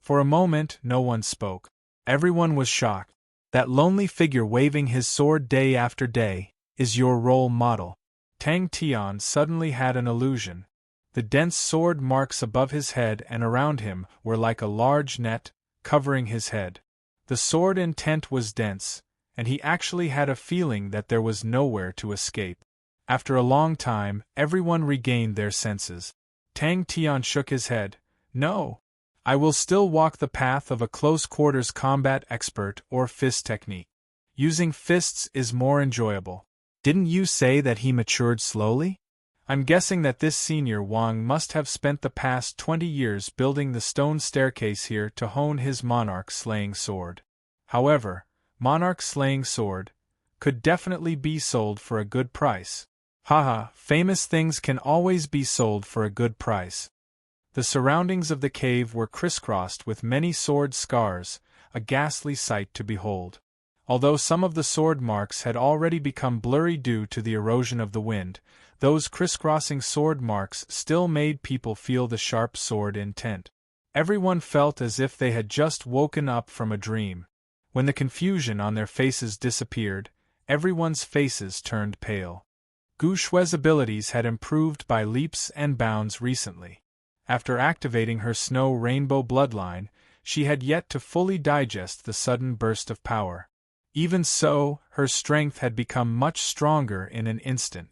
For a moment, no one spoke. Everyone was shocked. That lonely figure waving his sword day after day is your role model. Tang Tian suddenly had an illusion. The dense sword marks above his head and around him were like a large net, covering his head. The sword intent was dense, and he actually had a feeling that there was nowhere to escape. After a long time, everyone regained their senses. Tang Tian shook his head. No. I will still walk the path of a close-quarters combat expert or fist technique. Using fists is more enjoyable. Didn't you say that he matured slowly? I'm guessing that this senior Wang must have spent the past 20 years building the stone staircase here to hone his monarch-slaying sword. However, monarch-slaying sword could definitely be sold for a good price. Haha, famous things can always be sold for a good price. The surroundings of the cave were crisscrossed with many sword scars, a ghastly sight to behold. Although some of the sword marks had already become blurry due to the erosion of the wind, those crisscrossing sword marks still made people feel the sharp sword intent. Everyone felt as if they had just woken up from a dream. When the confusion on their faces disappeared, everyone's faces turned pale. Gu Shue's abilities had improved by leaps and bounds recently. After activating her snow rainbow bloodline, she had yet to fully digest the sudden burst of power. Even so, her strength had become much stronger in an instant.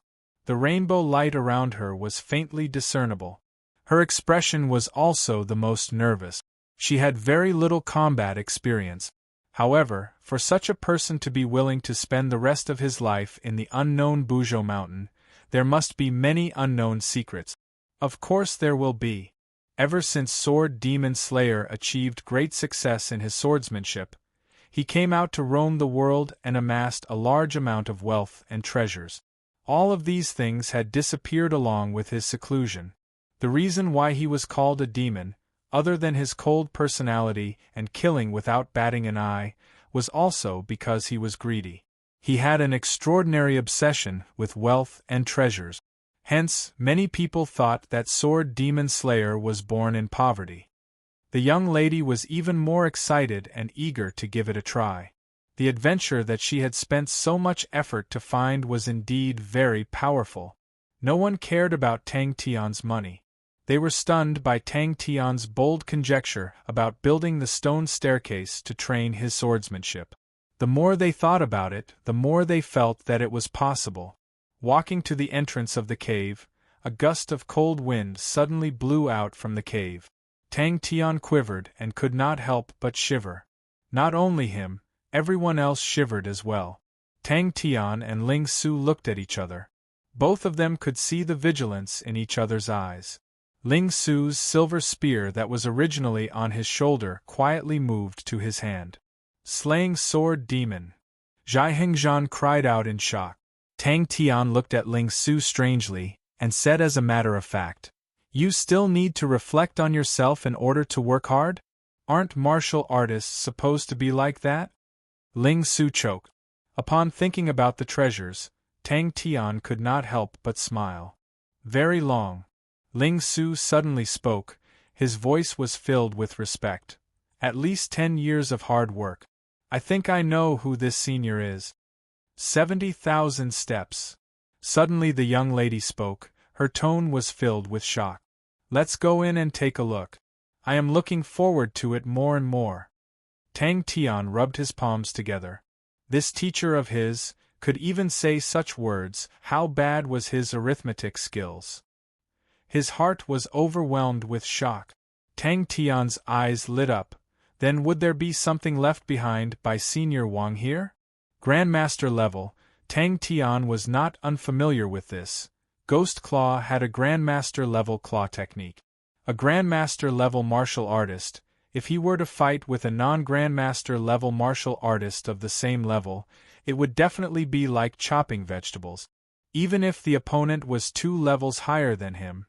The rainbow light around her was faintly discernible. Her expression was also the most nervous. She had very little combat experience. However, for such a person to be willing to spend the rest of his life in the unknown Buzhou Mountain, there must be many unknown secrets. Of course there will be. Ever since Sword Demon Slayer achieved great success in his swordsmanship, he came out to roam the world and amassed a large amount of wealth and treasures. All of these things had disappeared along with his seclusion. The reason why he was called a demon, other than his cold personality and killing without batting an eye, was also because he was greedy. He had an extraordinary obsession with wealth and treasures. Hence, many people thought that Sword Demon Slayer was born in poverty. The young lady was even more excited and eager to give it a try. The adventure that she had spent so much effort to find was indeed very powerful. No one cared about Tang Tian's money. They were stunned by Tang Tian's bold conjecture about building the stone staircase to train his swordsmanship. The more they thought about it, the more they felt that it was possible. Walking to the entrance of the cave, a gust of cold wind suddenly blew out from the cave. Tang Tian quivered and could not help but shiver. Not only him, everyone else shivered as well. Tang Tian and Ling Su looked at each other. Both of them could see the vigilance in each other's eyes. Ling Su's silver spear that was originally on his shoulder quietly moved to his hand. Slaying Sword Demon! Zhai Hengzhan cried out in shock. Tang Tian looked at Ling Su strangely, and said as a matter of fact, "You still need to reflect on yourself in order to work hard? Aren't martial artists supposed to be like that?" Ling Su choked. Upon thinking about the treasures, Tang Tian could not help but smile. Very long. Ling Su suddenly spoke, his voice was filled with respect. At least 10 years of hard work. I think I know who this senior is. 70,000 steps. Suddenly the young lady spoke, her tone was filled with shock. Let's go in and take a look. I am looking forward to it more and more. Tang Tian rubbed his palms together. This teacher of his could even say such words. How bad was his arithmetic skills? His heart was overwhelmed with shock. Tang Tian's eyes lit up. Then would there be something left behind by Senior Wang here? Grandmaster level. Tang Tian was not unfamiliar with this. Ghost Claw had a Grandmaster level claw technique. A Grandmaster level martial artist, if he were to fight with a non-Grandmaster level martial artist of the same level, it would definitely be like chopping vegetables. Even if the opponent was 2 levels higher than him,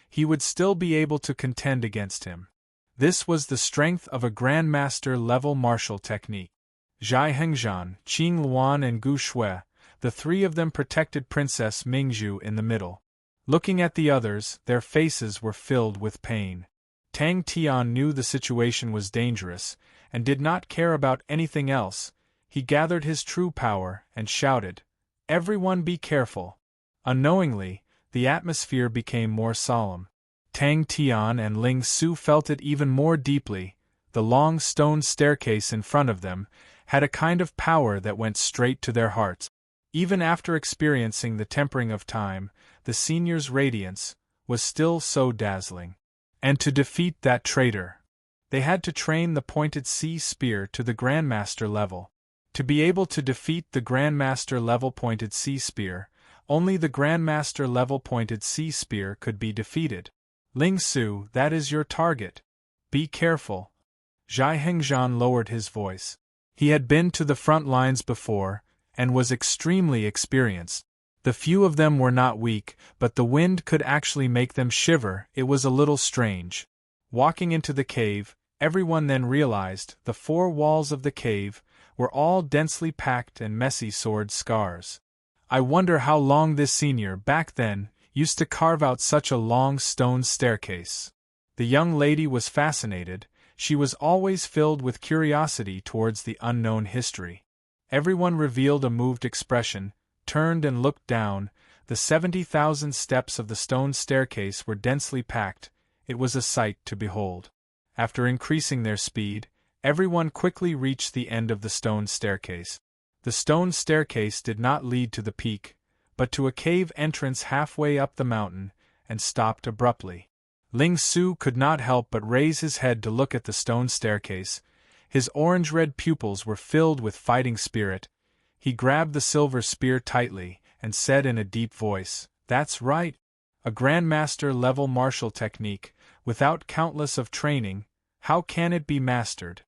he would still be able to contend against him. This was the strength of a Grandmaster level martial technique. Zhai Hengzhan, Qing Luan and Gu Shui, the 3 of them protected Princess Mingzhu in the middle. Looking at the others, their faces were filled with pain. Tang Tian knew the situation was dangerous, and did not care about anything else. He gathered his true power and shouted, "Everyone be careful!" Unknowingly, the atmosphere became more solemn. Tang Tian and Ling Su felt it even more deeply. The long stone staircase in front of them had a kind of power that went straight to their hearts. Even after experiencing the tempering of time, the senior's radiance was still so dazzling. And to defeat that traitor, they had to train the pointed sea spear to the Grandmaster level. To be able to defeat the Grandmaster level pointed sea spear, only the Grandmaster level pointed sea spear could be defeated. Ling Su, that is your target. Be careful. Zhai Hengzhan lowered his voice. He had been to the front lines before, and was extremely experienced. The few of them were not weak, but the wind could actually make them shiver. It was a little strange. Walking into the cave, everyone then realized the 4 walls of the cave were all densely packed and messy sword scars. I wonder how long this senior, back then, used to carve out such a long stone staircase. The young lady was fascinated. She was always filled with curiosity towards the unknown history. Everyone revealed a moved expression, turned and looked down. The 70,000 steps of the stone staircase were densely packed. It was a sight to behold. After increasing their speed, everyone quickly reached the end of the stone staircase. The stone staircase did not lead to the peak, but to a cave entrance halfway up the mountain, and stopped abruptly. Ling Su could not help but raise his head to look at the stone staircase. His orange-red pupils were filled with fighting spirit. He grabbed the silver spear tightly, and said in a deep voice, "That's right! A Grandmaster-level martial technique, without countless of training, how can it be mastered?"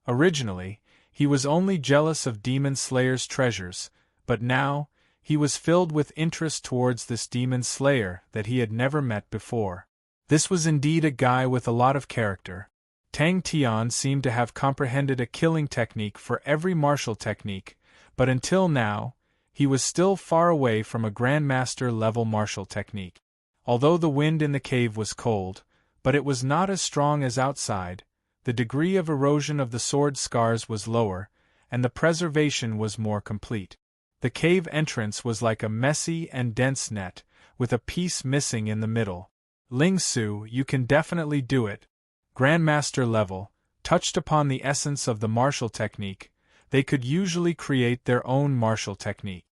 Originally, he was only jealous of Demon Slayer's treasures, but now, he was filled with interest towards this Demon Slayer that he had never met before. This was indeed a guy with a lot of character. Tang Tian seemed to have comprehended a killing technique for every martial technique, but until now, he was still far away from a Grandmaster-level martial technique. Although the wind in the cave was cold, but it was not as strong as outside, the degree of erosion of the sword scars was lower, and the preservation was more complete. The cave entrance was like a messy and dense net, with a piece missing in the middle. "Ling Su, you can definitely do it. Grandmaster level, touched upon the essence of the martial technique, they could usually create their own martial technique."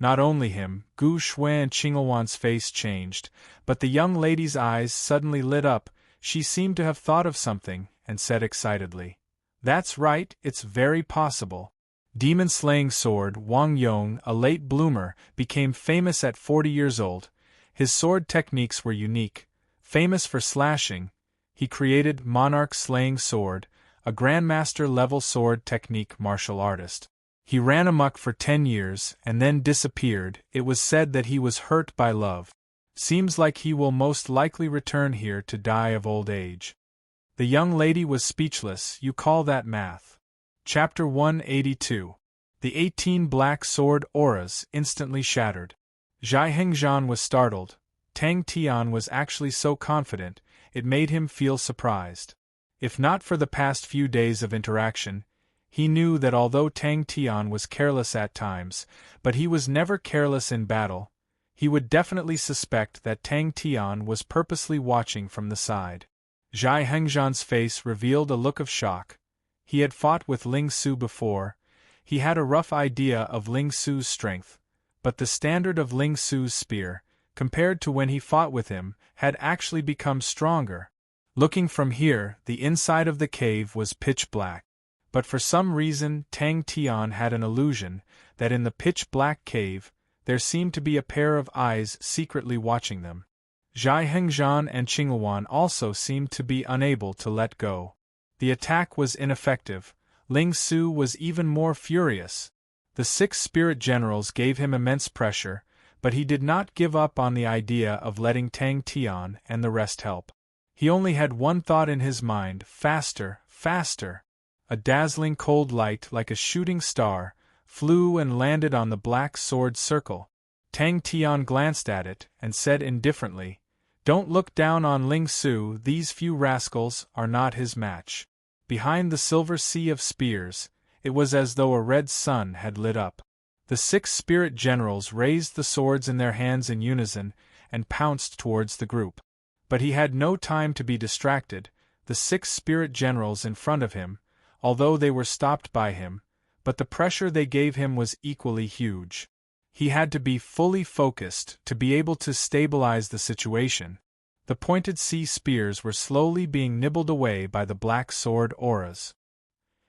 Not only him, Gu Shui and Qingluan's face changed, but the young lady's eyes suddenly lit up. She seemed to have thought of something, and said excitedly, "That's right, it's very possible." Demon-slaying sword Wang Yong, a late bloomer, became famous at 40 years old. His sword techniques were unique, famous for slashing. He created Monarch-slaying sword, a Grandmaster-level sword technique martial artist. He ran amok for 10 years and then disappeared. It was said that he was hurt by love. Seems like he will most likely return here to die of old age. The young lady was speechless. You call that math? Chapter 182. The 18 black sword auras instantly shattered. Zhai Hengzhan was startled. Tang Tian was actually so confident, it made him feel surprised. If not for the past few days of interaction, he knew that although Tang Tian was careless at times, but he was never careless in battle, he would definitely suspect that Tang Tian was purposely watching from the side. Zhai Hengzhan's face revealed a look of shock. He had fought with Ling Su before. He had a rough idea of Ling Su's strength, but the standard of Ling Su's spear, compared to when he fought with him, had actually become stronger. Looking from here, the inside of the cave was pitch black. But for some reason Tang Tian had an illusion that in the pitch-black cave, there seemed to be a pair of eyes secretly watching them. Zhai Hengzhan and Qingluan also seemed to be unable to let go. The attack was ineffective. Ling Su was even more furious. The 6 spirit generals gave him immense pressure, but he did not give up on the idea of letting Tang Tian and the rest help. He only had one thought in his mind: faster, faster. A dazzling cold light like a shooting star flew and landed on the black sword circle. Tang Tian glanced at it and said indifferently, "Don't look down on Ling Su, these few rascals are not his match." Behind the silver sea of spears, it was as though a red sun had lit up. The 6 spirit generals raised the swords in their hands in unison and pounced towards the group. But he had no time to be distracted. The 6 spirit generals in front of him, although they were stopped by him, but the pressure they gave him was equally huge. He had to be fully focused to be able to stabilize the situation. The pointed sea spears were slowly being nibbled away by the black sword auras.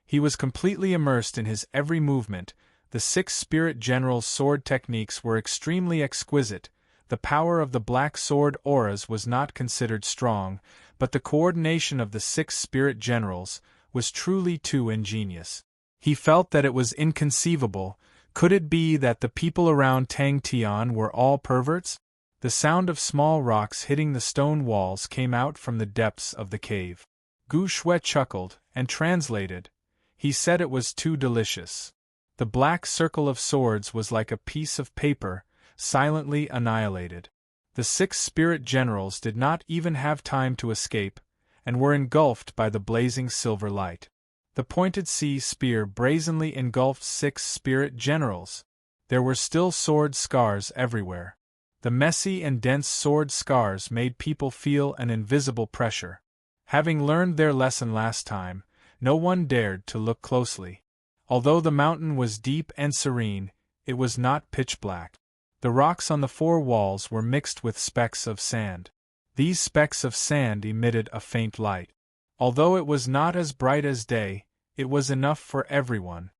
He was completely immersed in his every movement. The 6 spirit generals' sword techniques were extremely exquisite. The power of the black sword auras was not considered strong, but the coordination of the 6 spirit generals was truly too ingenious. He felt that it was inconceivable. Could it be that the people around Tang Tian were all perverts? The sound of small rocks hitting the stone walls came out from the depths of the cave. Gu Shui chuckled and translated. He said it was too delicious. The black circle of swords was like a piece of paper, silently annihilated. The 6 spirit generals did not even have time to escape, and were engulfed by the blazing silver light. The pointed sea spear brazenly engulfed 6 spirit generals. There were still sword scars everywhere. The messy and dense sword scars made people feel an invisible pressure. Having learned their lesson last time, no one dared to look closely. Although the mountain was deep and serene, it was not pitch black. The rocks on the 4 walls were mixed with specks of sand. These specks of sand emitted a faint light. Although it was not as bright as day, it was enough for everyone.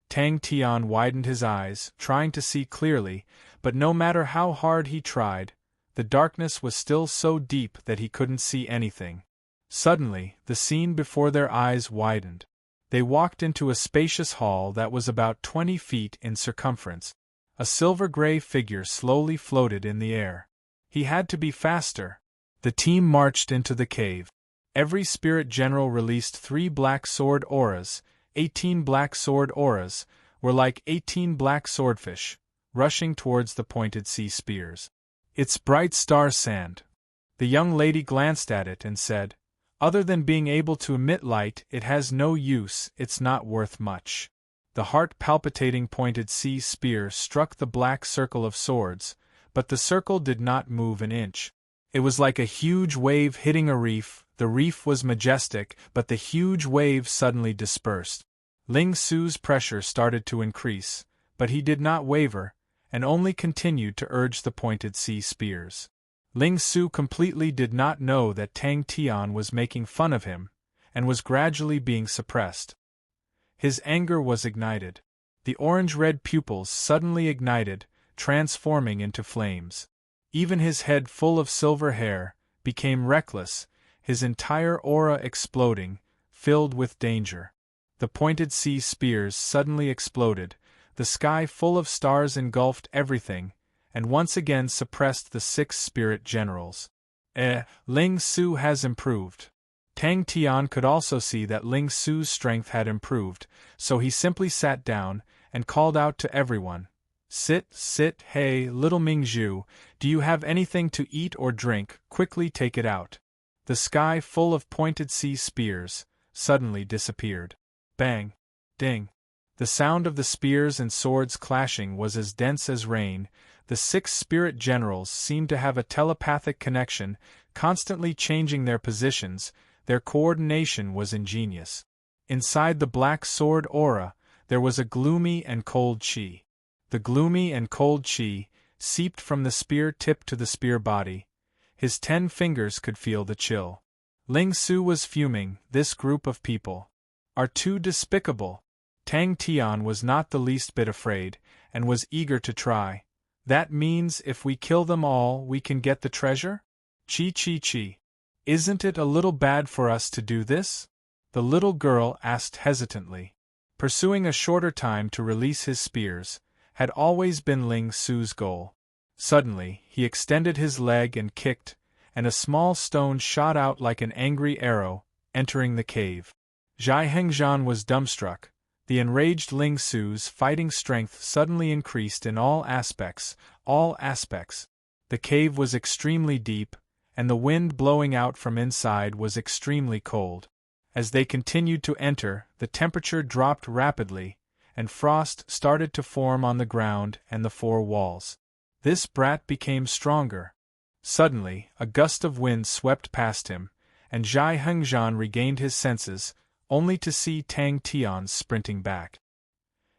Tang Tian widened his eyes, trying to see clearly, but no matter how hard he tried, the darkness was still so deep that he couldn't see anything. Suddenly, the scene before their eyes widened. They walked into a spacious hall that was about 20 feet in circumference. A silver-gray figure slowly floated in the air. He had to be faster. The team marched into the cave. Every spirit general released 3 black sword auras. 18 black sword auras were like 18 black swordfish, rushing towards the pointed sea spears. "It's bright star sand." The young lady glanced at it and said, "Other than being able to emit light, it has no use, it's not worth much." The heart-palpitating pointed sea spear struck the black circle of swords, but the circle did not move an inch. It was like a huge wave hitting a reef. The reef was majestic, but the huge wave suddenly dispersed. Ling Su's pressure started to increase, but he did not waver, and only continued to urge the pointed sea spears. Ling Su completely did not know that Tang Tian was making fun of him, and was gradually being suppressed. His anger was ignited. The orange-red pupils suddenly ignited, transforming into flames. Even his head full of silver hair became reckless, his entire aura exploding, filled with danger. The pointed sea spears suddenly exploded, the sky full of stars engulfed everything, and once again suppressed the 6 spirit generals. Ling Su has improved. Tang Tian could also see that Ling Su's strength had improved, so he simply sat down, and called out to everyone, "Sit, sit, hey, little Mingzhu, do you have anything to eat or drink? Quickly take it out." The sky full of pointed sea spears suddenly disappeared. Bang! Ding! The sound of the spears and swords clashing was as dense as rain. The 6 spirit generals seemed to have a telepathic connection, constantly changing their positions. Their coordination was ingenious. Inside the black sword aura, there was a gloomy and cold chi. The gloomy and cold chi seeped from the spear tip to the spear body. His 10 fingers could feel the chill. Ling Su was fuming. This group of people are too despicable. Tang Tian was not the least bit afraid, and was eager to try. "That means if we kill them all, we can get the treasure? Chi. Isn't it a little bad for us to do this?" the little girl asked hesitantly. Pursuing a shorter time to release his spears had always been Ling Su's goal. Suddenly, he extended his leg and kicked, and a small stone shot out like an angry arrow, entering the cave. Zhai Hengzhan was dumbstruck. The enraged Ling Su's fighting strength suddenly increased in all aspects. The cave was extremely deep, and the wind blowing out from inside was extremely cold. As they continued to enter, the temperature dropped rapidly, and frost started to form on the ground and the 4 walls. This brat became stronger. Suddenly, a gust of wind swept past him, and Zhai Hengzhan regained his senses, only to see Tang Tian sprinting back.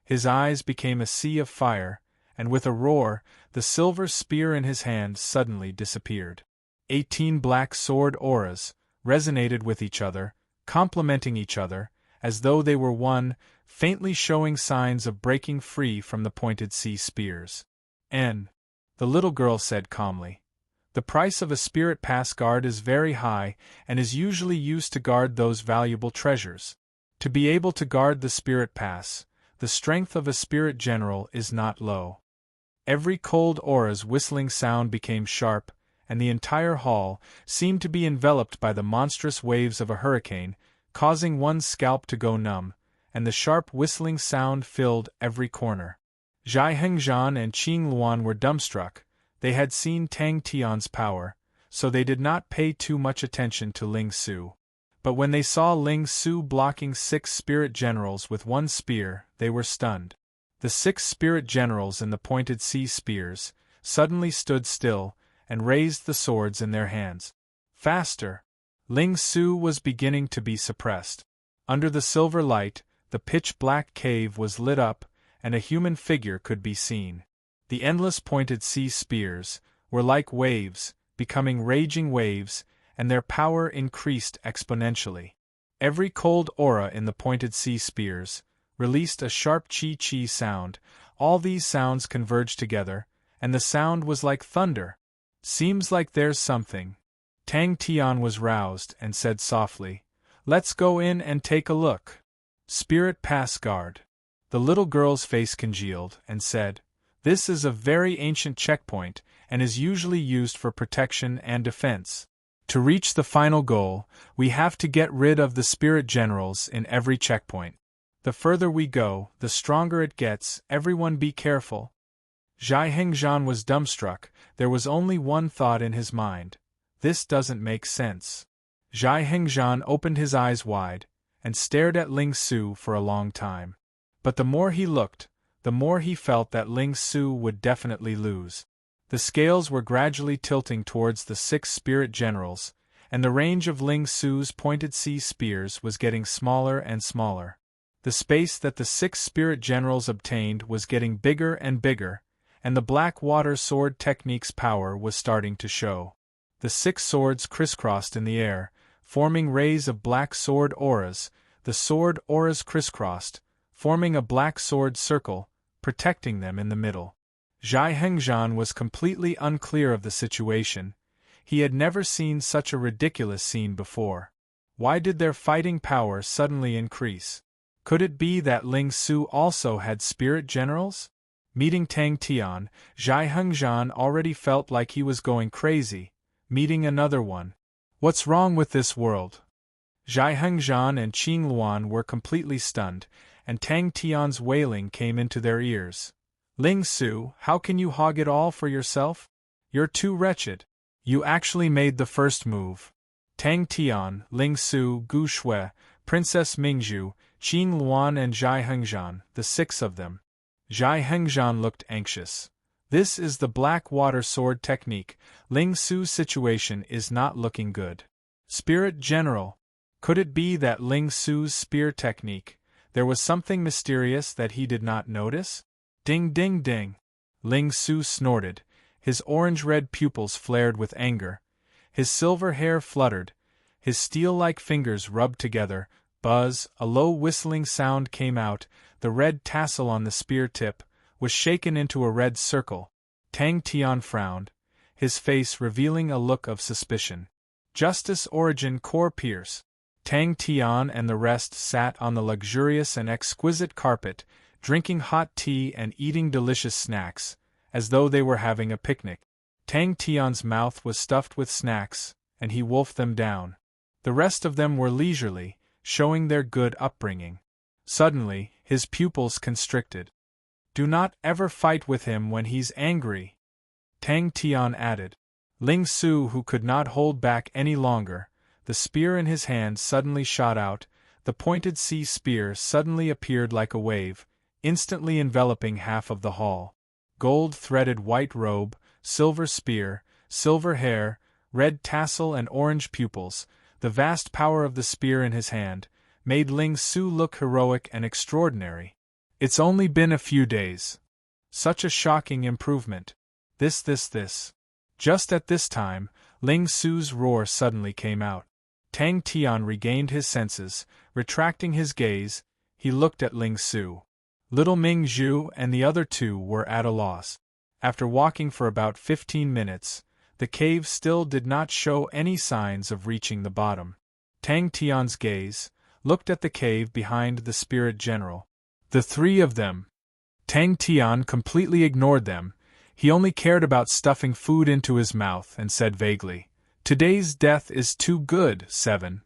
His eyes became a sea of fire, and with a roar, the silver spear in his hand suddenly disappeared. 18 black sword auras resonated with each other, complementing each other, as though they were one, faintly showing signs of breaking free from the pointed sea spears. The little girl said calmly, "The price of a spirit pass guard is very high, and is usually used to guard those valuable treasures. To be able to guard the spirit pass, the strength of a spirit general is not low." Every cold aura's whistling sound became sharp, and the entire hall seemed to be enveloped by the monstrous waves of a hurricane, causing one's scalp to go numb, and the sharp whistling sound filled every corner. Zhai Hengzhan and Qing Luan were dumbstruck. They had seen Tang Tian's power, so they did not pay too much attention to Ling Su. But when they saw Ling Su blocking 6 spirit generals with 1 spear, they were stunned. The 6 spirit generals in the pointed sea spears suddenly stood still and raised the swords in their hands. Faster! Ling Su was beginning to be suppressed. Under the silver light, the pitch-black cave was lit up, and a human figure could be seen. The endless pointed sea spears were like waves, becoming raging waves, and their power increased exponentially. Every cold aura in the pointed sea spears released a sharp chi-chi sound. All these sounds converged together, and the sound was like thunder. Seems like there's something. Tang Tian was roused and said softly, "Let's go in and take a look." Spirit Pass Guard. The little girl's face congealed and said, "This is a very ancient checkpoint and is usually used for protection and defense. To reach the final goal, we have to get rid of the spirit generals in every checkpoint. The further we go, the stronger it gets. Everyone be careful." Zhai Hengzhan was dumbstruck. There was only one thought in his mind. This doesn't make sense. Zhai Hengzhan opened his eyes wide and stared at Ling Su for a long time. But the more he looked, the more he felt that Ling Su would definitely lose. The scales were gradually tilting towards the 6 spirit generals, and the range of Ling Su's pointed sea spears was getting smaller and smaller. The space that the 6 spirit generals obtained was getting bigger and bigger, and the black water sword technique's power was starting to show. The 6 swords crisscrossed in the air, forming rays of black sword auras. The sword auras crisscrossed, forming a black sword circle, protecting them in the middle. Zhai Hengzhan was completely unclear of the situation. He had never seen such a ridiculous scene before. Why did their fighting power suddenly increase? Could it be that Ling Su also had spirit generals? Meeting Tang Tian, Zhai Hengzhan already felt like he was going crazy. Meeting another one. What's wrong with this world? Zhai Hengzhan and Qing Luan were completely stunned, and Tang Tian's wailing came into their ears. "Ling Su, how can you hog it all for yourself? You're too wretched. You actually made the first move." Tang Tian, Ling Su, Gu Shui, Princess Mingzhu, Qing Luan and Zhai Hengzhan, the 6 of them. Zhai Hengzhan looked anxious. This is the black water sword technique. Ling Su's situation is not looking good. Spirit General. Could it be that Ling Su's spear technique? There was something mysterious that he did not notice? Ding ding ding. Ling Su snorted. His orange-red pupils flared with anger. His silver hair fluttered. His steel-like fingers rubbed together. Buzz, a low whistling sound came out. The red tassel on the spear tip was shaken into a red circle. Tang Tian frowned, his face revealing a look of suspicion. Justice Origin Core Pierce. Tang Tian and the rest sat on the luxurious and exquisite carpet, drinking hot tea and eating delicious snacks, as though they were having a picnic. Tang Tian's mouth was stuffed with snacks, and he wolfed them down. The rest of them were leisurely, showing their good upbringing. Suddenly, his pupils constricted. "Do not ever fight with him when he's angry," Tang Tian added. Ling Su, who could not hold back any longer, the spear in his hand suddenly shot out. The pointed sea spear suddenly appeared like a wave, instantly enveloping half of the hall. Gold-threaded white robe, silver spear, silver hair, red tassel and orange pupils, the vast power of the spear in his hand, made Ling Su look heroic and extraordinary. It's only been a few days. Such a shocking improvement. This. Just at this time, Ling Su's roar suddenly came out. Tang Tian regained his senses. Retracting his gaze, he looked at Ling Su. Little Ming Zhu and the other 2 were at a loss. After walking for about 15 minutes, the cave still did not show any signs of reaching the bottom. Tang Tian's gaze looked at the cave behind the spirit general. The 3 of them. Tang Tian completely ignored them. He only cared about stuffing food into his mouth and said vaguely, "Today's death is too good, 7."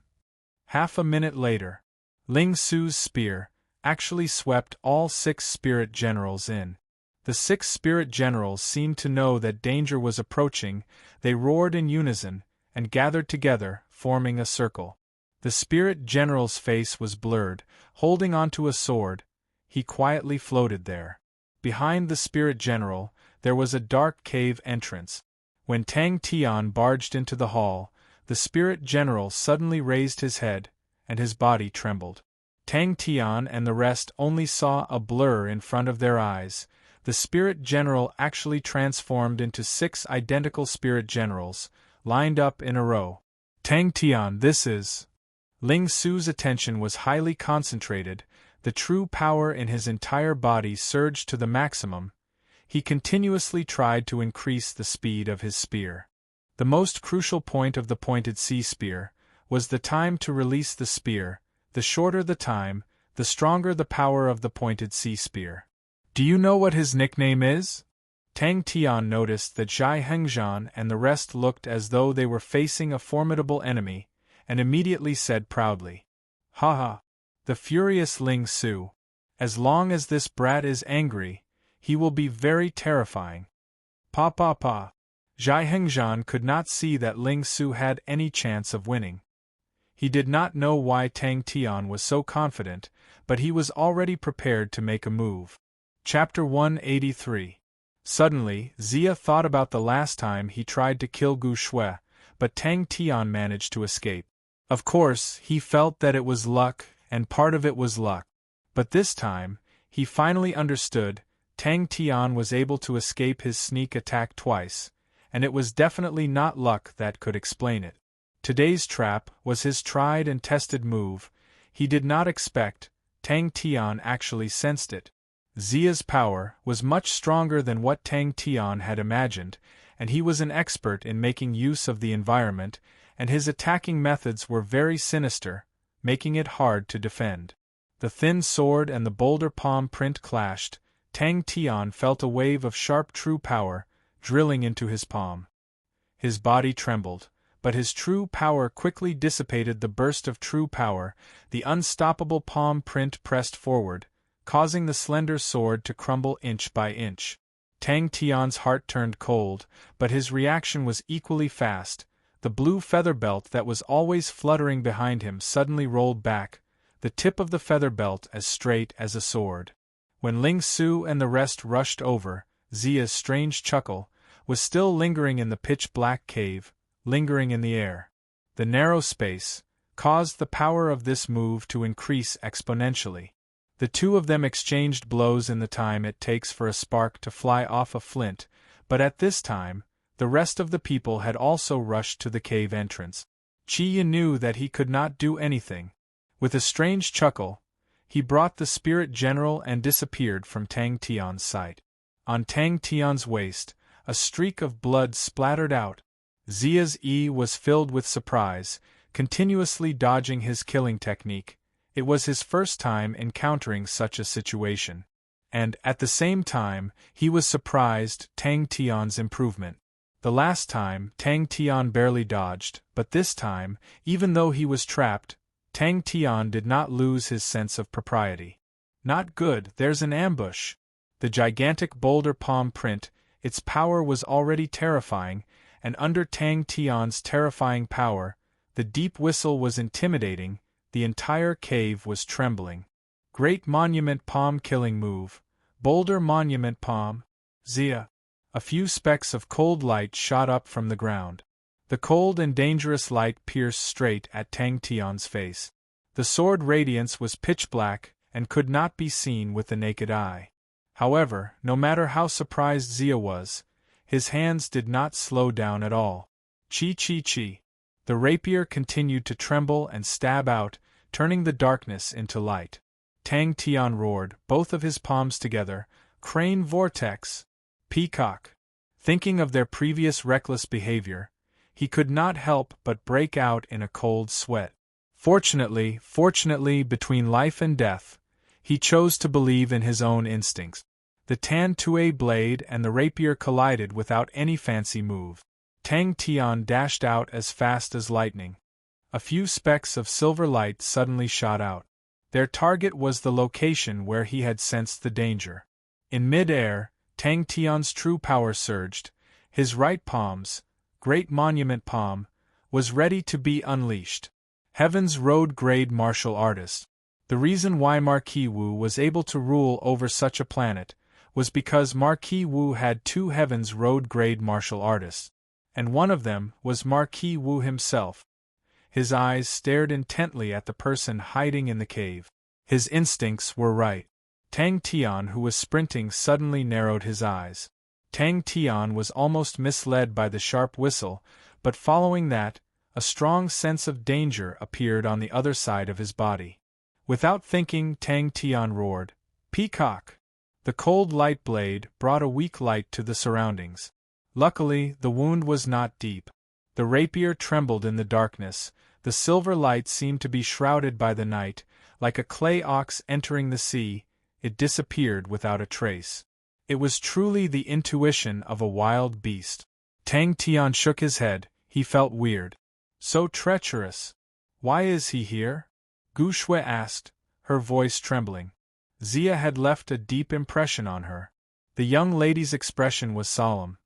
Half a minute later, Ling Su's spear actually swept all 6 spirit generals in. The 6 spirit generals seemed to know that danger was approaching. They roared in unison and gathered together, forming a circle. The spirit general's face was blurred, holding onto a sword. He quietly floated there. Behind the spirit general, there was a dark cave entrance. When Tang Tian barged into the hall, the spirit general suddenly raised his head, and his body trembled. Tang Tian and the rest only saw a blur in front of their eyes. The spirit general actually transformed into 6 identical spirit generals, lined up in a row. Tang Tian, this is... Ling Su's attention was highly concentrated, the true power in his entire body surged to the maximum. He continuously tried to increase the speed of his spear. The most crucial point of the pointed sea spear was the time to release the spear. The shorter the time, the stronger the power of the pointed sea spear. Do you know what his nickname is? Tang Tian noticed that Zhai Hengzhan and the rest looked as though they were facing a formidable enemy, and immediately said proudly, "Ha ha! The furious Ling Su. As long as this brat is angry, he will be very terrifying." Pa pa pa. Zhai Hengzhan could not see that Ling Su had any chance of winning. He did not know why Tang Tian was so confident, but he was already prepared to make a move. Chapter 183. Suddenly, Xia thought about the last time he tried to kill Gu Shui, but Tang Tian managed to escape. Of course, he felt that it was luck, and part of it was luck. But this time, he finally understood. Tang Tian was able to escape his sneak attack twice, and it was definitely not luck that could explain it. Today's trap was his tried and tested move. He did not expect. Tang Tian actually sensed it. Xia's power was much stronger than what Tang Tian had imagined, and he was an expert in making use of the environment, and his attacking methods were very sinister, making it hard to defend. The thin sword and the boulder palm print clashed. Tang Tian felt a wave of sharp true power drilling into his palm. His body trembled, but his true power quickly dissipated the burst of true power. The unstoppable palm print pressed forward, causing the slender sword to crumble inch by inch. Tang Tian's heart turned cold, but his reaction was equally fast. The blue feather belt that was always fluttering behind him suddenly rolled back, the tip of the feather belt as straight as a sword. When Ling Su and the rest rushed over, Xia's strange chuckle was still lingering in the pitch-black cave, lingering in the air. The narrow space caused the power of this move to increase exponentially. The two of them exchanged blows in the time it takes for a spark to fly off a flint, but at this time, the rest of the people had also rushed to the cave entrance. Qi Yi knew that he could not do anything. With a strange chuckle, he brought the spirit general and disappeared from Tang Tian's sight. On Tang Tian's waist, a streak of blood splattered out. Xia's Yi was filled with surprise, continuously dodging his killing technique. It was his first time encountering such a situation. And, at the same time, he was surprised Tang Tian's improvement. The last time, Tang Tian barely dodged, but this time, even though he was trapped, Tang Tian did not lose his sense of propriety. Not good, there's an ambush. The gigantic boulder palm print, its power was already terrifying, and under Tang Tian's terrifying power, the deep whistle was intimidating. The entire cave was trembling. Great monument palm killing move. Boulder monument palm. Xia. A few specks of cold light shot up from the ground. The cold and dangerous light pierced straight at Tang Tian's face. The sword radiance was pitch black and could not be seen with the naked eye. However, no matter how surprised Xia was, his hands did not slow down at all. Chi chi chi. The rapier continued to tremble and stab out, turning the darkness into light. Tang Tian roared, both of his palms together, "Crane vortex! Peacock!" Thinking of their previous reckless behavior, he could not help but break out in a cold sweat. Fortunately, between life and death, he chose to believe in his own instincts. The Tan Tue blade and the rapier collided without any fancy move. Tang Tian dashed out as fast as lightning. A few specks of silver light suddenly shot out. Their target was the location where he had sensed the danger. In mid-air, Tang Tian's true power surged. His right palm's great monument palm was ready to be unleashed. Heaven's road-grade martial artist. The reason why Marquis Wu was able to rule over such a planet was because Marquis Wu had 2 Heaven's road-grade martial artists, and one of them was Marquis Wu himself. His eyes stared intently at the person hiding in the cave. His instincts were right. Tang Tian, who was sprinting, suddenly narrowed his eyes. Tang Tian was almost misled by the sharp whistle, but following that, a strong sense of danger appeared on the other side of his body. Without thinking, Tang Tian roared, "Peacock!" The cold light blade brought a weak light to the surroundings. Luckily, the wound was not deep. The rapier trembled in the darkness, the silver light seemed to be shrouded by the night, like a clay ox entering the sea, it disappeared without a trace. It was truly the intuition of a wild beast. Tang Tian shook his head, he felt weird. So treacherous. Why is he here? Gu Shui asked, her voice trembling. Zia had left a deep impression on her. The young lady's expression was solemn.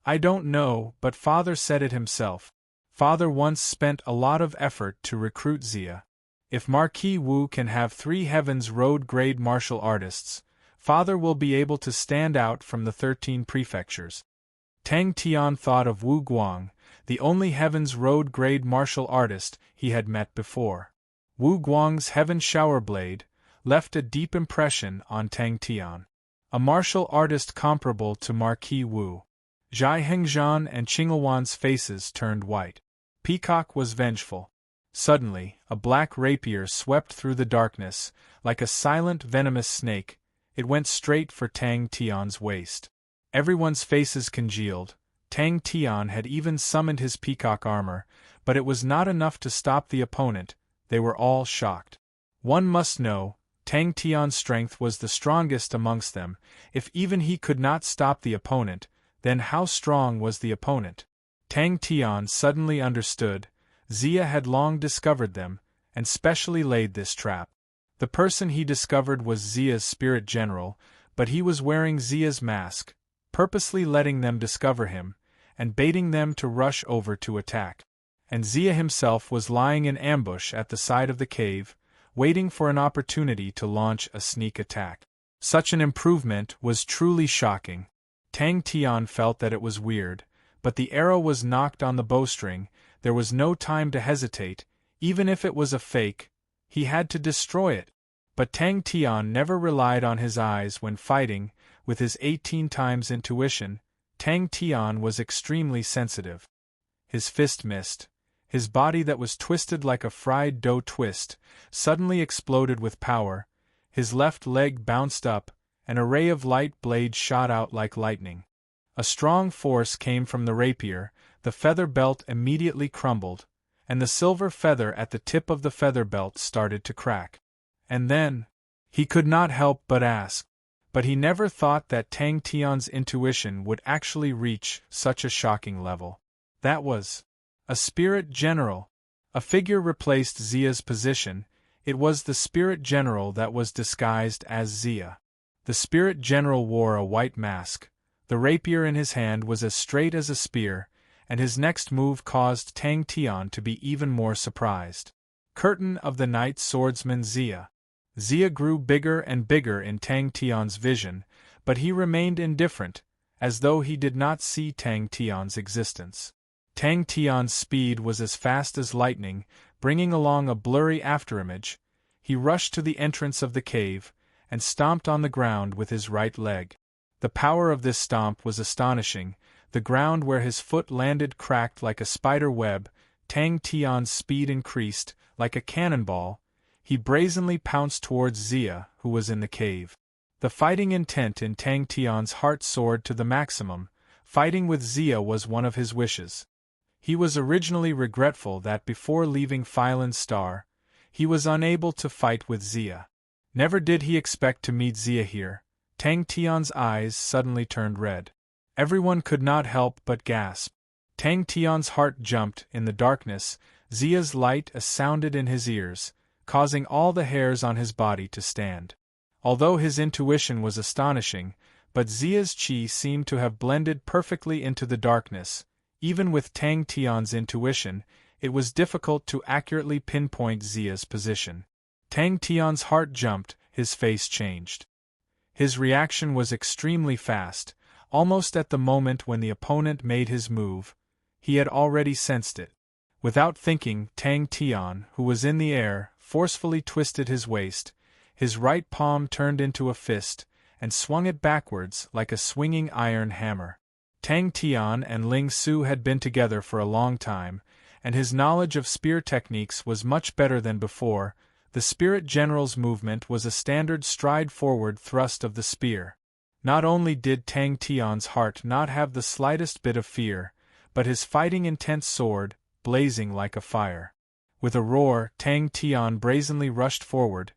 I don't know, but Father said it himself. Father once spent a lot of effort to recruit Zia. If Marquis Wu can have 3 Heaven's road-grade martial artists, Father will be able to stand out from the 13 prefectures. Tang Tian thought of Wu Guang, the only Heaven's road-grade martial artist he had met before. Wu Guang's Heaven Shower Blade left a deep impression on Tang Tian. A martial artist comparable to Marquis Wu. Zhai Hengzhan and Qingluan's faces turned white. Peacock was vengeful. Suddenly, a black rapier swept through the darkness, like a silent venomous snake. It went straight for Tang Tian's waist. Everyone's faces congealed. Tang Tian had even summoned his peacock armor, but it was not enough to stop the opponent. They were all shocked. One must know, Tang Tian's strength was the strongest amongst them. If even he could not stop the opponent, then how strong was the opponent? Tang Tian suddenly understood. Zia had long discovered them, and specially laid this trap. The person he discovered was Zia's spirit general, but he was wearing Zia's mask, purposely letting them discover him, and baiting them to rush over to attack. And Zia himself was lying in ambush at the side of the cave, waiting for an opportunity to launch a sneak attack. Such an improvement was truly shocking. Tang Tian felt that it was weird, but the arrow was knocked on the bowstring. There was no time to hesitate. Even if it was a fake, he had to destroy it. But Tang Tian never relied on his eyes when fighting. With his 18 times intuition, Tang Tian was extremely sensitive. His fist missed. His body that was twisted like a fried dough twist suddenly exploded with power. His left leg bounced up, an array of light blades shot out like lightning. A strong force came from the rapier, the feather belt immediately crumbled, and the silver feather at the tip of the feather belt started to crack. And then, he could not help but ask. But he never thought that Tang Tian's intuition would actually reach such a shocking level. That was a spirit general. A figure replaced Zia's position. It was the spirit general that was disguised as Zia. The spirit general wore a white mask. The rapier in his hand was as straight as a spear, and his next move caused Tang Tian to be even more surprised. Curtain of the Night Swordsman Zia. Zia grew bigger and bigger in Tang Tian's vision, but he remained indifferent, as though he did not see Tang Tian's existence. Tang Tian's speed was as fast as lightning, bringing along a blurry afterimage. He rushed to the entrance of the cave, and stomped on the ground with his right leg. The power of this stomp was astonishing. The ground where his foot landed cracked like a spider web. Tang Tian's speed increased, like a cannonball. He brazenly pounced towards Zia, who was in the cave. The fighting intent in Tang Tian's heart soared to the maximum. Fighting with Zia was one of his wishes. He was originally regretful that before leaving Phylan's Star, he was unable to fight with Zia. Never did he expect to meet Zia here. Tang Tian's eyes suddenly turned red. Everyone could not help but gasp. Tang Tian's heart jumped in the darkness. Zia's light sounded in his ears, causing all the hairs on his body to stand. Although his intuition was astonishing, but Zia's qi seemed to have blended perfectly into the darkness. Even with Tang Tian's intuition, it was difficult to accurately pinpoint Zia's position. Tang Tian's heart jumped, his face changed. His reaction was extremely fast, almost at the moment when the opponent made his move. He had already sensed it. Without thinking, Tang Tian, who was in the air, forcefully twisted his waist. His right palm turned into a fist, and swung it backwards like a swinging iron hammer. Tang Tian and Ling Su had been together for a long time, and his knowledge of spear techniques was much better than before. The Spirit General's movement was a standard stride-forward thrust of the spear. Not only did Tang Tian's heart not have the slightest bit of fear, but his fighting intent soared, blazing like a fire. With a roar, Tang Tian brazenly rushed forward.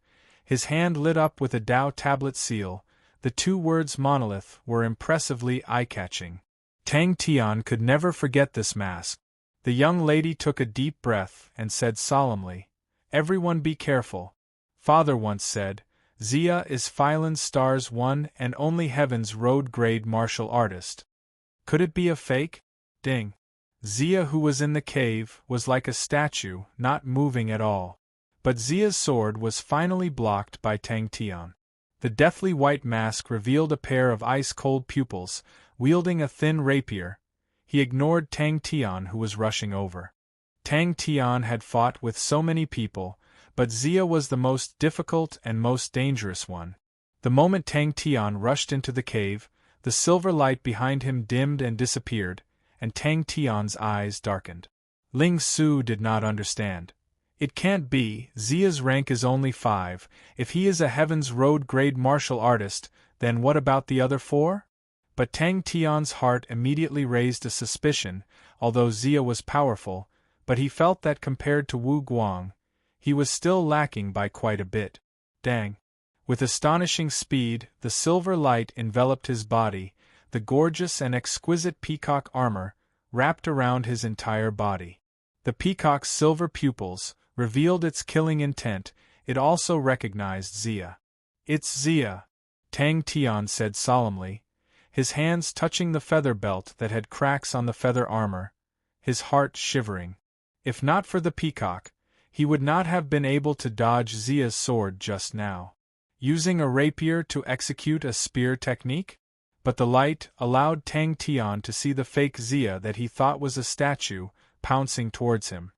His hand lit up with a Tao tablet seal. The two words monolith were impressively eye-catching. Tang Tian could never forget this mask. The young lady took a deep breath and said solemnly, "Everyone be careful. Father once said, Zia is Phylan Star's one and only Heaven's Road-grade martial artist. Could it be a fake? Ding." Zia, who was in the cave, was like a statue, not moving at all. But Zia's sword was finally blocked by Tang Tian. The deathly white mask revealed a pair of ice-cold pupils, wielding a thin rapier. He ignored Tang Tian, who was rushing over. Tang Tian had fought with so many people, but Zia was the most difficult and most dangerous one. The moment Tang Tian rushed into the cave, the silver light behind him dimmed and disappeared, and Tang Tian's eyes darkened. Ling Su did not understand. It can't be, Zia's rank is only 5, if he is a Heaven's Road-grade martial artist, then what about the other 4? But Tang Tian's heart immediately raised a suspicion. Although Zia was powerful, but he felt that compared to Wu Guang, he was still lacking by quite a bit. Dang! With astonishing speed, the silver light enveloped his body. The gorgeous and exquisite peacock armor wrapped around his entire body. The peacock's silver pupils revealed its killing intent. It also recognized Zia. "It's Zia," Tang Tian said solemnly, his hands touching the feather belt that had cracks on the feather armor, his heart shivering. If not for the peacock, he would not have been able to dodge Zia's sword just now. Using a rapier to execute a spear technique? But the light allowed Tang Tian to see the fake Zia that he thought was a statue, pouncing towards him.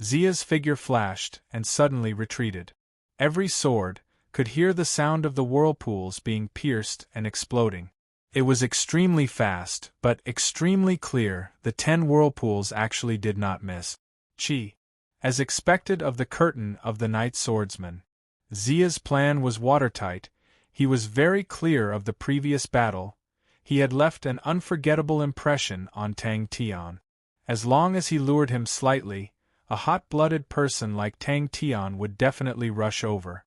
Zia's figure flashed and suddenly retreated. Every sword could hear the sound of the whirlpools being pierced and exploding. It was extremely fast, but extremely clear. The 10 whirlpools actually did not miss. Chi. As expected of the curtain of the Night Swordsman. Zia's plan was watertight. He was very clear of the previous battle. He had left an unforgettable impression on Tang Tian. As long as he lured him slightly, a hot-blooded person like Tang Tian would definitely rush over.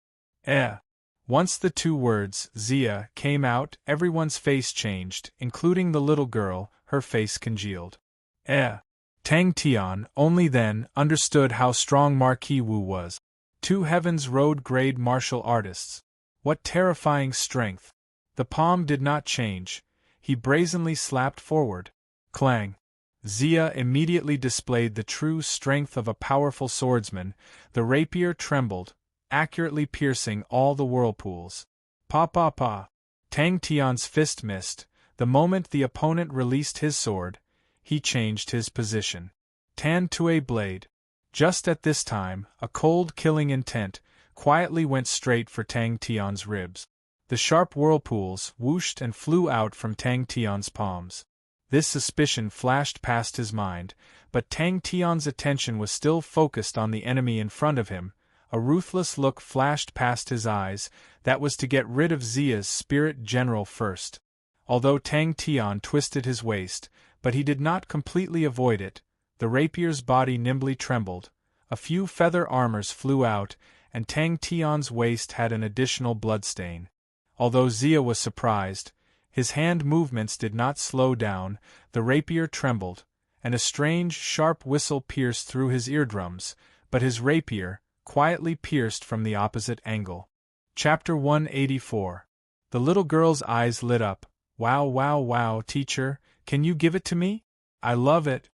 Once the 2 words, Zia, came out, everyone's face changed, including the little girl. Her face congealed. Tang Tian, only then, understood how strong Marquis Wu was. 2 Heaven's Road-grade martial artists. What terrifying strength! The palm did not change. He brazenly slapped forward. Clang! Zia immediately displayed the true strength of a powerful swordsman. The rapier trembled, accurately piercing all the whirlpools. Pa! Tang Tian's fist missed. The moment the opponent released his sword, he changed his position. Tan Tue blade. Just at this time, a cold killing intent quietly went straight for Tang Tian's ribs. The sharp whirlpools whooshed and flew out from Tang Tian's palms. This suspicion flashed past his mind, but Tang Tian's attention was still focused on the enemy in front of him. A ruthless look flashed past his eyes. That was to get rid of Zia's Spirit General first. Although Tang Tian twisted his waist, but he did not completely avoid it. The rapier's body nimbly trembled. A few feather armors flew out, and Tang Tian's waist had an additional bloodstain. Although Zia was surprised, his hand movements did not slow down. The rapier trembled, and a strange, sharp whistle pierced through his eardrums, but his rapier quietly pierced from the opposite angle. Chapter 184. The little girl's eyes lit up. Wow, teacher, can you give it to me? I love it.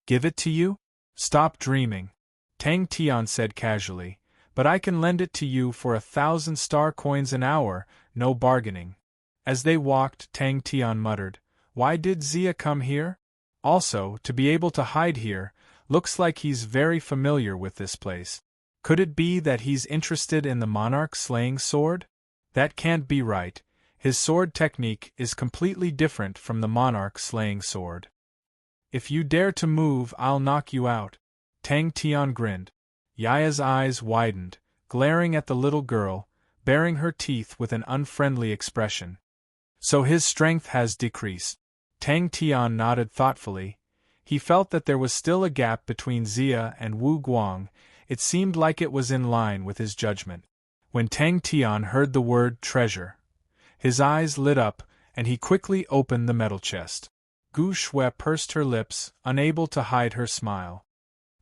Give it to you? Stop dreaming, Tang Tian said casually, but I can lend it to you for 1,000 star coins an hour, no bargaining. As they walked, Tang Tian muttered, why did Zia come here? Also, to be able to hide here, looks like he's very familiar with this place. Could it be that he's interested in the monarch slaying sword? That can't be right. His sword technique is completely different from the monarch slaying sword. If you dare to move, I'll knock you out. Tang Tian grinned. Yaya's eyes widened, glaring at the little girl, baring her teeth with an unfriendly expression. So his strength has decreased. Tang Tian nodded thoughtfully. He felt that there was still a gap between Zia and Wu Guang. It seemed like it was in line with his judgment. When Tang Tian heard the word treasure, his eyes lit up, and he quickly opened the metal chest. Gu Shui pursed her lips, unable to hide her smile.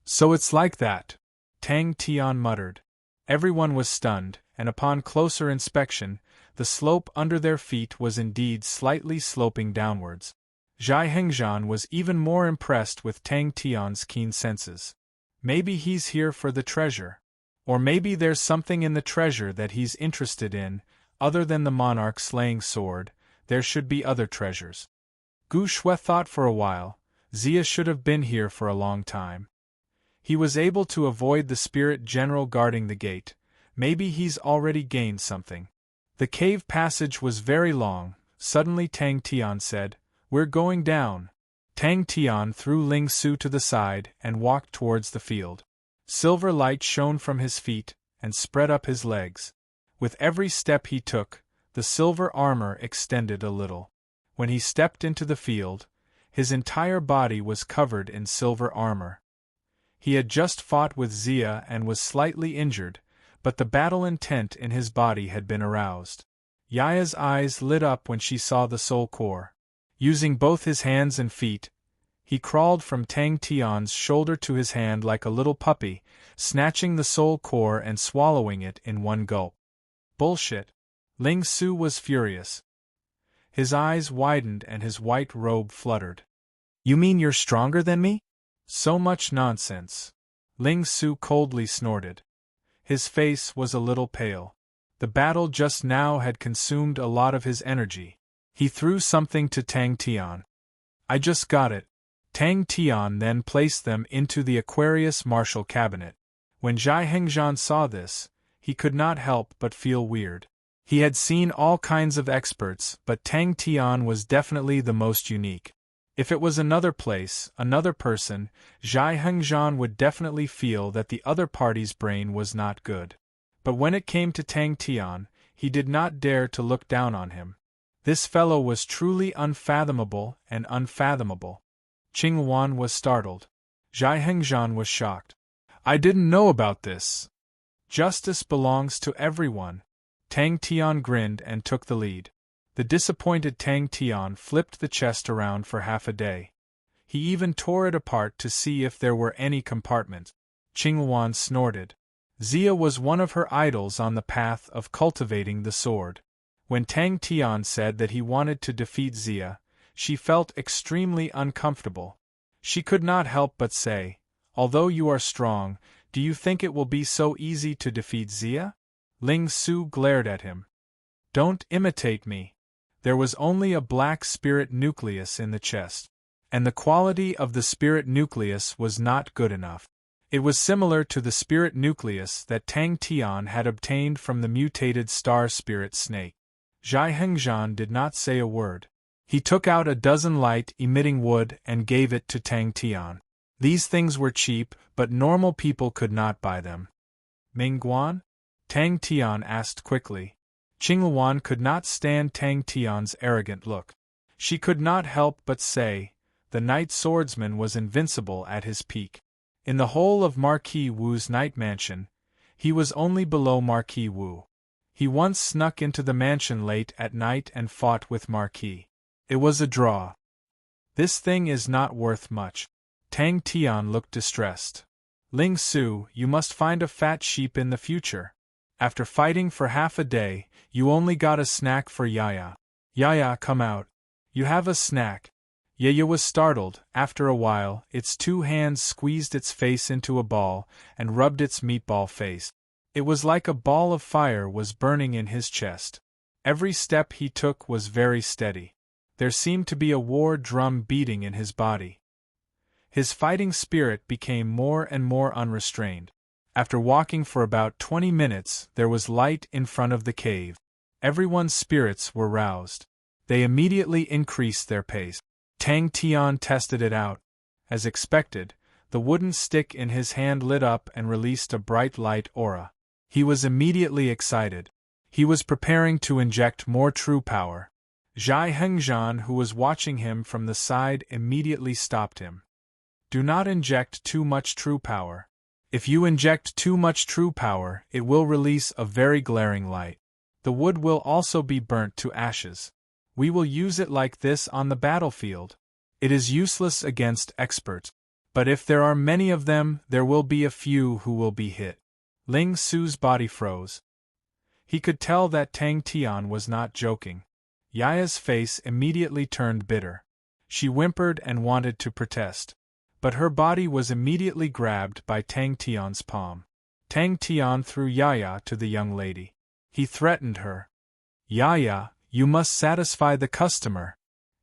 So it's like that, Tang Tian muttered. Everyone was stunned, and upon closer inspection, the slope under their feet was indeed slightly sloping downwards. Zhai Hengzhan was even more impressed with Tang Tian's keen senses. Maybe he's here for the treasure. Or maybe there's something in the treasure that he's interested in, other than the monarch slaying sword. There should be other treasures. Gu Shui thought for a while. Zia should have been here for a long time. He was able to avoid the spirit general guarding the gate. Maybe he's already gained something. The cave passage was very long. Suddenly Tang Tian said, we're going down. Tang Tian threw Ling Su to the side and walked towards the field. Silver light shone from his feet and spread up his legs. With every step he took, the silver armor extended a little. When he stepped into the field, his entire body was covered in silver armor. He had just fought with Zia and was slightly injured, but the battle intent in his body had been aroused. Yaya's eyes lit up when she saw the soul core. Using both his hands and feet, he crawled from Tang Tian's shoulder to his hand like a little puppy, snatching the soul core and swallowing it in one gulp. Bullshit. Ling Su was furious. His eyes widened and his white robe fluttered. You mean you're stronger than me? So much nonsense. Ling Su coldly snorted. His face was a little pale. The battle just now had consumed a lot of his energy. He threw something to Tang Tian. I just got it. Tang Tian then placed them into the Aquarius Marshal cabinet. When Zhai Hengzhan saw this, he could not help but feel weird. He had seen all kinds of experts, but Tang Tian was definitely the most unique. If it was another place, another person, Zhai Hengzhan would definitely feel that the other party's brain was not good. But when it came to Tang Tian, he did not dare to look down on him. This fellow was truly unfathomable and unfathomable. Qing Wan was startled. Zhai Hengzhan was shocked. I didn't know about this. Justice belongs to everyone. Tang Tian grinned and took the lead. The disappointed Tang Tian flipped the chest around for half a day. He even tore it apart to see if there were any compartments. Qing Wan snorted. Zia was one of her idols on the path of cultivating the sword. When Tang Tian said that he wanted to defeat Zia, she felt extremely uncomfortable. She could not help but say, although you are strong, do you think it will be so easy to defeat Zia? Ling Su glared at him. Don't imitate me. There was only a black spirit nucleus in the chest. And the quality of the spirit nucleus was not good enough. It was similar to the spirit nucleus that Tang Tian had obtained from the mutated star spirit snake. Zhai Hengzhan did not say a word. He took out a dozen light-emitting wood and gave it to Tang Tian. These things were cheap, but normal people could not buy them. Mingguan? Tang Tian asked quickly. Qing Wan could not stand Tang Tian's arrogant look. She could not help but say, the night swordsman was invincible at his peak. In the whole of Marquis Wu's night mansion, he was only below Marquis Wu. He once snuck into the mansion late at night and fought with Marquis. It was a draw. This thing is not worth much. Tang Tian looked distressed. Ling Su, you must find a fat sheep in the future. After fighting for half a day, you only got a snack for Yaya. Yaya, come out. You have a snack. Yaya was startled. After a while, its two hands squeezed its face into a ball and rubbed its meatball face. It was like a ball of fire was burning in his chest. Every step he took was very steady. There seemed to be a war drum beating in his body. His fighting spirit became more and more unrestrained. After walking for about 20 minutes, there was light in front of the cave. Everyone's spirits were roused. They immediately increased their pace. Tang Tian tested it out. As expected, the wooden stick in his hand lit up and released a bright light aura. He was immediately excited. He was preparing to inject more true power. Zhai Hengzhan, who was watching him from the side, immediately stopped him. Do not inject too much true power. If you inject too much true power, it will release a very glaring light. The wood will also be burnt to ashes. We will use it like this on the battlefield. It is useless against experts. But if there are many of them, there will be a few who will be hit. Ling Su's body froze. He could tell that Tang Tian was not joking. Yaya's face immediately turned bitter. She whimpered and wanted to protest. But her body was immediately grabbed by Tang Tian's palm. Tang Tian threw Yaya to the young lady. He threatened her. Yaya, you must satisfy the customer.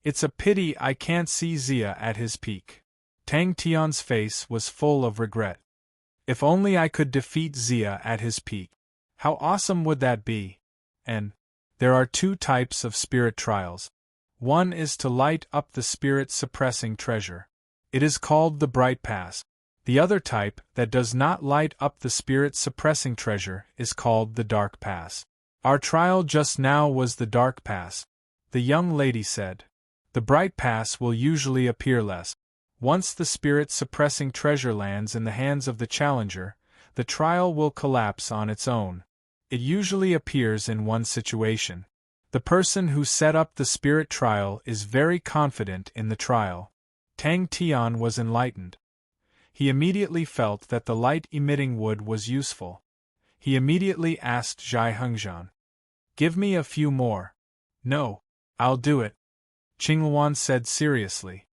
It's a pity I can't see Zia at his peak. Tang Tian's face was full of regret. If only I could defeat Zia at his peak. How awesome would that be? And there are two types of spirit trials. One is to light up the spirit-suppressing treasure. It is called the Bright Pass. The other type, that does not light up the spirit-suppressing treasure, is called the Dark Pass. Our trial just now was the Dark Pass, the young lady said. The Bright Pass will usually appear less. Once the spirit-suppressing treasure lands in the hands of the challenger, the trial will collapse on its own. It usually appears in one situation. The person who set up the spirit trial is very confident in the trial. Tang Tian was enlightened. He immediately felt that the light-emitting wood was useful. He immediately asked Zhai Hengzhan, "Give me a few more." "No, I'll do it," Qingluan said seriously.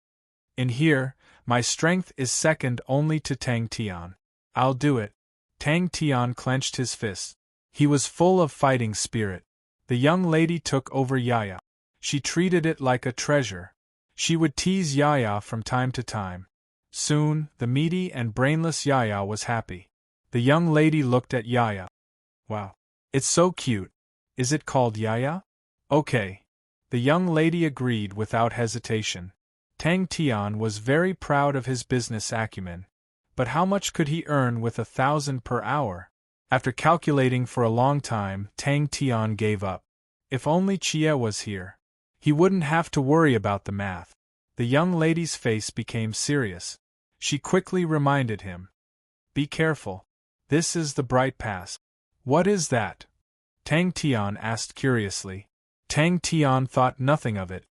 "In here, my strength is second only to Tang Tian. I'll do it." Tang Tian clenched his fists. He was full of fighting spirit. The young lady took over Yaya. She treated it like a treasure. She would tease Yaya from time to time. Soon, the meaty and brainless Yaya was happy. The young lady looked at Yaya. "Wow. It's so cute. Is it called Yaya?" "Okay." The young lady agreed without hesitation. Tang Tian was very proud of his business acumen. But how much could he earn with 1,000 per hour? After calculating for a long time, Tang Tian gave up. If only Chie was here. He wouldn't have to worry about the math. The young lady's face became serious. She quickly reminded him. "Be careful. This is the Bright Pass." "What is that?" Tang Tian asked curiously. Tang Tian thought nothing of it.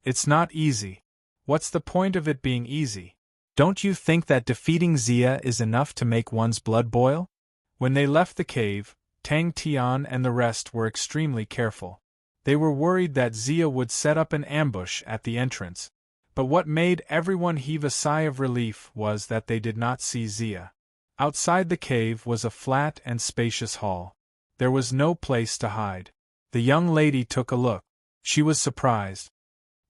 "It's not easy." "What's the point of it being easy? Don't you think that defeating Zia is enough to make one's blood boil?" When they left the cave, Tang Tian and the rest were extremely careful. They were worried that Zia would set up an ambush at the entrance. But what made everyone heave a sigh of relief was that they did not see Zia. Outside the cave was a flat and spacious hall. There was no place to hide. The young lady took a look. She was surprised.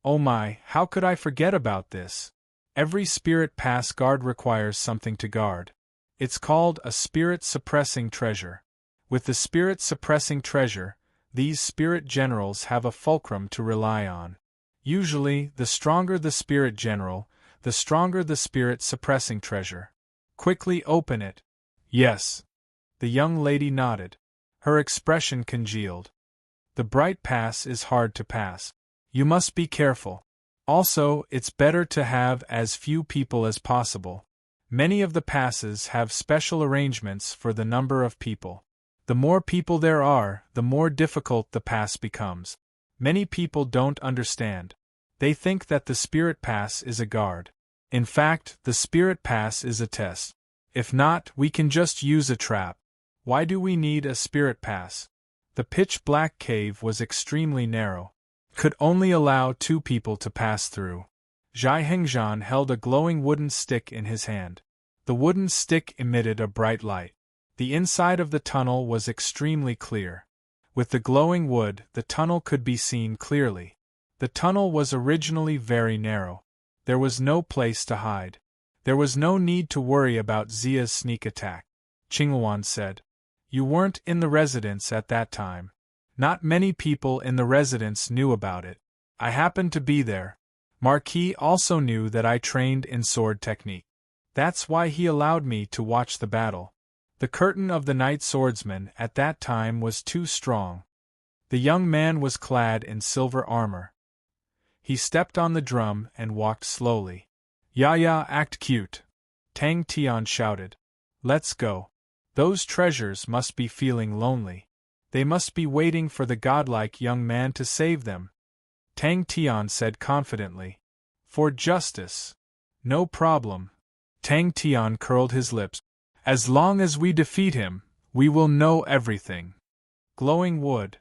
"Oh my, how could I forget about this? Every spirit pass guard requires something to guard. It's called a spirit-suppressing treasure. With the spirit-suppressing treasure, these spirit generals have a fulcrum to rely on. Usually, the stronger the spirit general, the stronger the spirit-suppressing treasure. Quickly open it." "Yes." The young lady nodded. Her expression congealed. "The Bright Pass is hard to pass. You must be careful. Also, it's better to have as few people as possible. Many of the passes have special arrangements for the number of people. The more people there are, the more difficult the pass becomes. Many people don't understand. They think that the Spirit Pass is a guard. In fact, the Spirit Pass is a test. If not, we can just use a trap. Why do we need a Spirit Pass?" The pitch-black cave was extremely narrow. Could only allow 2 people to pass through. Zhai Hengzhan held a glowing wooden stick in his hand. The wooden stick emitted a bright light. The inside of the tunnel was extremely clear. With the glowing wood, the tunnel could be seen clearly. The tunnel was originally very narrow. There was no place to hide. There was no need to worry about Zia's sneak attack. Qingluan said. You weren't in the residence at that time. Not many people in the residence knew about it. I happened to be there. Marquis also knew that I trained in sword technique. That's why he allowed me to watch the battle. The curtain of the night swordsman at that time was too strong. The young man was clad in silver armor. He stepped on the drum and walked slowly. Ya, act cute. Tang Tian shouted. Let's go. Those treasures must be feeling lonely. They must be waiting for the godlike young man to save them. Tang Tian said confidently. For justice. No problem. Tang Tian curled his lips. As long as we defeat him, we will know everything. Glowing wood.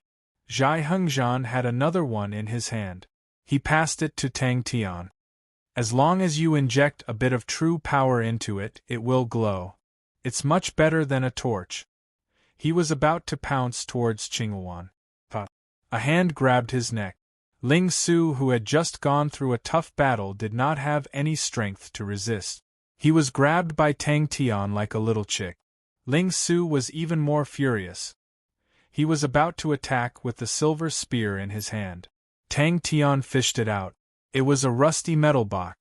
Zhai Hengzhan had another one in his hand. He passed it to Tang Tian. As long as you inject a bit of true power into it, it will glow. It's much better than a torch. He was about to pounce towards Qingluan. A hand grabbed his neck. Ling Su, who had just gone through a tough battle, did not have any strength to resist. He was grabbed by Tang Tian like a little chick. Ling Su was even more furious. He was about to attack with the silver spear in his hand. Tang Tian fished it out. It was a rusty metal box.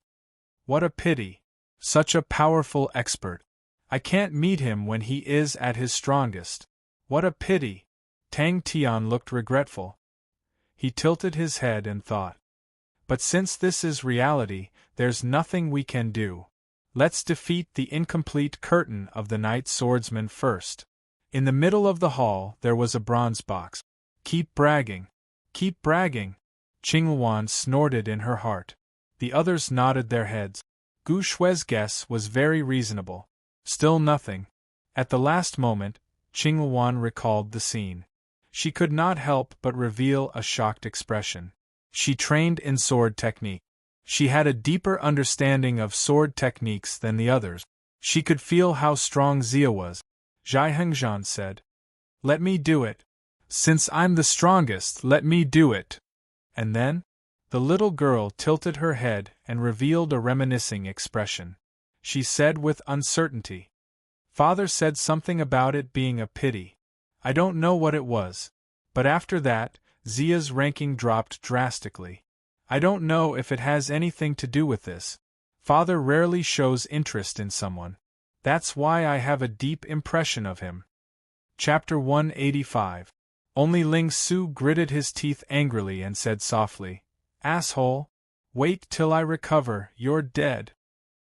What a pity. Such a powerful expert. I can't meet him when he is at his strongest. What a pity. Tang Tian looked regretful. He tilted his head and thought. But since this is reality, there's nothing we can do. Let's defeat the incomplete curtain of the night swordsman first. In the middle of the hall there was a bronze box. Keep bragging. Keep bragging. Qingluan snorted in her heart. The others nodded their heads. Gu Shui's guess was very reasonable. Still nothing. At the last moment, Qingluan recalled the scene. She could not help but reveal a shocked expression. She trained in sword technique. She had a deeper understanding of sword techniques than the others. She could feel how strong Zia was. Zhai Hengzhan said. Let me do it. Since I'm the strongest, let me do it. And then? The little girl tilted her head and revealed a reminiscing expression. She said with uncertainty. Father said something about it being a pity. I don't know what it was. But after that, Zia's ranking dropped drastically. I don't know if it has anything to do with this. Father rarely shows interest in someone. That's why I have a deep impression of him. Chapter 185. Only Ling Su gritted his teeth angrily and said softly, Asshole! Wait till I recover, you're dead.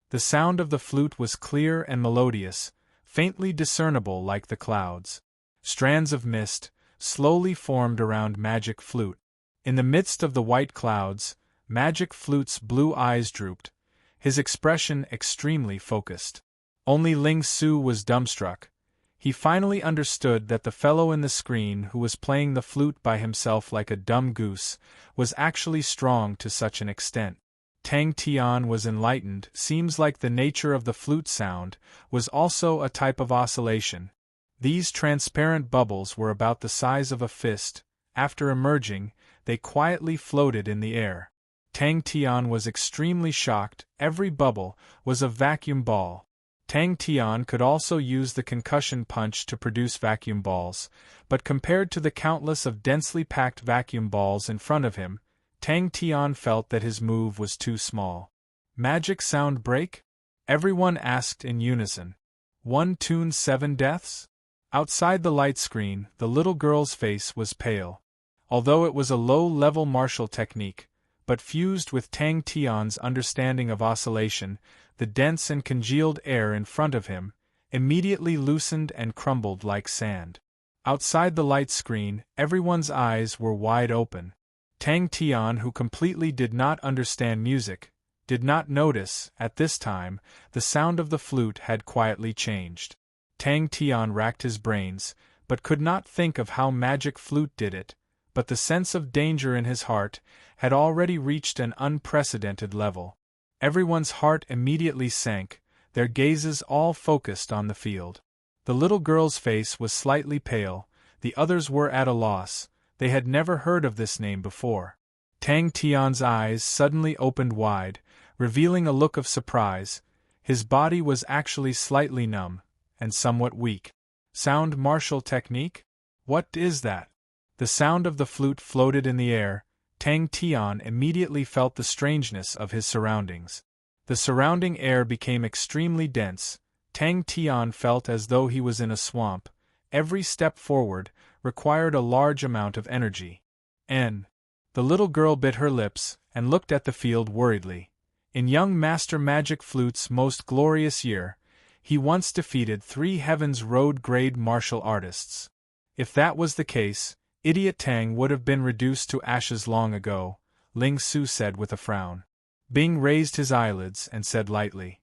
The sound of the flute was clear and melodious, faintly discernible like the clouds. Strands of mist slowly formed around Magic Flute. In the midst of the white clouds, Magic Flute's blue eyes drooped, his expression extremely focused. Only Ling Su was dumbstruck. He finally understood that the fellow in the screen who was playing the flute by himself like a dumb goose was actually strong to such an extent. Tang Tian was enlightened. Seems like the nature of the flute sound was also a type of oscillation. These transparent bubbles were about the size of a fist. After emerging, they quietly floated in the air. Tang Tian was extremely shocked. Every bubble was a vacuum ball. Tang Tian could also use the concussion punch to produce vacuum balls, but compared to the countless of densely packed vacuum balls in front of him, Tang Tian felt that his move was too small. Magic sound break? Everyone asked in unison. One tune 7 deaths? Outside the light screen, the little girl's face was pale. Although it was a low-level martial technique, but fused with Tang Tian's understanding of oscillation, the dense and congealed air in front of him immediately loosened and crumbled like sand. Outside the light screen, everyone's eyes were wide open. Tang Tian, who completely did not understand music, did not notice, at this time, the sound of the flute had quietly changed. Tang Tian racked his brains, but could not think of how Magic Flute did it, but the sense of danger in his heart had already reached an unprecedented level. Everyone's heart immediately sank, their gazes all focused on the field. The little girl's face was slightly pale, the others were at a loss, they had never heard of this name before. Tang Tian's eyes suddenly opened wide, revealing a look of surprise. His body was actually slightly numb, and somewhat weak. Sound martial technique? What is that? The sound of the flute floated in the air. Tang Tian immediately felt the strangeness of his surroundings. The surrounding air became extremely dense. Tang Tian felt as though he was in a swamp. Every step forward required a large amount of energy. The little girl bit her lips and looked at the field worriedly. In young Master Magic Flute's most glorious year, he once defeated 3 Heavens Road grade martial artists. If that was the case, Idiot Tang would have been reduced to ashes long ago, Ling Su said with a frown. Bing raised his eyelids and said lightly,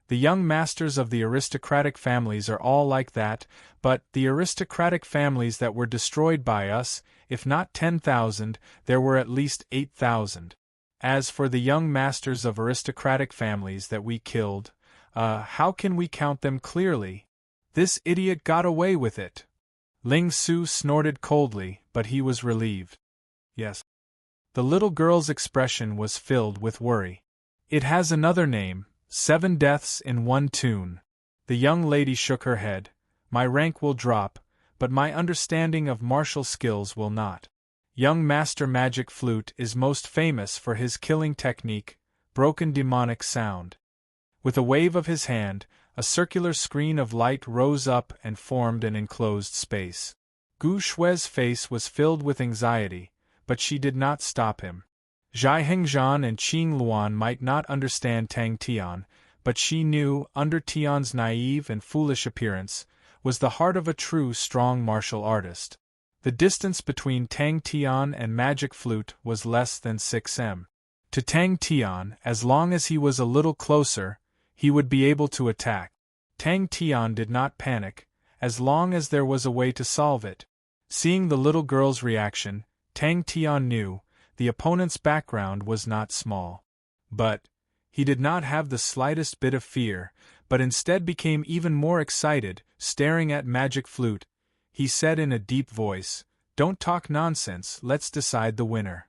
"The young masters of the aristocratic families are all like that, but the aristocratic families that were destroyed by us, if not 10,000, there were at least 8,000. As for the young masters of aristocratic families that we killed, how can we count them clearly? This idiot got away with it." Ling Su snorted coldly, but he was relieved. Yes. The little girl's expression was filled with worry. "It has another name, 7 deaths in one tune." The young lady shook her head. "My rank will drop, but my understanding of martial skills will not. Young Master Magic Flute is most famous for his killing technique, broken demonic sound." With a wave of his hand, a circular screen of light rose up and formed an enclosed space. Gu Shue's face was filled with anxiety, but she did not stop him. Zhai Hengzhan and Qing Luan might not understand Tang Tian, but she knew, under Tian's naive and foolish appearance, was the heart of a true strong martial artist. The distance between Tang Tian and Magic Flute was less than 6 m. To Tang Tian, as long as he was a little closer, he would be able to attack. Tang Tian did not panic, as long as there was a way to solve it. Seeing the little girl's reaction, Tang Tian knew the opponent's background was not small. But he did not have the slightest bit of fear, but instead became even more excited, staring at Magic Flute. He said in a deep voice, "Don't talk nonsense, let's decide the winner."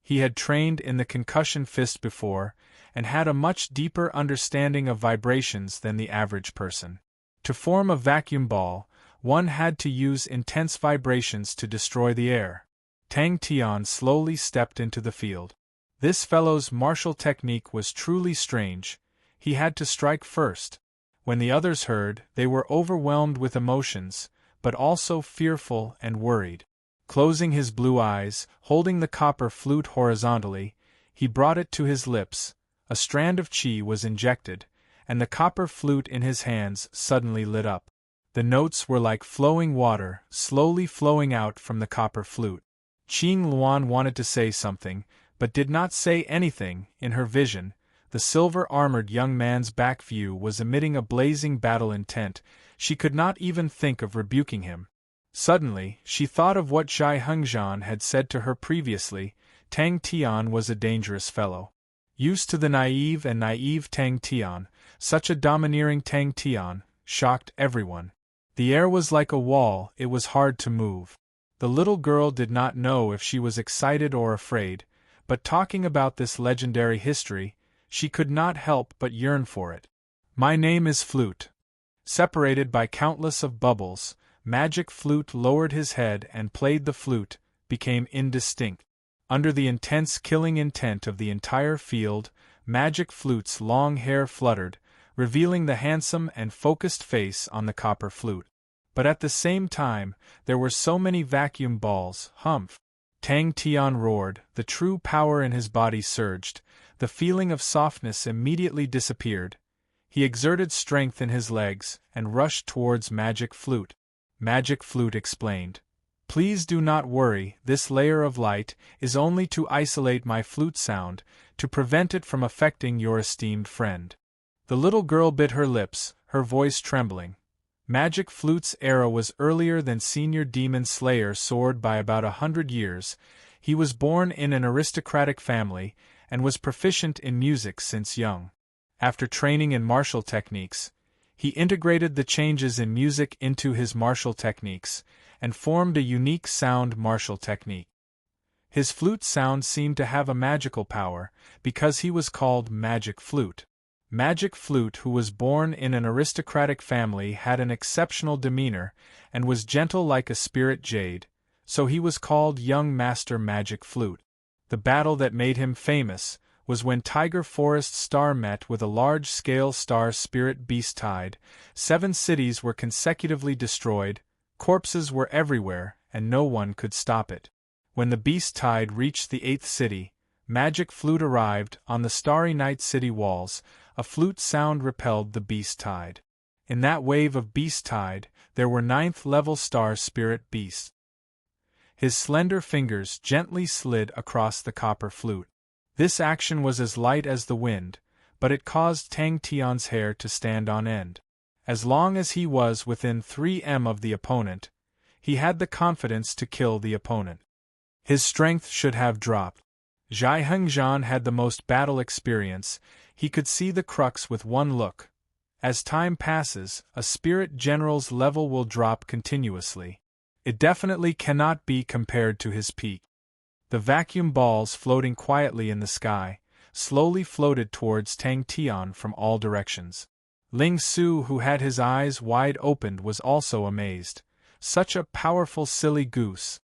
He had trained in the concussion fist before, and had a much deeper understanding of vibrations than the average person. To form a vacuum ball, one had to use intense vibrations to destroy the air. Tang Tian slowly stepped into the field. This fellow's martial technique was truly strange. He had to strike first. When the others heard, they were overwhelmed with emotions, but also fearful and worried. Closing his blue eyes, holding the copper flute horizontally, he brought it to his lips. A strand of qi was injected, and the copper flute in his hands suddenly lit up. The notes were like flowing water, slowly flowing out from the copper flute. Qing Luan wanted to say something, but did not say anything. In her vision, the silver-armored young man's back view was emitting a blazing battle intent. She could not even think of rebuking him. Suddenly, she thought of what Zhai Hengzhan had said to her previously. Tang Tian was a dangerous fellow. Used to the naive Tang Tian, such a domineering Tang Tian shocked everyone. The air was like a wall, it was hard to move. The little girl did not know if she was excited or afraid, but talking about this legendary history, she could not help but yearn for it. "My name is Flute." Separated by countless of bubbles, Magic Flute lowered his head and played the flute, became indistinct. Under the intense killing intent of the entire field, Magic Flute's long hair fluttered, revealing the handsome and focused face on the copper flute. But at the same time, there were so many vacuum balls. Humph! Tang Tian roared, the true power in his body surged, the feeling of softness immediately disappeared. He exerted strength in his legs, and rushed towards Magic Flute. Magic Flute explained, "Please do not worry, this layer of light is only to isolate my flute sound, to prevent it from affecting your esteemed friend." The little girl bit her lips, her voice trembling. Magic Flute's era was earlier than Senior Demon Slayer soared by about 100 years. He was born in an aristocratic family, and was proficient in music since young. After training in martial techniques, he integrated the changes in music into his martial techniques, and formed a unique sound martial technique. His flute sound seemed to have a magical power, because he was called Magic Flute. Magic Flute, who was born in an aristocratic family, had an exceptional demeanor, and was gentle like a spirit jade, so he was called Young Master Magic Flute. The battle that made him famous was when Tiger Forest Star met with a large-scale star spirit beast tide. 7 cities were consecutively destroyed, corpses were everywhere, and no one could stop it. When the beast tide reached the 8th city, Magic Flute arrived on the starry night city walls. A flute sound repelled the beast tide. In that wave of beast tide, there were 9th-level star spirit beasts. His slender fingers gently slid across the copper flute. This action was as light as the wind, but it caused Tang Tian's hair to stand on end. As long as he was within 3 m of the opponent, he had the confidence to kill the opponent. His strength should have dropped. Zhai Hengzhan had the most battle experience. He could see the crux with one look. As time passes, a spirit general's level will drop continuously. It definitely cannot be compared to his peak. The vacuum balls floating quietly in the sky slowly floated towards Tang Tian from all directions. Ling Su, who had his eyes wide opened, was also amazed. Such a powerful silly goose.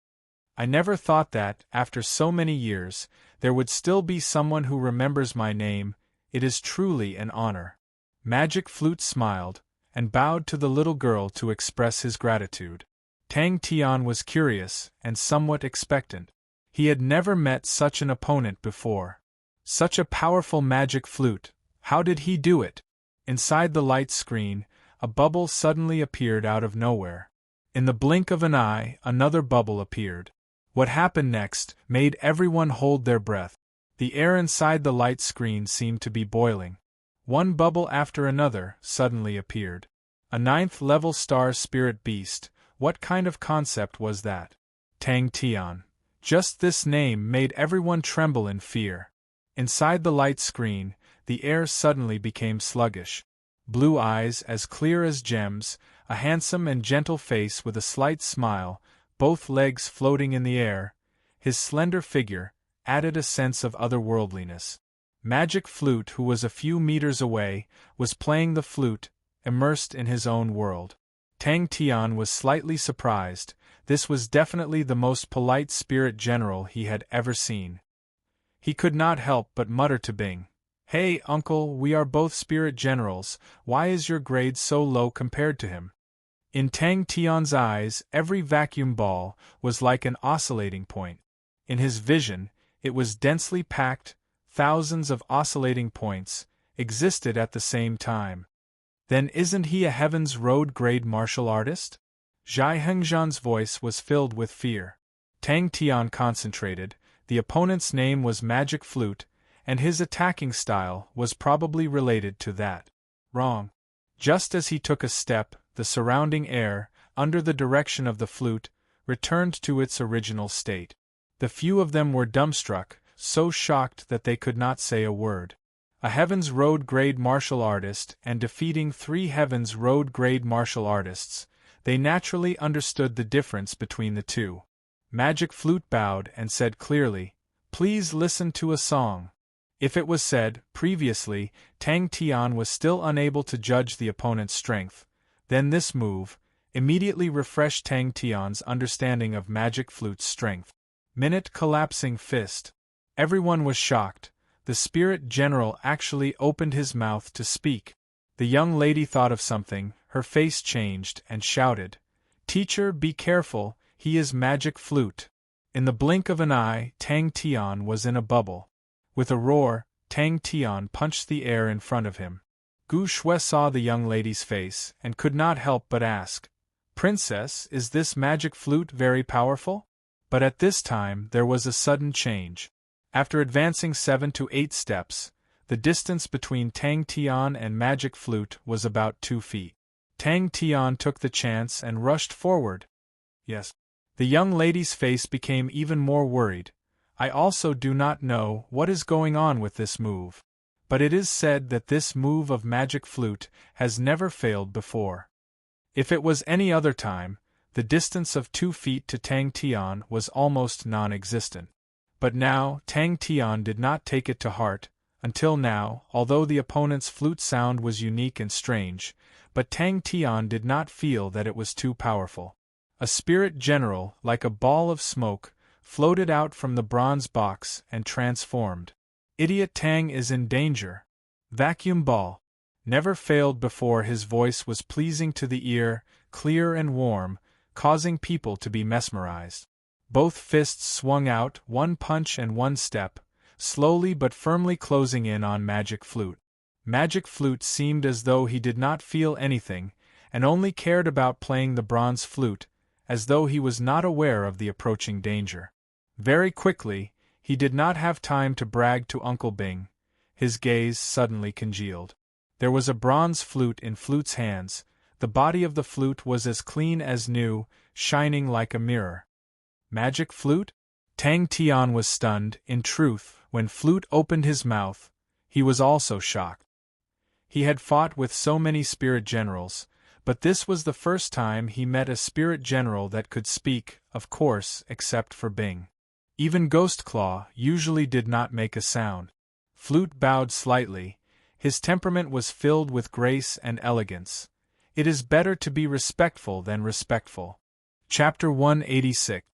I never thought that, after so many years, there would still be someone who remembers my name. It is truly an honor. Magic Flute smiled, and bowed to the little girl to express his gratitude. Tang Tian was curious, and somewhat expectant. He had never met such an opponent before. Such a powerful magic flute, how did he do it? Inside the light screen, a bubble suddenly appeared out of nowhere. In the blink of an eye, another bubble appeared. What happened next made everyone hold their breath. The air inside the light screen seemed to be boiling. One bubble after another suddenly appeared. A 9th-level star spirit beast. What kind of concept was that? Tang Tian. Just this name made everyone tremble in fear. Inside the light screen, the air suddenly became sluggish. Blue eyes as clear as gems, a handsome and gentle face with a slight smile, both legs floating in the air, his slender figure added a sense of otherworldliness. Magic Flute, who was a few meters away, was playing the flute, immersed in his own world. Tang Tian was slightly surprised. This was definitely the most polite spirit general he had ever seen. He could not help but mutter to Bing, "Hey, uncle, we are both spirit generals, why is your grade so low compared to him?" In Tang Tian's eyes, every vacuum ball was like an oscillating point. In his vision, it was densely packed, thousands of oscillating points existed at the same time. Then isn't he a Heaven's Road grade martial artist? Zhai Hengzhan's voice was filled with fear. Tang Tian concentrated. The opponent's name was Magic Flute, and his attacking style was probably related to that. Wrong. Just as he took a step, the surrounding air, under the direction of the flute, returned to its original state. The few of them were dumbstruck, so shocked that they could not say a word. A Heaven's Road grade martial artist and defeating 3 Heaven's Road grade martial artists, they naturally understood the difference between the two. Magic Flute bowed and said clearly, "Please listen to a song." If it was said, previously, Tang Tian was still unable to judge the opponent's strength, then this move immediately refreshed Tang Tian's understanding of Magic Flute's strength. Minute collapsing fist. Everyone was shocked. The spirit general actually opened his mouth to speak. The young lady thought of something, her face changed, and shouted, "Teacher, be careful, he is Magic Flute." In the blink of an eye, Tang Tian was in a bubble. With a roar, Tang Tian punched the air in front of him. Gu Shui saw the young lady's face and could not help but ask, "Princess, is this Magic Flute very powerful?" But at this time there was a sudden change. After advancing 7 to 8 steps, the distance between Tang Tian and Magic Flute was about 2 feet. Tang Tian took the chance and rushed forward. Yes. The young lady's face became even more worried. I also do not know what is going on with this move. But it is said that this move of magic flute has never failed before. If it was any other time, the distance of 2 feet to Tang Tian was almost non-existent. But now, Tang Tian did not take it to heart, until now, although the opponent's flute sound was unique and strange, but Tang Tian did not feel that it was too powerful. A spirit general, like a ball of smoke, floated out from the bronze box and transformed. Idiot Tang is in danger. Vacuum ball. Never failed before. His voice was pleasing to the ear, clear and warm, causing people to be mesmerized. Both fists swung out, one punch and one step, slowly but firmly closing in on Magic Flute. Magic Flute seemed as though he did not feel anything, and only cared about playing the bronze flute, as though he was not aware of the approaching danger. Very quickly, he did not have time to brag to Uncle Bing. His gaze suddenly congealed. There was a bronze flute in Flute's hands. The body of the flute was as clean as new, shining like a mirror. Magic flute? Tang Tian was stunned. In truth, when Flute opened his mouth, he was also shocked. He had fought with so many spirit generals, but this was the first time he met a spirit general that could speak, of course, except for Bing. Even Ghostclaw usually did not make a sound. Flute bowed slightly. His temperament was filled with grace and elegance. It is better to be respectful than respectful. Chapter 186.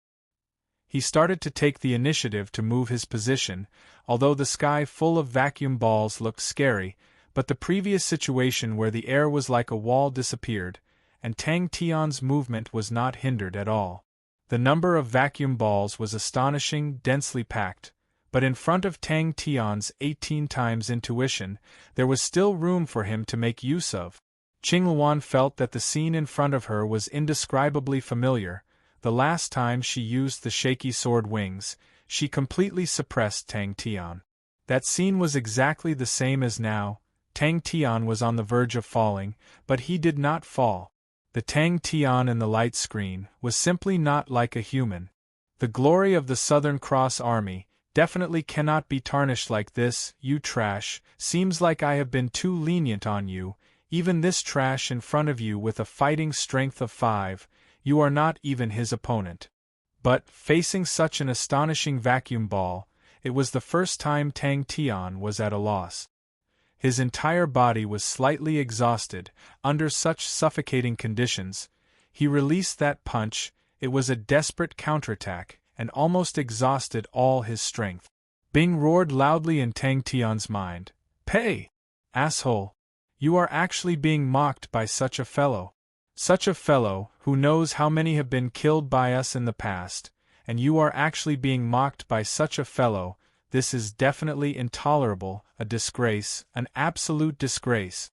He started to take the initiative to move his position, although the sky full of vacuum balls looked scary, but the previous situation where the air was like a wall disappeared, and Tang Tian's movement was not hindered at all. The number of vacuum balls was astonishing, densely packed, but in front of Tang Tian's 18 times intuition, there was still room for him to make use of. Qingluan felt that the scene in front of her was indescribably familiar. The last time she used the shaky sword wings, she completely suppressed Tang Tian. That scene was exactly the same as now. Tang Tian was on the verge of falling, but he did not fall. The Tang Tian in the light screen was simply not like a human. The glory of the Southern Cross Army definitely cannot be tarnished like this. You trash, seems like I have been too lenient on you. Even this trash in front of you with a fighting strength of 5, you are not even his opponent. But, facing such an astonishing vacuum ball, it was the first time Tang Tian was at a loss. His entire body was slightly exhausted. Under such suffocating conditions, he released that punch. It was a desperate counterattack, and almost exhausted all his strength. Bing roared loudly in Tang Tian's mind. "Pay! Asshole! You are actually being mocked by such a fellow. Such a fellow, who knows how many have been killed by us in the past, and you are actually being mocked by such a fellow. This is definitely intolerable, a disgrace, an absolute disgrace."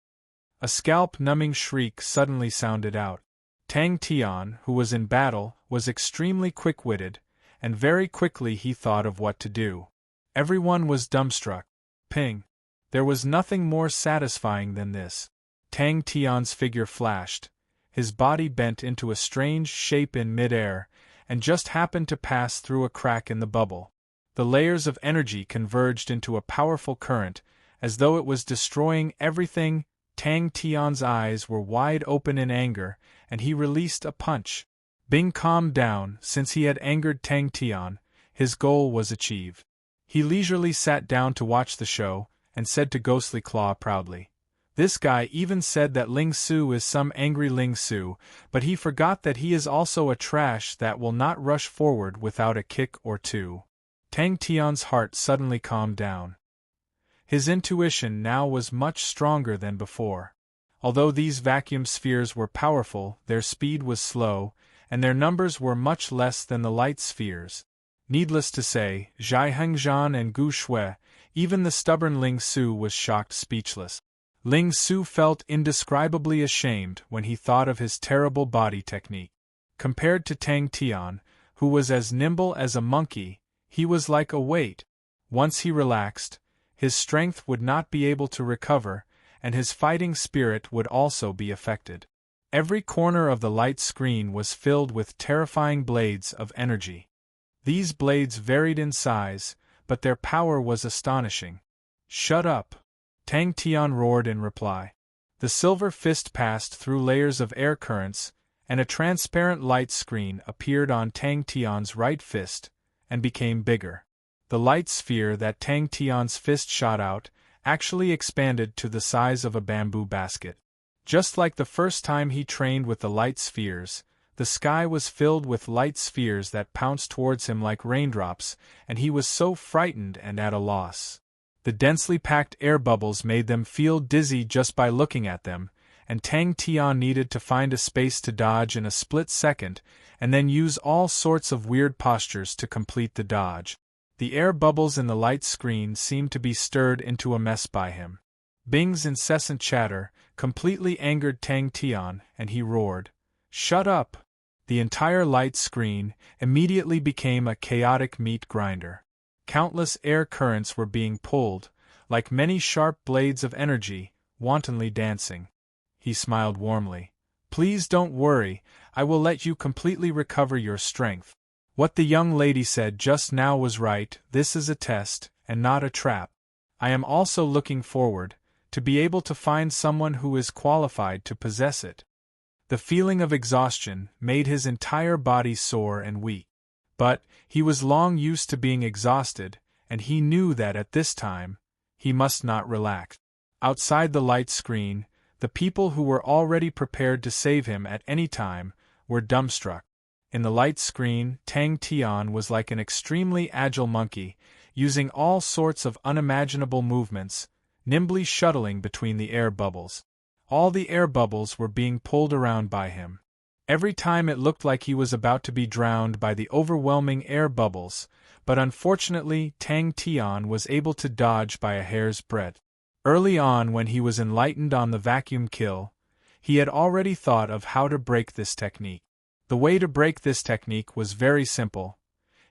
A scalp-numbing shriek suddenly sounded out. Tang Tian, who was in battle, was extremely quick-witted, and very quickly he thought of what to do. Everyone was dumbstruck. Ping! There was nothing more satisfying than this. Tang Tian's figure flashed. His body bent into a strange shape in mid-air, and just happened to pass through a crack in the bubble. The layers of energy converged into a powerful current, as though it was destroying everything. Tang Tian's eyes were wide open in anger, and he released a punch. Bing calmed down. Since he had angered Tang Tian, his goal was achieved. He leisurely sat down to watch the show, and said to Ghostly Claw proudly, "This guy even said that Ling Su is some angry Ling Su, but he forgot that he is also a trash that will not rush forward without a kick or two." Tang Tian's heart suddenly calmed down. His intuition now was much stronger than before. Although these vacuum spheres were powerful, their speed was slow, and their numbers were much less than the light spheres. Needless to say, Zhai Hengzhan and Gu Shui, even the stubborn Ling Su, was shocked speechless. Ling Su felt indescribably ashamed when he thought of his terrible body technique. Compared to Tang Tian, who was as nimble as a monkey, he was like a weight. Once he relaxed, his strength would not be able to recover, and his fighting spirit would also be affected. Every corner of the light screen was filled with terrifying blades of energy. These blades varied in size, but their power was astonishing. "Shut up!" Tang Tian roared in reply. The silver fist passed through layers of air currents, and a transparent light screen appeared on Tang Tian's right fist, and became bigger. The light sphere that Tang Tian's fist shot out actually expanded to the size of a bamboo basket. Just like the first time he trained with the light spheres, the sky was filled with light spheres that pounced towards him like raindrops, and he was so frightened and at a loss. The densely packed air bubbles made them feel dizzy just by looking at them, and Tang Tian needed to find a space to dodge in a split second, and then use all sorts of weird postures to complete the dodge. The air bubbles in the light screen seemed to be stirred into a mess by him. Bing's incessant chatter completely angered Tang Tian, and he roared, "Shut up!" The entire light screen immediately became a chaotic meat grinder. Countless air currents were being pulled, like many sharp blades of energy, wantonly dancing. He smiled warmly. "Please don't worry, I will let you completely recover your strength. What the young lady said just now was right, this is a test, and not a trap. I am also looking forward to be able to find someone who is qualified to possess it." The feeling of exhaustion made his entire body sore and weak. But he was long used to being exhausted, and he knew that at this time, he must not relax. Outside the light screen, the people who were already prepared to save him at any time were dumbstruck. In the light screen, Tang Tian was like an extremely agile monkey, using all sorts of unimaginable movements, nimbly shuttling between the air bubbles. All the air bubbles were being pulled around by him. Every time it looked like he was about to be drowned by the overwhelming air bubbles, but unfortunately Tang Tian was able to dodge by a hair's breadth. Early on, when he was enlightened on the vacuum kill, he had already thought of how to break this technique. The way to break this technique was very simple.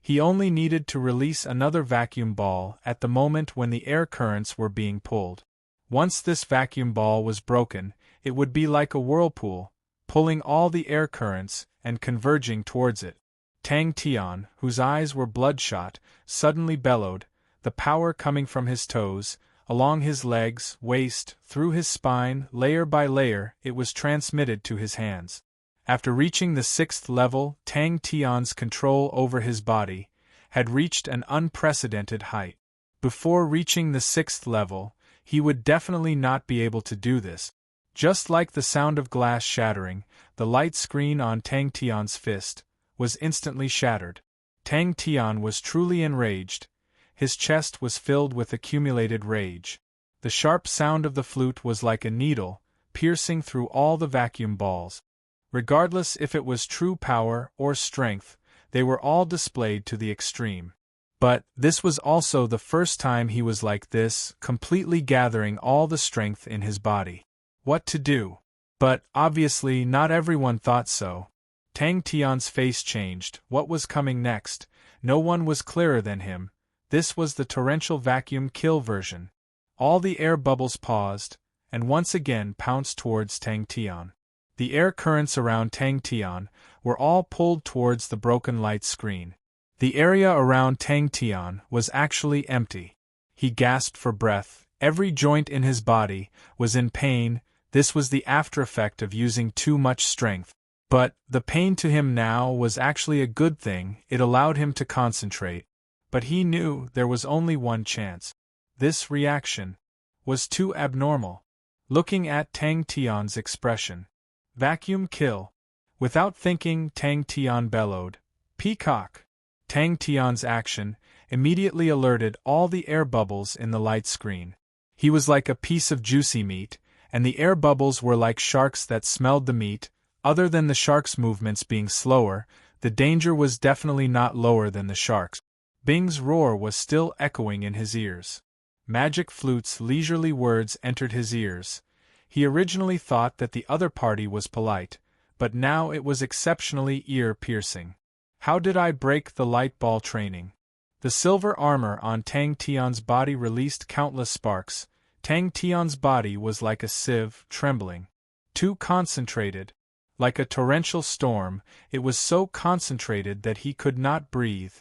He only needed to release another vacuum ball at the moment when the air currents were being pulled. Once this vacuum ball was broken, it would be like a whirlpool, pulling all the air currents and converging towards it. Tang Tian, whose eyes were bloodshot, suddenly bellowed, the power coming from his toes, along his legs, waist, through his spine, layer by layer, it was transmitted to his hands. After reaching the 6th level, Tang Tian's control over his body had reached an unprecedented height. Before reaching the 6th level, he would definitely not be able to do this. Just like the sound of glass shattering, the light screen on Tang Tian's fist was instantly shattered. Tang Tian was truly enraged. His chest was filled with accumulated rage. The sharp sound of the flute was like a needle, piercing through all the vacuum balls. Regardless if it was true power or strength, they were all displayed to the extreme. But this was also the first time he was like this, completely gathering all the strength in his body. What to do? But obviously not everyone thought so. Tang Tian's face changed. What was coming next? No one was clearer than him. This was the torrential vacuum kill version. All the air bubbles paused, and once again pounced towards Tang Tian. The air currents around Tang Tian were all pulled towards the broken light screen. The area around Tang Tian was actually empty. He gasped for breath. Every joint in his body was in pain. This was the after effect of using too much strength. But the pain to him now was actually a good thing. It allowed him to concentrate. But he knew there was only one chance. This reaction was too abnormal. Looking at Tang Tian's expression. Vacuum kill. Without thinking, Tang Tian bellowed, "Peacock!" Tang Tian's action immediately alerted all the air bubbles in the light screen. He was like a piece of juicy meat, and the air bubbles were like sharks that smelled the meat. Other than the sharks' movements being slower, the danger was definitely not lower than the sharks. Bing's roar was still echoing in his ears. Magic Flute's leisurely words entered his ears. He originally thought that the other party was polite, but now it was exceptionally ear-piercing. How did I break the light ball training? The silver armor on Tang Tian's body released countless sparks. Tang Tian's body was like a sieve, trembling. Too concentrated. Like a torrential storm, it was so concentrated that he could not breathe,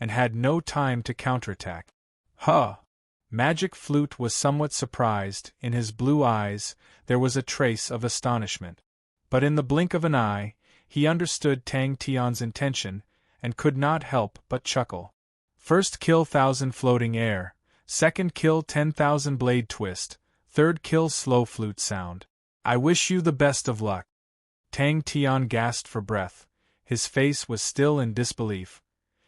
and had no time to counterattack. Huh! Magic Flute was somewhat surprised. In his blue eyes there was a trace of astonishment. But in the blink of an eye, he understood Tang Tian's intention, and could not help but chuckle. First kill 1,000 floating air, second kill 10,000 blade twist, third kill slow flute sound. I wish you the best of luck. Tang Tian gasped for breath. His face was still in disbelief.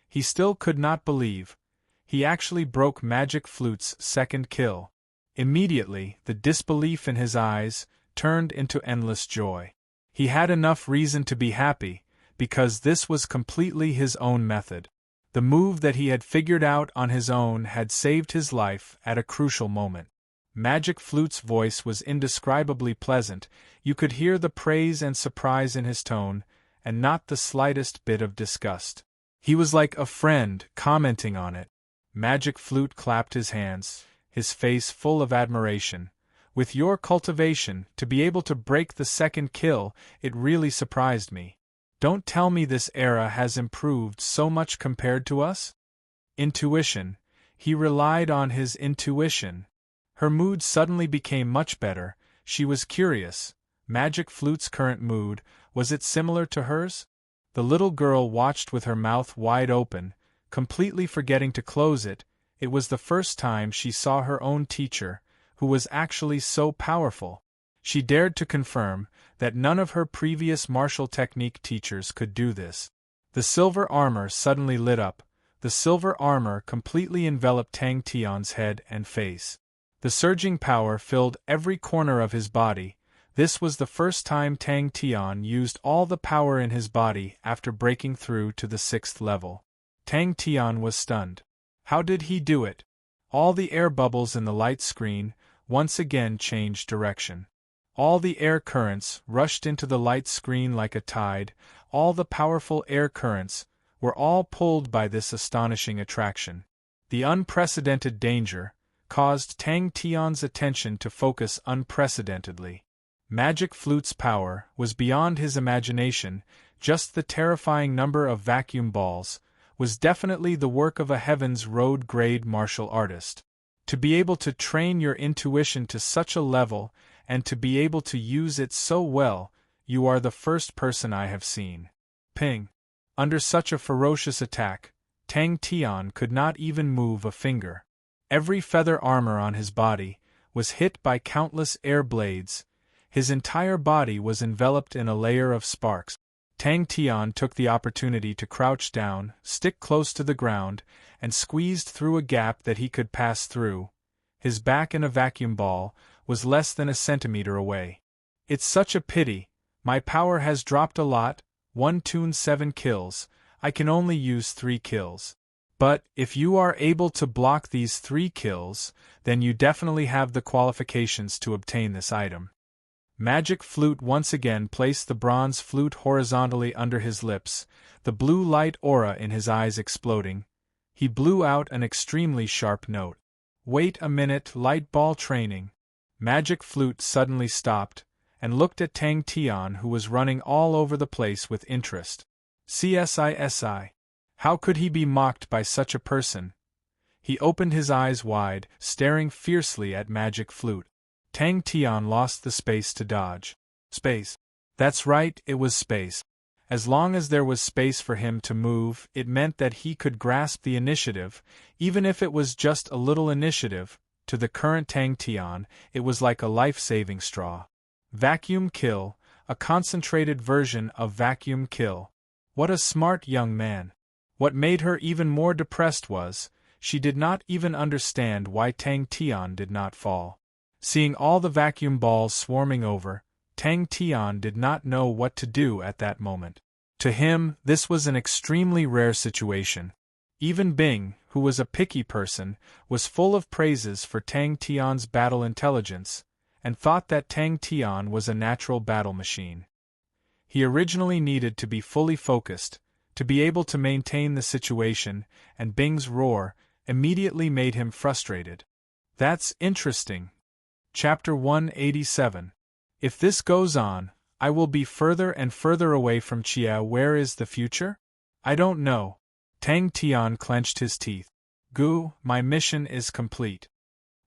He still could not believe. He actually broke Magic Flute's second kill. Immediately, the disbelief in his eyes turned into endless joy. He had enough reason to be happy, because this was completely his own method. The move that he had figured out on his own had saved his life at a crucial moment. Magic Flute's voice was indescribably pleasant. You could hear the praise and surprise in his tone, and not the slightest bit of disgust. He was like a friend commenting on it. Magic Flute clapped his hands, his face full of admiration. With your cultivation, to be able to break the second kill, it really surprised me. Don't tell me this era has improved so much compared to us? Intuition. He relied on his intuition. Her mood suddenly became much better. She was curious. Magic Flute's current mood, was it similar to hers? The little girl watched with her mouth wide open, completely forgetting to close it. It was the first time she saw her own teacher, who was actually so powerful. She dared to confirm that none of her previous martial technique teachers could do this. The silver armor suddenly lit up. The silver armor completely enveloped Tang Tian's head and face. The surging power filled every corner of his body. This was the first time Tang Tian used all the power in his body after breaking through to the 6th level. Tang Tian was stunned. How did he do it? All the air bubbles in the light screen once again changed direction. All the air currents rushed into the light screen like a tide. All the powerful air currents were all pulled by this astonishing attraction. The unprecedented danger caused Tang Tian's attention to focus unprecedentedly. Magic Flute's power was beyond his imagination. Just the terrifying number of vacuum balls was definitely the work of a Heaven's Road-grade martial artist. To be able to train your intuition to such a level, and to be able to use it so well, you are the first person I have seen. Ping! Under such a ferocious attack, Tang Tian could not even move a finger. Every feather armor on his body was hit by countless air blades. His entire body was enveloped in a layer of sparks. Tang Tian took the opportunity to crouch down, stick close to the ground, and squeezed through a gap that he could pass through. His back in a vacuum ball was less than a centimeter away. It's such a pity. My power has dropped a lot. 1 tune 7 kills. I can only use 3 kills. But, if you are able to block these 3 kills, then you definitely have the qualifications to obtain this item. Magic Flute once again placed the bronze flute horizontally under his lips, the blue light aura in his eyes exploding. He blew out an extremely sharp note. Wait a minute, light ball training. Magic Flute suddenly stopped, and looked at Tang Tian, who was running all over the place with interest. CSI. How could he be mocked by such a person? He opened his eyes wide, staring fiercely at Magic Flute. Tang Tian lost the space to dodge. Space. That's right, it was space. As long as there was space for him to move, it meant that he could grasp the initiative, even if it was just a little initiative. To the current Tang Tian, it was like a life-saving straw. Vacuum kill, a concentrated version of vacuum kill. What a smart young man. What made her even more depressed was, she did not even understand why Tang Tian did not fall. Seeing all the vacuum balls swarming over, Tang Tian did not know what to do at that moment. To him, this was an extremely rare situation. Even Bing, who was a picky person, was full of praises for Tang Tian's battle intelligence, and thought that Tang Tian was a natural battle machine. He originally needed to be fully focused, to be able to maintain the situation, and Bing's roar immediately made him frustrated. That's interesting. Chapter 187. If this goes on, I will be further and further away from Chia. Where is the future? I don't know. Tang Tian clenched his teeth. Gu, my mission is complete.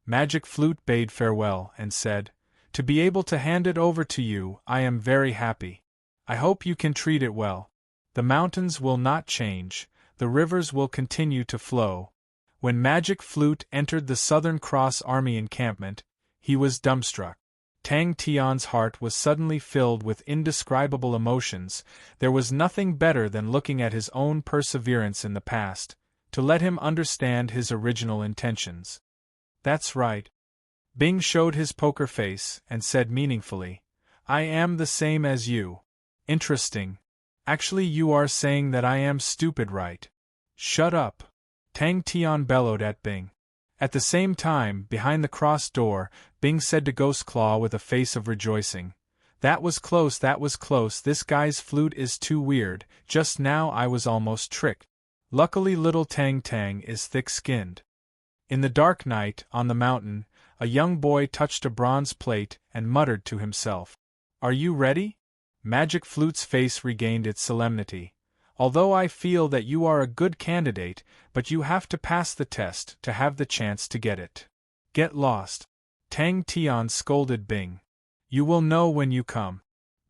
Magic Flute bade farewell and said, to be able to hand it over to you, I am very happy. I hope you can treat it well. The mountains will not change, the rivers will continue to flow. When Magic Flute entered the Southern Cross Army encampment, he was dumbstruck. Tang Tian's heart was suddenly filled with indescribable emotions. There was nothing better than looking at his own perseverance in the past, to let him understand his original intentions. That's right. Bing showed his poker face and said meaningfully, I am the same as you. Interesting. Actually, you are saying that I am stupid, right? Shut up. Tang Tian bellowed at Bing. At the same time, behind the cross door, Bing said to Ghost Claw with a face of rejoicing, that was close, this guy's flute is too weird, just now I was almost tricked. Luckily little Tang Tang is thick-skinned. In the dark night, on the mountain, a young boy touched a bronze plate and muttered to himself, Are you ready? Magic Flute's face regained its solemnity. Although I feel that you are a good candidate, but you have to pass the test to have the chance to get it. Get lost. Tang Tian scolded Bing. You will know when you come.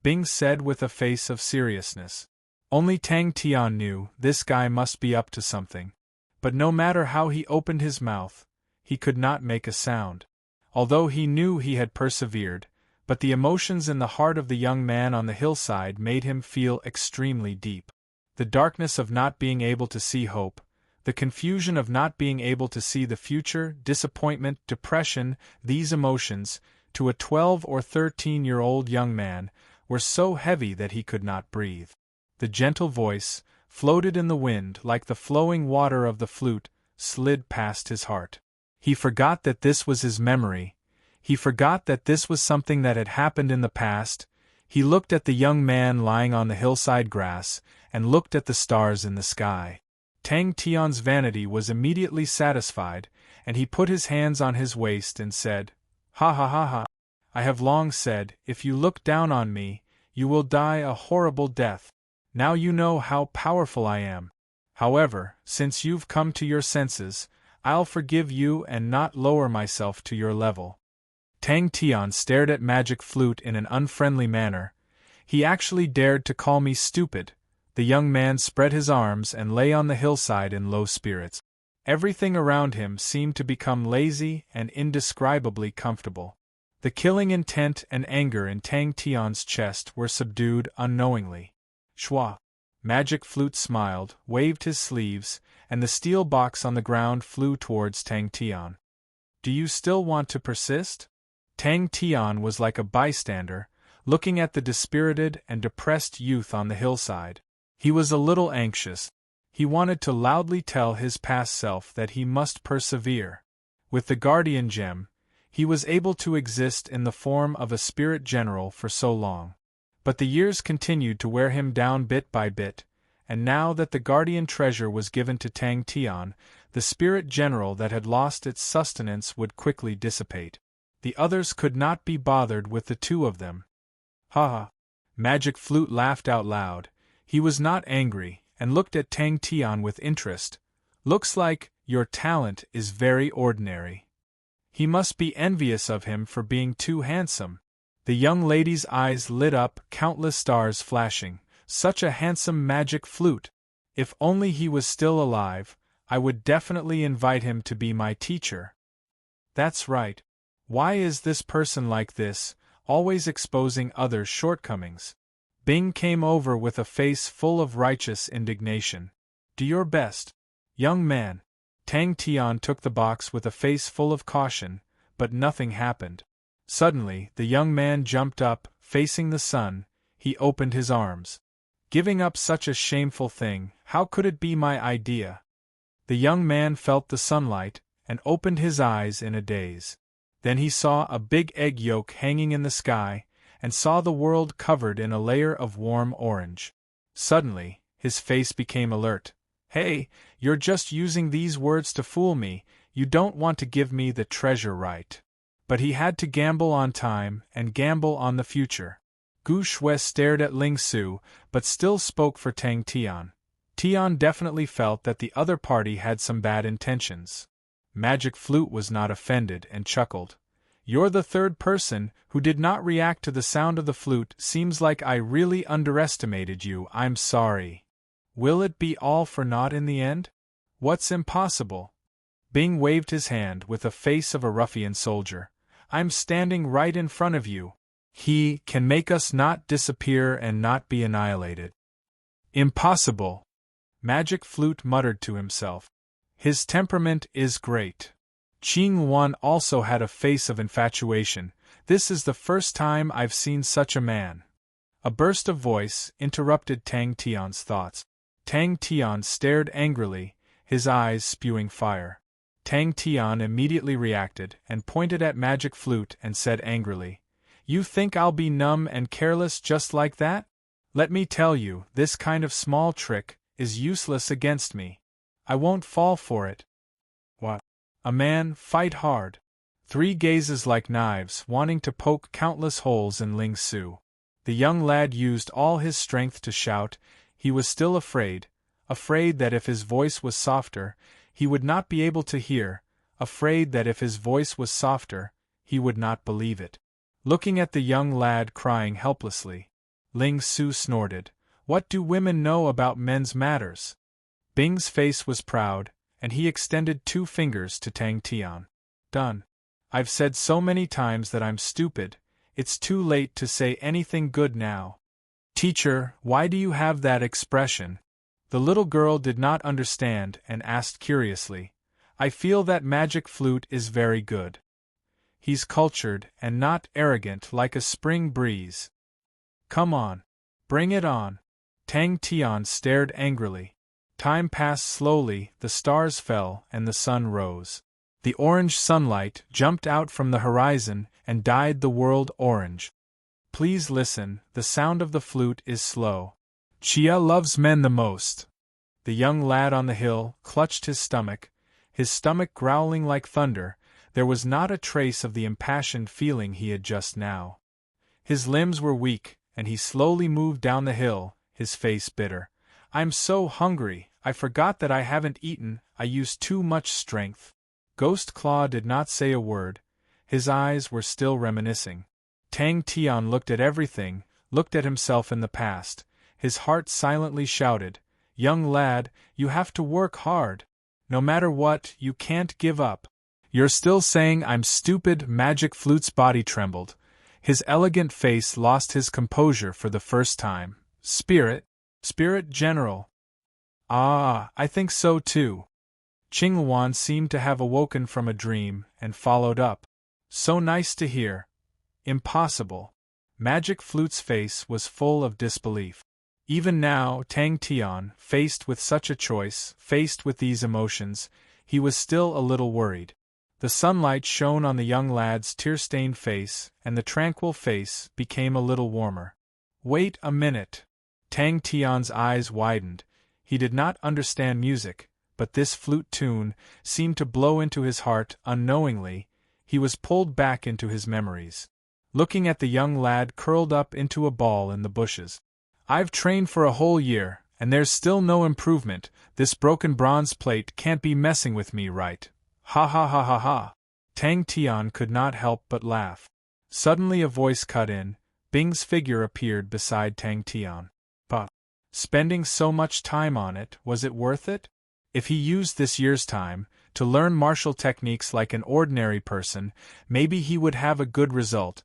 Bing said with a face of seriousness. Only Tang Tian knew this guy must be up to something. But no matter how he opened his mouth, he could not make a sound. Although he knew he had persevered, but the emotions in the heart of the young man on the hillside made him feel extremely deep. The darkness of not being able to see hope, the confusion of not being able to see the future, disappointment, depression, these emotions, to a 12 or 13-year-old young man, were so heavy that he could not breathe. The gentle voice, floated in the wind like the flowing water of the flute, slid past his heart. He forgot that this was his memory. He forgot that this was something that had happened in the past. He looked at the young man lying on the hillside grass, and looked at the stars in the sky. Tang Tian's vanity was immediately satisfied, and he put his hands on his waist and said, Ha ha ha ha. I have long said, if you look down on me, you will die a horrible death. Now you know how powerful I am. However, since you've come to your senses, I'll forgive you and not lower myself to your level. Tang Tian stared at Magic Flute in an unfriendly manner. He actually dared to call me stupid. The young man spread his arms and lay on the hillside in low spirits. Everything around him seemed to become lazy and indescribably comfortable. The killing intent and anger in Tang Tian's chest were subdued unknowingly. Shwa. Magic Flute smiled, waved his sleeves, and the steel box on the ground flew towards Tang Tian. Do you still want to persist? Tang Tian was like a bystander, looking at the dispirited and depressed youth on the hillside. He was a little anxious. He wanted to loudly tell his past self that he must persevere. With the Guardian Gem, he was able to exist in the form of a spirit general for so long. But the years continued to wear him down bit by bit, and now that the Guardian treasure was given to Tang Tian, the spirit general that had lost its sustenance would quickly dissipate. The others could not be bothered with the two of them. Ha ha! Magic Flute laughed out loud. He was not angry, and looked at Tang Tian with interest. Looks like your talent is very ordinary. He must be envious of him for being too handsome. The young lady's eyes lit up, countless stars flashing. Such a handsome Magic Flute! If only he was still alive, I would definitely invite him to be my teacher. That's right. Why is this person like this, always exposing others' shortcomings? Bing came over with a face full of righteous indignation. Do your best, young man. Tang Tian took the box with a face full of caution, but nothing happened. Suddenly, the young man jumped up, facing the sun. He opened his arms. Giving up such a shameful thing, how could it be my idea? The young man felt the sunlight, and opened his eyes in a daze. Then he saw a big egg yolk hanging in the sky, and saw the world covered in a layer of warm orange. Suddenly, his face became alert. Hey, you're just using these words to fool me, you don't want to give me the treasure, right? But he had to gamble on time, and gamble on the future. Gu Shui stared at Ling Su, but still spoke for Tang Tian. Tian definitely felt that the other party had some bad intentions. Magic Flute was not offended and chuckled. You're the third person who did not react to the sound of the flute. Seems like I really underestimated you. I'm sorry. Will it be all for naught in the end? What's impossible? Bing waved his hand with the face of a ruffian soldier. I'm standing right in front of you. He can make us not disappear and not be annihilated. Impossible. Magic Flute muttered to himself. His temperament is great. Qing Wan also had a face of infatuation. This is the first time I've seen such a man. A burst of voice interrupted Tang Tian's thoughts. Tang Tian stared angrily, his eyes spewing fire. Tang Tian immediately reacted and pointed at Magic Flute and said angrily, You think I'll be numb and careless just like that? Let me tell you, this kind of small trick is useless against me. I won't fall for it. What? A man, fight hard. Three gazes like knives, wanting to poke countless holes in Ling Su. The young lad used all his strength to shout. He was still afraid that if his voice was softer, he would not be able to hear, afraid that if his voice was softer, he would not believe it. Looking at the young lad crying helplessly, Ling Su snorted, What do women know about men's matters? Bing's face was proud, and he extended 2 fingers to Tang Tian. Done. I've said so many times that I'm stupid, it's too late to say anything good now. Teacher, why do you have that expression? The little girl did not understand and asked curiously. I feel that Magic Flute is very good. He's cultured and not arrogant like a spring breeze. Come on. Bring it on. Tang Tian stared angrily. Time passed slowly, the stars fell and the sun rose. The orange sunlight jumped out from the horizon and dyed the world orange. Please listen, the sound of the flute is slow. Chia loves men the most. The young lad on the hill clutched his stomach growling like thunder. There was not a trace of the impassioned feeling he had just now. His limbs were weak, and he slowly moved down the hill, his face bitter. I'm so hungry, I forgot that I haven't eaten, I used too much strength. Ghost Claw did not say a word, his eyes were still reminiscing. Tang Tian looked at everything, looked at himself in the past, his heart silently shouted, Young lad, you have to work hard. No matter what, you can't give up. You're still saying I'm stupid. Magic Flute's body trembled. His elegant face lost his composure for the first time. Spirit General. Ah, I think so too. Qing Wan seemed to have awoken from a dream and followed up. So nice to hear. Impossible. Magic Flute's face was full of disbelief. Even now, Tang Tian, faced with such a choice, faced with these emotions, he was still a little worried. The sunlight shone on the young lad's tear-stained face, and the tranquil face became a little warmer. Wait a minute. Tang Tian's eyes widened. He did not understand music, but this flute tune seemed to blow into his heart unknowingly. He was pulled back into his memories. Looking at the young lad curled up into a ball in the bushes. I've trained for a whole year, and there's still no improvement. This broken bronze plate can't be messing with me, right? Ha ha ha ha ha. Tang Tian could not help but laugh. Suddenly a voice cut in. Bing's figure appeared beside Tang Tian. But spending so much time on it, was it worth it? If he used this year's time to learn martial techniques like an ordinary person, maybe he would have a good result.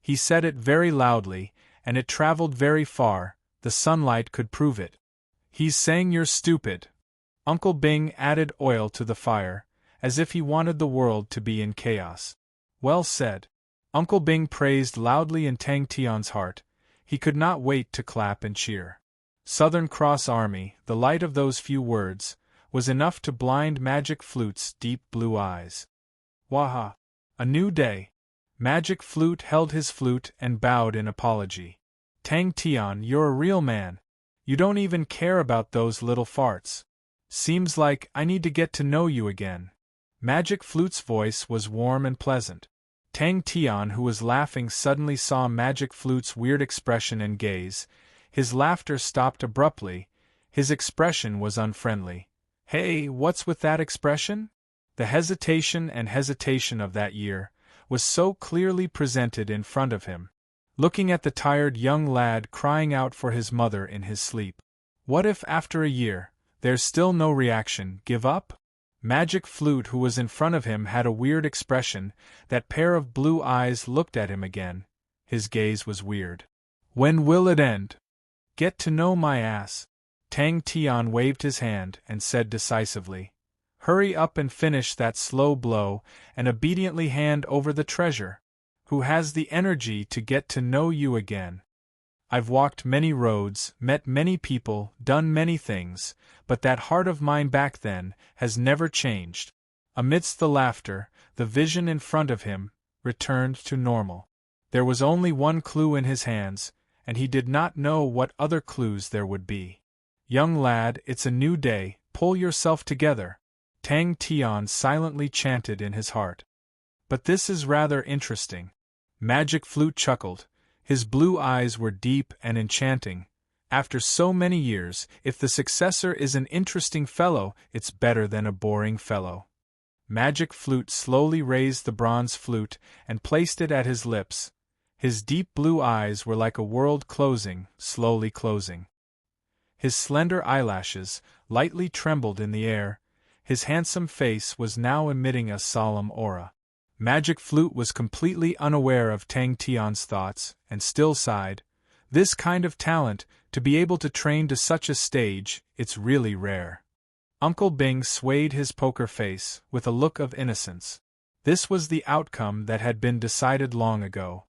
He said it very loudly, and it traveled very far. The sunlight could prove it. He's saying you're stupid. Uncle Bing added oil to the fire, as if he wanted the world to be in chaos. Well said. Uncle Bing praised loudly in Tang Tian's heart. He could not wait to clap and cheer. Southern Cross Army, the light of those few words, was enough to blind Magic Flute's deep blue eyes. Waha! A new day. Magic Flute held his flute and bowed in apology. Tang Tian, you're a real man. You don't even care about those little farts. Seems like I need to get to know you again. Magic Flute's voice was warm and pleasant. Tang Tian, who was laughing, suddenly saw Magic Flute's weird expression and gaze. His laughter stopped abruptly. His expression was unfriendly. Hey, what's with that expression? The hesitation and hesitation of that year was so clearly presented in front of him, looking at the tired young lad crying out for his mother in his sleep. What if after a year, there's still no reaction? Give up? Magic Flute, who was in front of him, had a weird expression. That pair of blue eyes looked at him again. His gaze was weird. When will it end? Get to know my ass. Tang Tian waved his hand and said decisively, hurry up and finish that slow blow and obediently hand over the treasure. Who has the energy to get to know you again? I've walked many roads, met many people, done many things, but that heart of mine back then has never changed. Amidst the laughter, the vision in front of him returned to normal. There was only one clue in his hands, and he did not know what other clues there would be. Young lad, it's a new day, pull yourself together, Tang Tian silently chanted in his heart. But this is rather interesting. Magic Flute chuckled. His blue eyes were deep and enchanting. After so many years, if the successor is an interesting fellow, it's better than a boring fellow. Magic Flute slowly raised the bronze flute and placed it at his lips. His deep blue eyes were like a world closing, slowly closing. His slender eyelashes lightly trembled in the air. His handsome face was now emitting a solemn aura. Magic Flute was completely unaware of Tang Tian's thoughts, and still sighed. This kind of talent, to be able to train to such a stage, it's really rare. Uncle Bing swayed his poker face, with a look of innocence. This was the outcome that had been decided long ago.